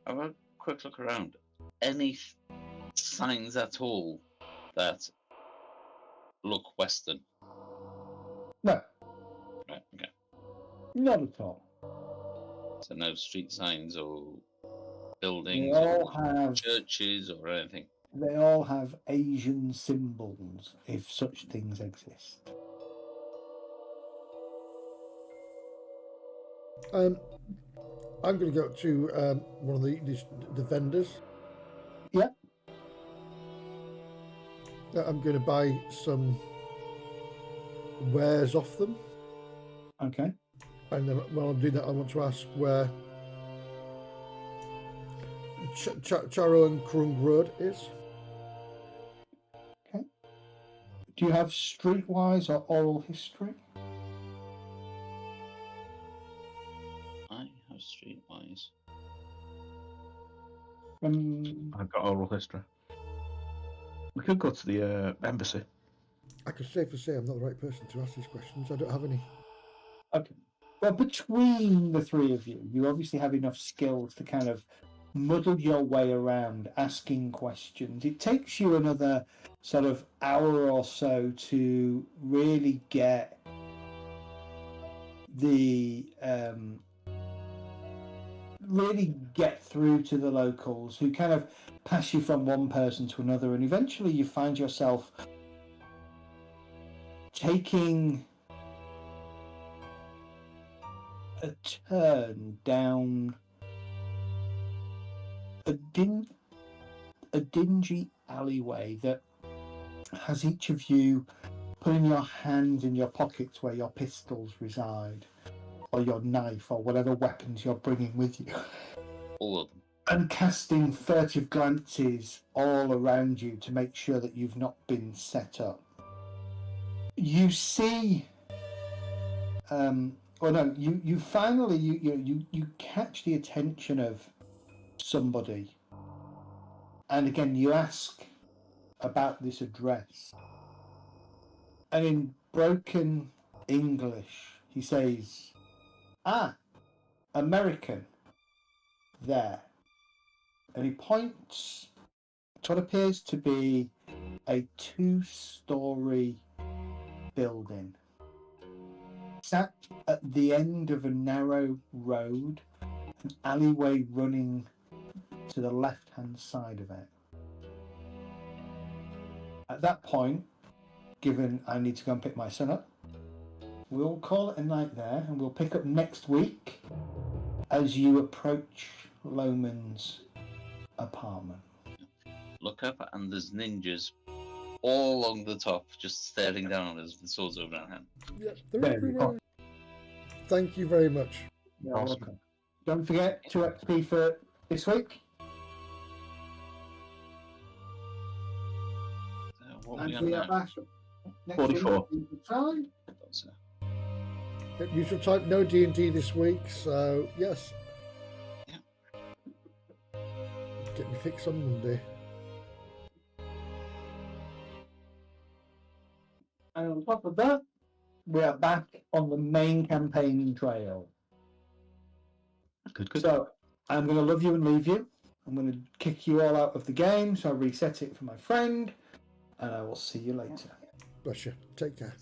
[SPEAKER 3] Have a quick look around. Any signs at all that look Western?
[SPEAKER 1] No,
[SPEAKER 3] Right, okay.
[SPEAKER 1] not at all.
[SPEAKER 3] So no street signs or
[SPEAKER 1] They
[SPEAKER 3] buildings
[SPEAKER 1] all
[SPEAKER 3] or
[SPEAKER 1] have
[SPEAKER 3] churches or anything.
[SPEAKER 1] They all have Asian symbols, if such things exist.
[SPEAKER 2] I'm going to go to one of the vendors.
[SPEAKER 1] Yeah.
[SPEAKER 2] I'm going to buy some wares off them.
[SPEAKER 1] Okay.
[SPEAKER 2] And then while I'm doing that, I want to ask where Charo and Krung Road is.
[SPEAKER 1] Okay. Do you have streetwise or oral history?
[SPEAKER 3] I have streetwise.
[SPEAKER 4] I've got oral history. We could go to the embassy.
[SPEAKER 2] I could safely say I'm not the right person to ask these questions. I don't have any.
[SPEAKER 1] Okay. Well, between the three of you, you obviously have enough skills to kind of muddle your way around asking questions. It takes you another sort of hour or so to really get through to the locals, who kind of pass you from one person to another, and eventually you find yourself taking a turn down a dingy alleyway that has each of you putting your hands in your pockets where your pistols reside, or your knife, or whatever weapons you're bringing with you,
[SPEAKER 3] All of them.
[SPEAKER 1] and casting furtive glances all around you to make sure that you've not been set up. You see well, no, you finally you catch the attention of somebody, and again you ask about this address, and in broken English he says, "Ah, American, there," and he points to what appears to be a 2-story building sat at the end of a narrow road, an alleyway running to the left-hand side of it. At that point, given I need to go and pick my son up, we'll call it a night there, and we'll pick up next week as you approach Loman's apartment.
[SPEAKER 3] Look up, and there's ninjas all along the top, just staring down at us with swords over our hand.
[SPEAKER 2] Yeah, they're
[SPEAKER 1] There we
[SPEAKER 2] everywhere.
[SPEAKER 1] go.
[SPEAKER 2] Thank you very much.
[SPEAKER 1] You're
[SPEAKER 4] Awesome.
[SPEAKER 1] welcome. Don't forget 2 XP for this week.
[SPEAKER 3] What are we
[SPEAKER 1] And
[SPEAKER 3] on
[SPEAKER 1] we are
[SPEAKER 3] now?
[SPEAKER 1] back next
[SPEAKER 4] 44.
[SPEAKER 1] week. Time.
[SPEAKER 3] So,
[SPEAKER 2] Usual type, no D&D this week, so yes.
[SPEAKER 3] Yeah.
[SPEAKER 2] Get me fixed on Monday.
[SPEAKER 1] And on top of that, we are back on the main campaign trail.
[SPEAKER 4] Good, good.
[SPEAKER 1] So I'm going to love you and leave you. I'm going to kick you all out of the game, so I'll reset it for my friend, and I will see you later.
[SPEAKER 2] Bless you. Take care.